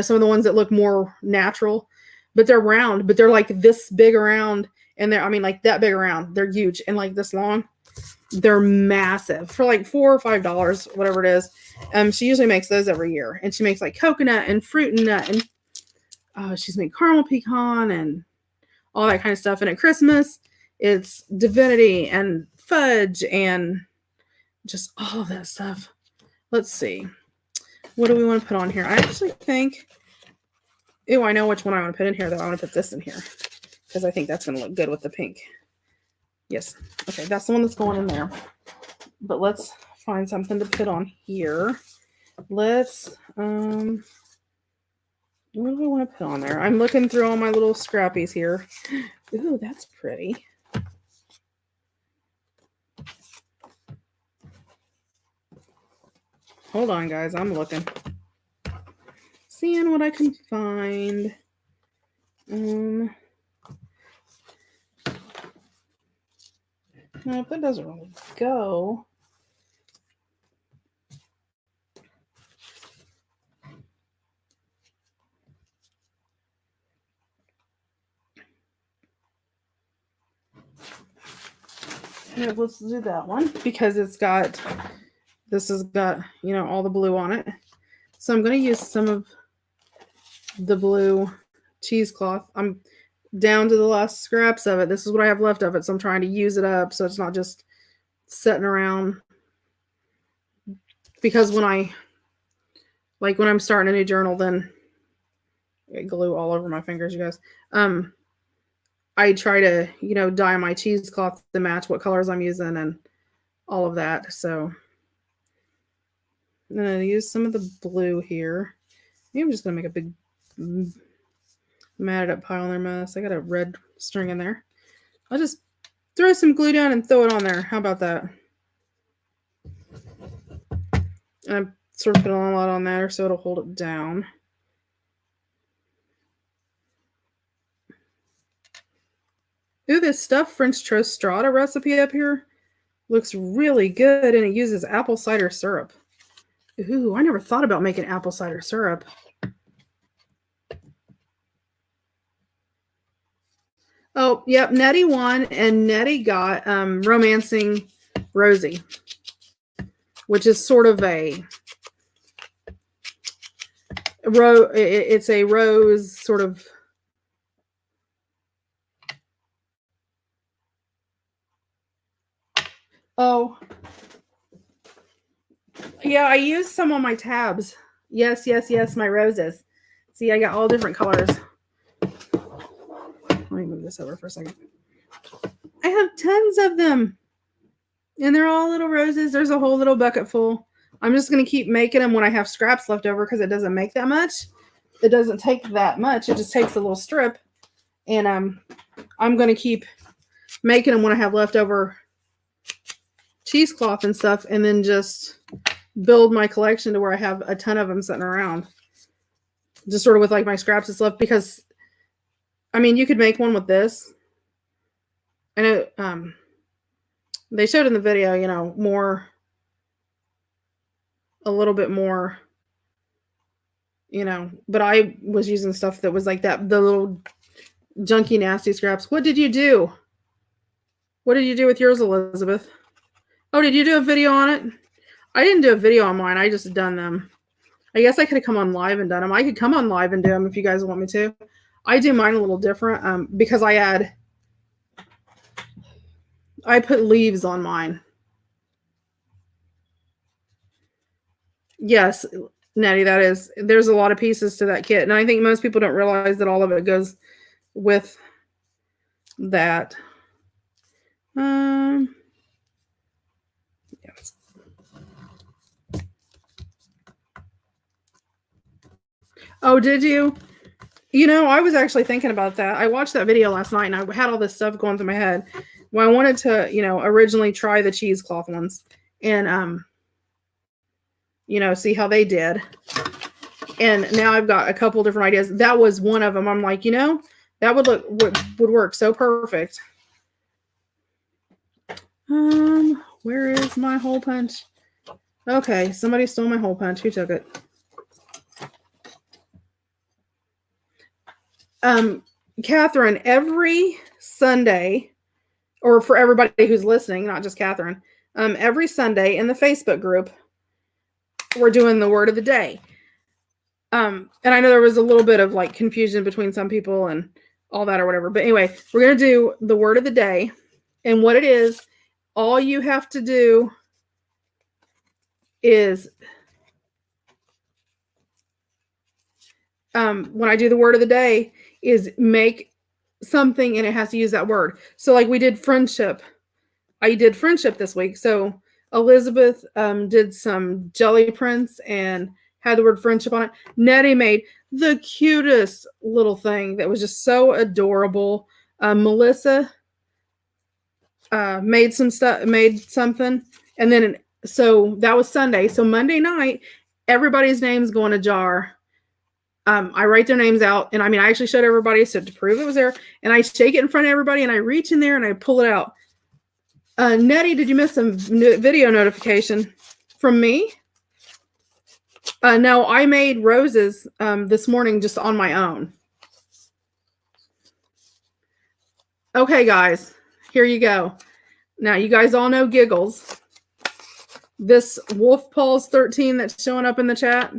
some of the ones that look more natural, but they're round, but they're like this big around, and like that big around. They're huge and like this long. They're massive for like $4 or $5, whatever it is. She usually makes those every year, and she makes like coconut and fruit and nut, and she's made caramel pecan and all that kind of stuff. And at Christmas, it's divinity and fudge and just all of that stuff. Let's see. What do we want to put on here? I actually think, I know which one I want to put in here, though. I want to put this in here because I think that's going to look good with the pink. Yes. Okay, that's the one that's going in there. But let's find something to put on here. Let's, what do I want to put on there? I'm looking through all my little scrappies here. Ooh, that's pretty. Hold on, guys. I'm looking. Seeing what I can find. No, that doesn't really go. Yeah, let's do that one because it's got This has got, you know, all the blue on it. So I'm going to use some of the blue cheesecloth. I'm down to the last scraps of it. This is what I have left of it. So I'm trying to use it up so it's not just sitting around. Because when I'm starting a new journal, then I get glue all over my fingers, you guys. I try to, you know, dye my cheesecloth to match what colors I'm using and all of that. So I'm going to use some of the blue here. Maybe I'm just going to make a big matted up pile in their mess. I got a red string in there. I'll just throw some glue down and throw it on there. How about that? And I'm sort of putting a lot on there so it'll hold it down. Ooh, this stuffed French toast strata recipe up here looks really good, and it uses apple cider syrup. Ooh, I never thought about making apple cider syrup. Oh, yep, Nettie won, and Nettie got Romancing Rosie, which is sort of it's a rose sort of. Oh, yeah, I used some on my tabs. Yes, my roses. See, I got all different colors. Let me move this over for a second. I have tons of them. And they're all little roses. There's a whole little bucket full. I'm just going to keep making them when I have scraps left over because it doesn't make that much. It doesn't take that much. It just takes a little strip. And I'm going to keep making them when I have leftover cheesecloth and stuff, and then just build my collection to where I have a ton of them sitting around. Just sort of with like my scraps and stuff, because I mean, you could make one with this. And it, they showed in the video, you know, a little bit more, you know, but I was using stuff that was like that, the little junky, nasty scraps. What did you do? What did you do with yours, Elizabeth? Oh, did you do a video on it? I didn't do a video on mine. I just done them. I guess I could have come on live and done them. I could come on live and do them if you guys want me to. I do mine a little different because I put leaves on mine. Yes, Nettie, there's a lot of pieces to that kit. And I think most people don't realize that all of it goes with that. Yes. Oh, did you? You know, I was actually thinking about that. I watched that video last night and I had all this stuff going through my head. Well, I wanted to, you know, originally try the cheesecloth ones and, you know, see how they did. And now I've got a couple different ideas. That was one of them. I'm like, you know, that would work so perfect. Where is my hole punch? Okay, somebody stole my hole punch. Who took it? Catherine, every Sunday, or for everybody who's listening, not just Catherine, every Sunday in the Facebook group, we're doing the word of the day. And I know there was a little bit of like confusion between some people and all that or whatever. But anyway, we're going to do the word of the day. And what it is, all you have to do is, when I do the word of the day, is make something and it has to use that word. So like we did friendship. I did friendship this week. So Elizabeth did some jelly prints and had the word friendship on it. Nettie made the cutest little thing that was just so adorable. Melissa made something. And then, so that was Sunday. So Monday night, everybody's names go in a jar. I write their names out, and I mean, I actually showed everybody so to prove it was there, and I shake it in front of everybody, and I reach in there and I pull it out. Nettie, did you miss some video notification from me? No, I made roses this morning just on my own. Okay, guys, here you go. Now, you guys all know Giggles. This Wolf Paws 13 that's showing up in the chat,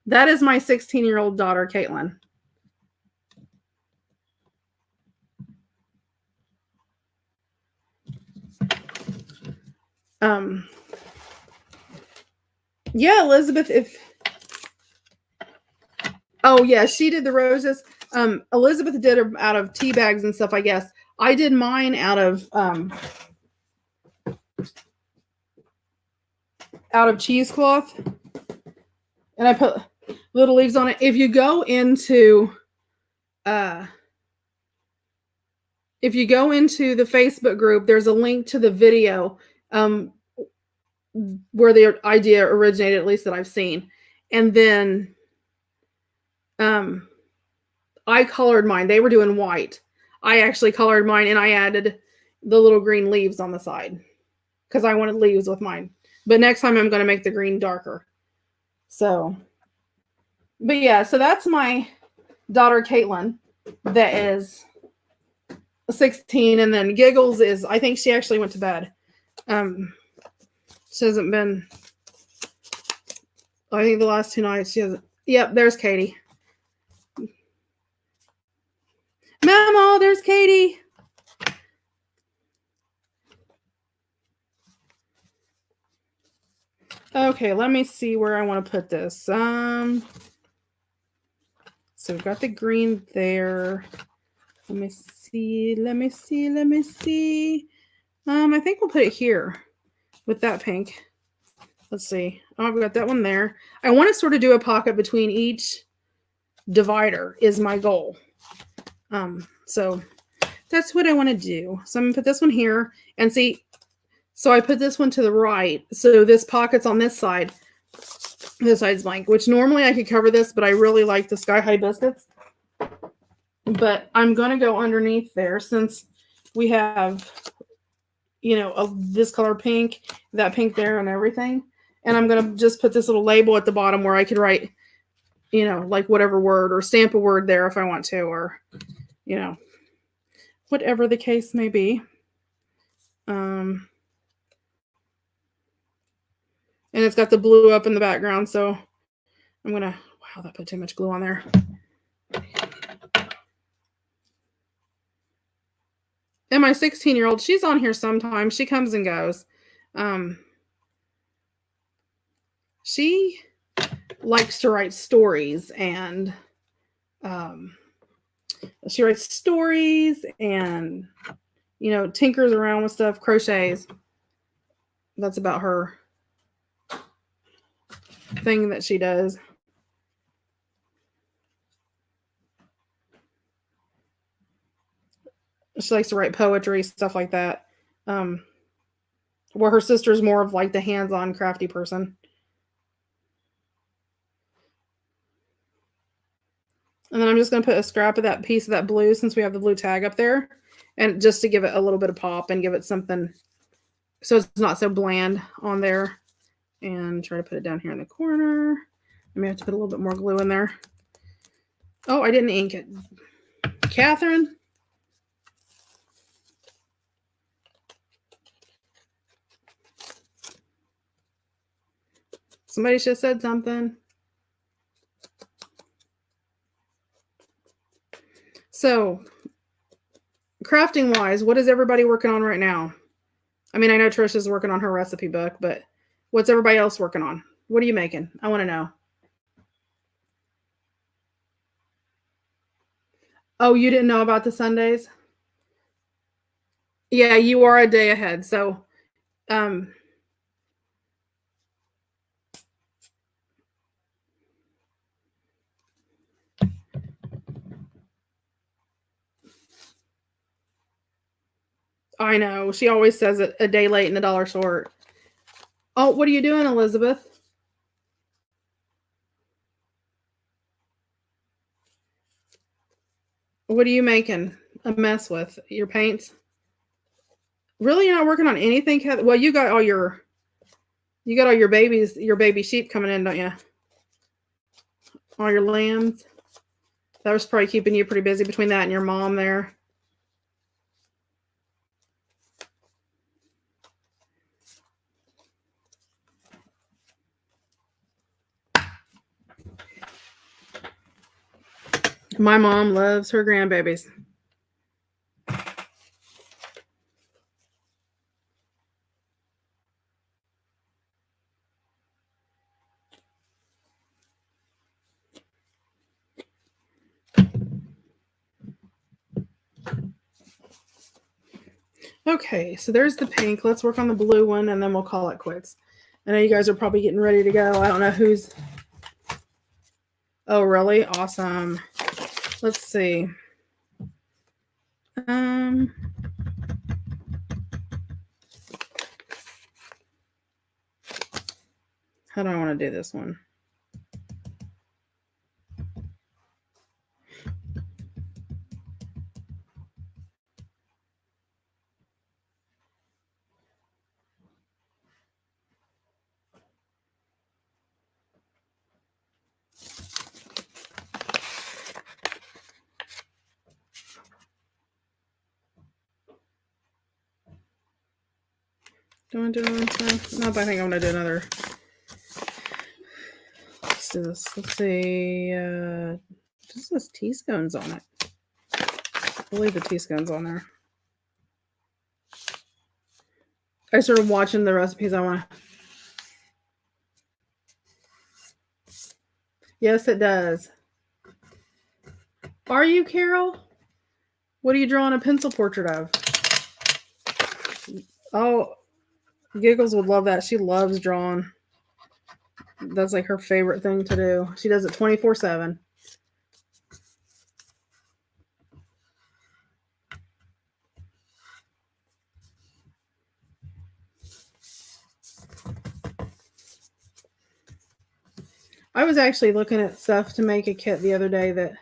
that is my 16-year-old daughter, Caitlin. Yeah, Elizabeth, oh yeah, she did the roses. Elizabeth did them out of tea bags and stuff, I guess. I did mine out of cheesecloth, and I put little leaves on it. If you go into the Facebook group, there's a link to the video where the idea originated, at least that I've seen. And then I colored mine. They were doing white. I actually colored mine, and I added the little green leaves on the side because I wanted leaves with mine. But next time I'm going to make the green darker. So, but yeah, so that's my daughter, Caitlin, that is 16. And then Giggles is, I think she actually went to bed. She hasn't been, I think the last 2 nights she hasn't. Yep, there's Katie. Mama, there's Katie. Okay, let me see where I want to put this. So we've got the green there. Let me see. I think we'll put it here with that pink. Let's see. Oh, I've got that one there. I want to sort of do a pocket between each divider is my goal. So that's what I want to do. So I'm going to put this one here and see. So I put this one to the right. So this pocket's on this side. This side's blank, which normally I could cover this, but I really like the Sky High Biscuits. But I'm going to go underneath there since we have, this color pink, that pink there and everything. And I'm going to just put this little label at the bottom where I could write, like whatever word or stamp a word there if I want to, or, whatever the case may be. And it's got the blue up in the background. So I'm going to, wow, that put too much glue on there. And my 16-year-old, she's on here sometimes. She comes and goes. She likes to write stories, and she writes stories and, tinkers around with stuff, crochets. That's about her thing that she does. She likes to write poetry, stuff like that. Where her sister's more of like the hands-on crafty person. And then I'm just going to put a scrap of that piece of that blue since we have the blue tag up there. And just to give it a little bit of pop and give it something so it's not so bland on there. And try to put it down here in the corner. I may have to put a little bit more glue in there. Oh, I didn't ink it. Catherine. Somebody should have said something. So, crafting wise, what is everybody working on right now? I mean, I know Trisha's working on her recipe book, but what's everybody else working on? What are you making? I want to know. Oh, you didn't know about the Sundays? Yeah, you are a day ahead. So, I know. She always says it a day late and a dollar short. Oh, what are you doing, Elizabeth? What are you making a mess with? Your paints? Really, you're not working on anything? Well, you got all your babies, your baby sheep coming in, don't you? All your lambs. That was probably keeping you pretty busy between that and your mom there. My mom loves her grandbabies. Okay, so there's the pink. Let's work on the blue one and then we'll call it quits. I know you guys are probably getting ready to go. I don't know who's... Oh, really? Awesome. Let's see. How do I want to do this one? Do I do one? No, but I think I'm going to do another. Let's do this. Let's see. Just this teaspoons on it. We'll leave the teaspoons on there. I started watching the recipes I want to. Yes, it does. Are you, Carol? What are you drawing a pencil portrait of? Oh, Giggles would love that. She loves drawing. That's like her favorite thing to do. She does it 24/7. I was actually looking at stuff to make a kit the other day that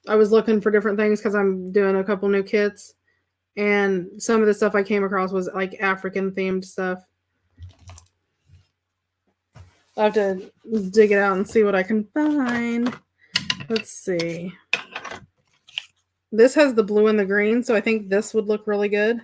I was looking for different things because I'm doing a couple new kits, and some of the stuff I came across was like African themed stuff. I'll have to dig it out and see what I can find. Let's see. This has the blue and the green, so I think this would look really good.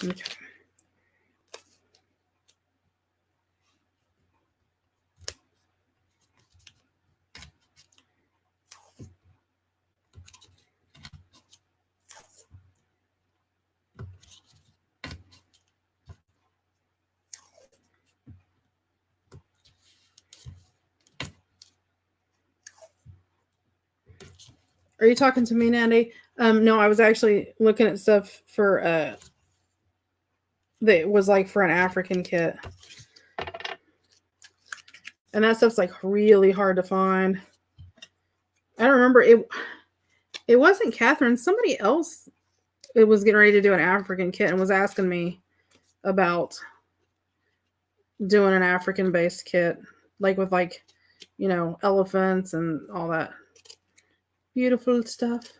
Okay. Are you talking to me, Nandy? No, I was actually looking at stuff for that was like for an African kit. And that stuff's like really hard to find. I don't remember it wasn't Catherine, somebody else it was getting ready to do an African kit and was asking me about doing an African based kit, like with like, you know, elephants and all that beautiful stuff.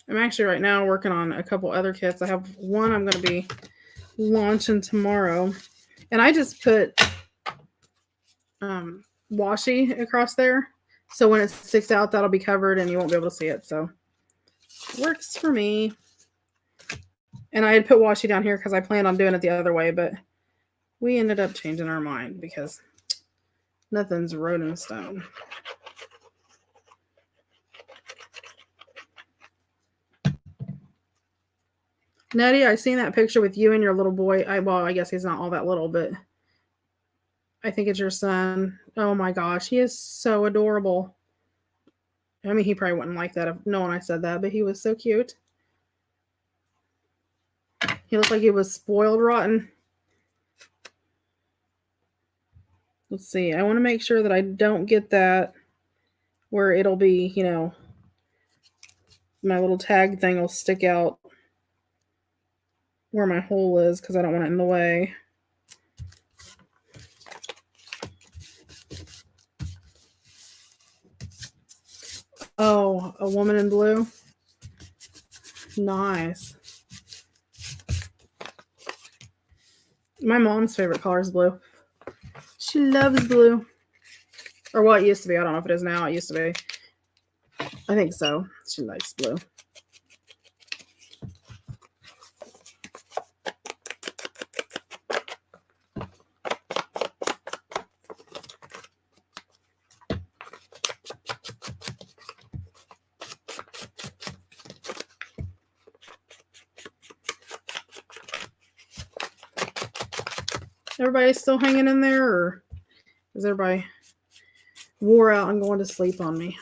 I'm actually right now working on a couple other kits. I have one I'm going to be launching tomorrow, and I just put washi across there, so when it sticks out, that'll be covered and you won't be able to see it. So works for me. And I had put washi down here because I planned on doing it the other way, but we ended up changing our mind because nothing's wrote in stone. Nettie, I seen that picture with you and your little boy. Well, I guess he's not all that little, but I think it's your son. Oh my gosh, he is so adorable. I mean, he probably wouldn't like that if no one I said that, but he was so cute. He looked like he was spoiled rotten. Let's see. I want to make sure that I don't get that where it'll be, you know, my little tag thing will stick out where my hole is because I don't want it in the way. Oh, a woman in blue. Nice. My mom's favorite color is blue. She loves blue. Or well, it used to be. I don't know if it is now. It used to be. I think so. She likes blue. Everybody still hanging in there, or is everybody wore out and going to sleep on me?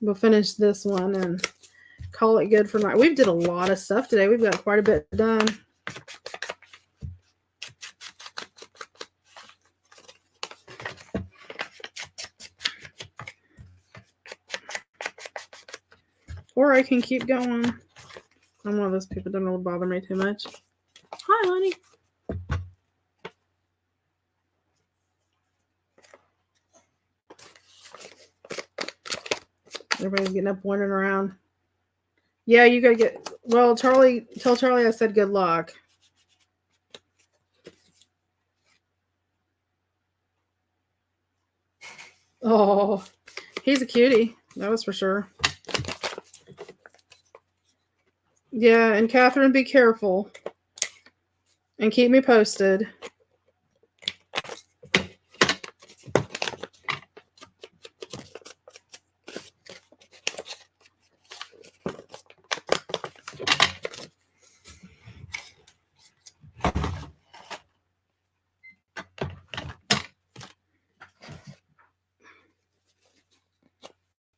We'll finish this one and call it good for night. We've did a lot of stuff today. We've got quite a bit done. Or I can keep going. I'm one of those people that don't really bother me too much. Hi, honey. Everybody's getting up, wandering around. Yeah, you gotta get. Well, Charlie, tell Charlie I said good luck. Oh, he's a cutie. That was for sure. Yeah, and Catherine, be careful. And keep me posted.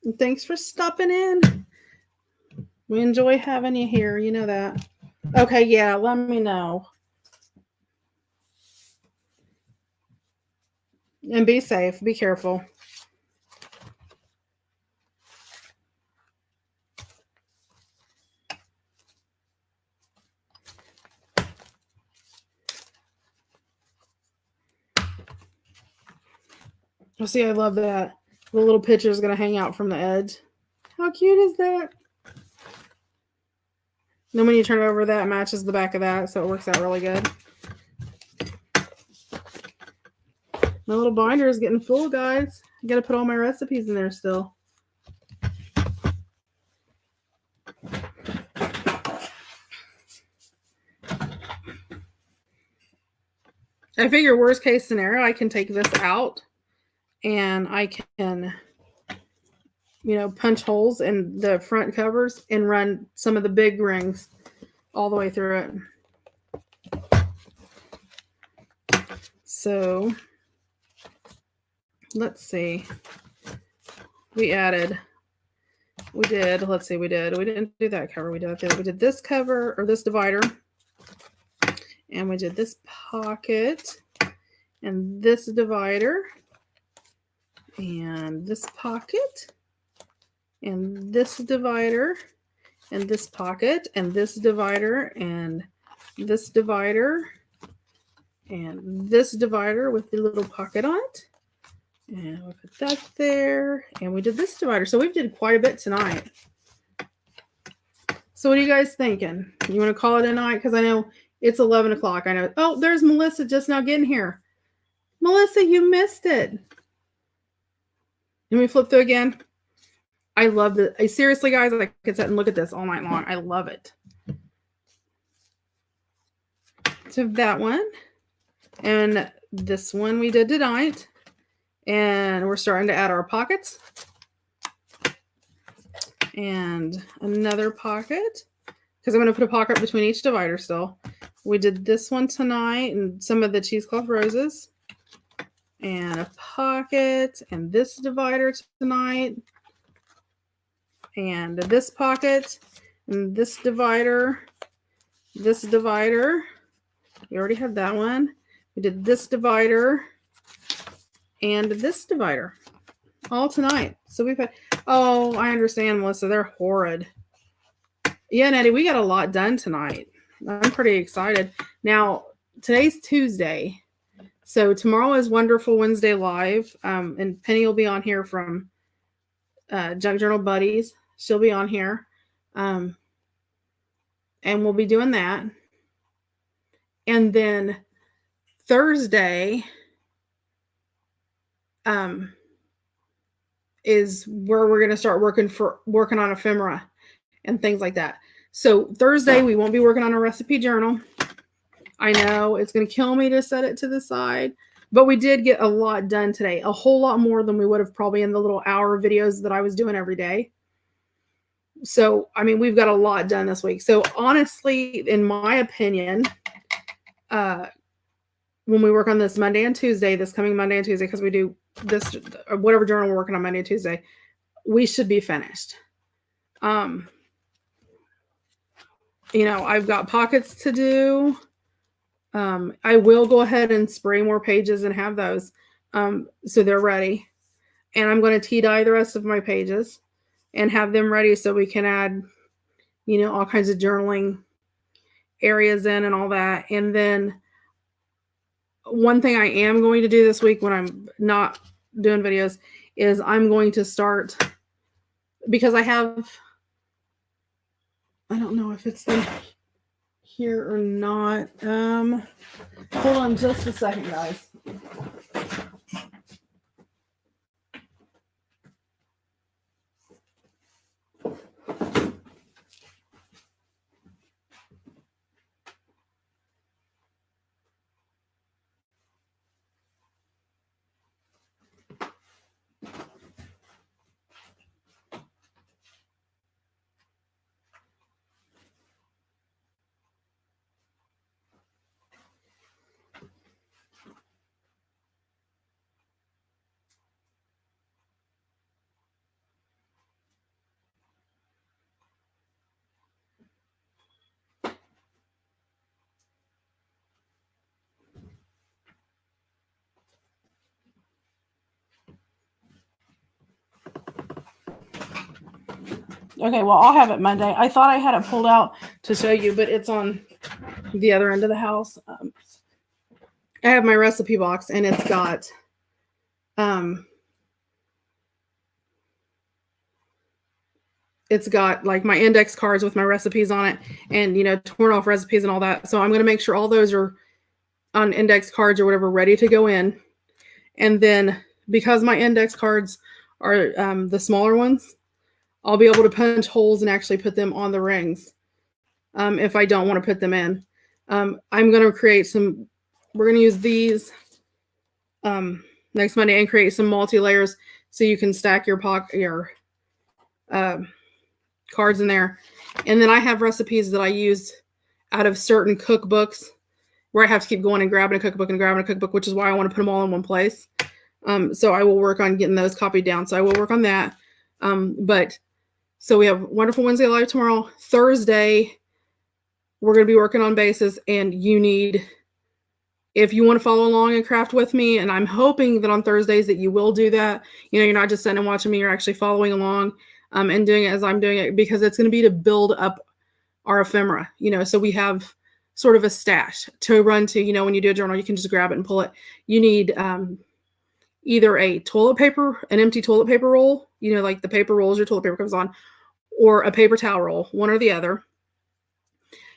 And thanks for stopping in. We enjoy having you here. You know that. Okay, yeah, let me know. And be safe. Be careful. Oh, see, I love that. The little picture is going to hang out from the edge. How cute is that? Then when you turn it over, that matches the back of that, so it works out really good. My little binder is getting full, guys. I got to put all my recipes in there still. I figure worst case scenario, I can take this out and I can, you know, punch holes in the front covers and run some of the big rings all the way through it. So let's see. We didn't do that cover. We did this cover or this divider. And we did this pocket and this divider and this pocket and this divider and this pocket and this divider and this divider and this divider with the little pocket on it. And we put that there and we did this divider. So we did quite a bit tonight. So what are you guys thinking? You want to call it a night? Because I know it's 11 o'clock. I know. Oh, there's Melissa just now getting here. Melissa, you missed it. Let me flip through again. I love it. Seriously, guys, I could sit and look at this all night long. I love it. So that one. And this one we did tonight. And we're starting to add our pockets. And another pocket. Because I'm going to put a pocket between each divider still. We did this one tonight and some of the cheesecloth roses. And a pocket. And this divider tonight. And this pocket. And this divider. this divider. We already had that one. We did this divider and this divider all tonight. So we've had, oh, I understand, Melissa. They're horrid. Yeah, Nettie, we got a lot done tonight. I'm pretty excited. Now, today's Tuesday. So tomorrow is Wonderful Wednesday Live. And Penny will be on here from Junk Journal Buddies. She'll be on here. And we'll be doing that. And then Thursday is where we're going to start working on ephemera and things like that. So Thursday, we won't be working on a recipe journal. I know it's going to kill me to set it to the side, but we did get a lot done today, a whole lot more than we would have probably in the little hour videos that I was doing every day. So, I mean, we've got a lot done this week. So honestly, in my opinion, when we work on this Monday and Tuesday, this coming Monday and Tuesday, because we do this, whatever journal we're working on Monday and Tuesday, we should be finished. You know, I've got pockets to do. I will go ahead and spray more pages and have those so they're ready. And I'm going to tea dye the rest of my pages and have them ready so we can add, you know, all kinds of journaling areas in and all that. And then one thing I am going to do this week when I'm not doing videos is I'm going to start, because I don't know if it's in here or not. Hold on just a second, guys. Okay, well, I'll have it Monday. I thought I had it pulled out to show you, but it's on the other end of the house. I have my recipe box, and it's got like my index cards with my recipes on it, and, you know, torn off recipes and all that. So I'm going to make sure all those are on index cards or whatever, ready to go in. And then because my index cards are the smaller ones, I'll be able to punch holes and actually put them on the rings if I don't want to put them in. I'm going to create some, we're going to use these next Monday and create some multi-layers so you can stack your cards in there. And then I have recipes that I use out of certain cookbooks where I have to keep going and grabbing a cookbook, which is why I want to put them all in one place. So I will work on getting those copied down. So I will work on that. So we have Wonderful Wednesday Live tomorrow. Thursday, we're going to be working on bases, and if you want to follow along and craft with me, and I'm hoping that on Thursdays that you will do that. You know, you're not just sitting and watching me, you're actually following along and doing it as I'm doing it, because it's going to be to build up our ephemera, you know, so we have sort of a stash to run to. You know, when you do a journal, you can just grab it and pull it. You need either an empty toilet paper roll, you know, like the paper rolls your toilet paper comes on, or a paper towel roll, one or the other.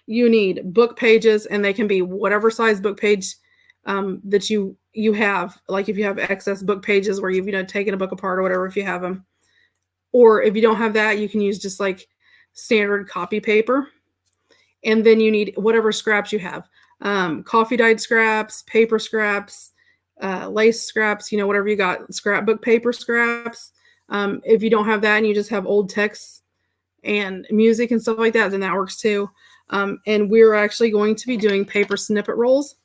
You need book pages, and they can be whatever size book page that you have. Like if you have excess book pages where you've, you know, taken a book apart or whatever, if you have them. Or if you don't have that, you can use just like standard copy paper. And then you need whatever scraps you have. Coffee dyed scraps, paper scraps, lace scraps, you know, whatever you got, scrapbook paper scraps. If you don't have that and you just have old texts and music and stuff like that, then that works too. And we're actually going to be doing paper snippet rolls.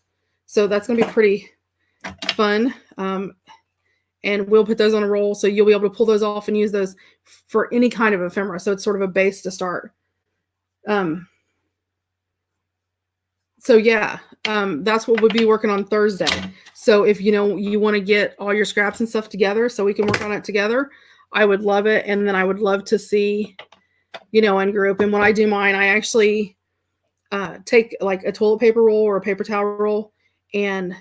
So that's going to be pretty fun. And we'll put those on a roll, so you'll be able to pull those off and use those for any kind of ephemera. So it's sort of a base to start. So yeah, that's what we'll be working on Thursday. So if you want to get all your scraps and stuff together so we can work on it together, I would love it. And then I would love to see, in group. And when I do mine, I actually take like a toilet paper roll or a paper towel roll and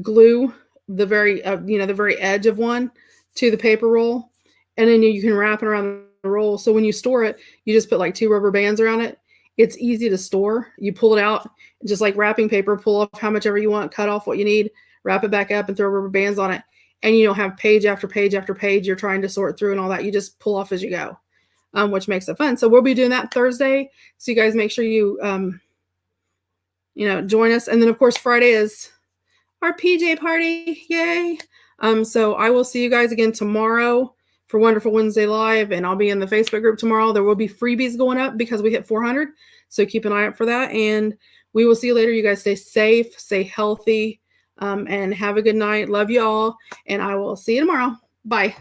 glue the very the very edge of one to the paper roll, and then you can wrap it around the roll. So when you store it, you just put like 2 rubber bands around it. It's easy to store. You pull it out, just like wrapping paper, pull off how much ever you want, cut off what you need, wrap it back up, and throw rubber bands on it. And you don't have page after page after page you're trying to sort through and all that. You just pull off as you go, which makes it fun. So we'll be doing that Thursday. So you guys make sure you join us. And then of course Friday is our PJ party. Yay. So I will see you guys again tomorrow for Wonderful Wednesday Live, and I'll be in the Facebook group tomorrow. There will be freebies going up because we hit 400. So keep an eye out for that. And we will see you later. You guys stay safe, stay healthy, and have a good night. Love you all. And I will see you tomorrow. Bye.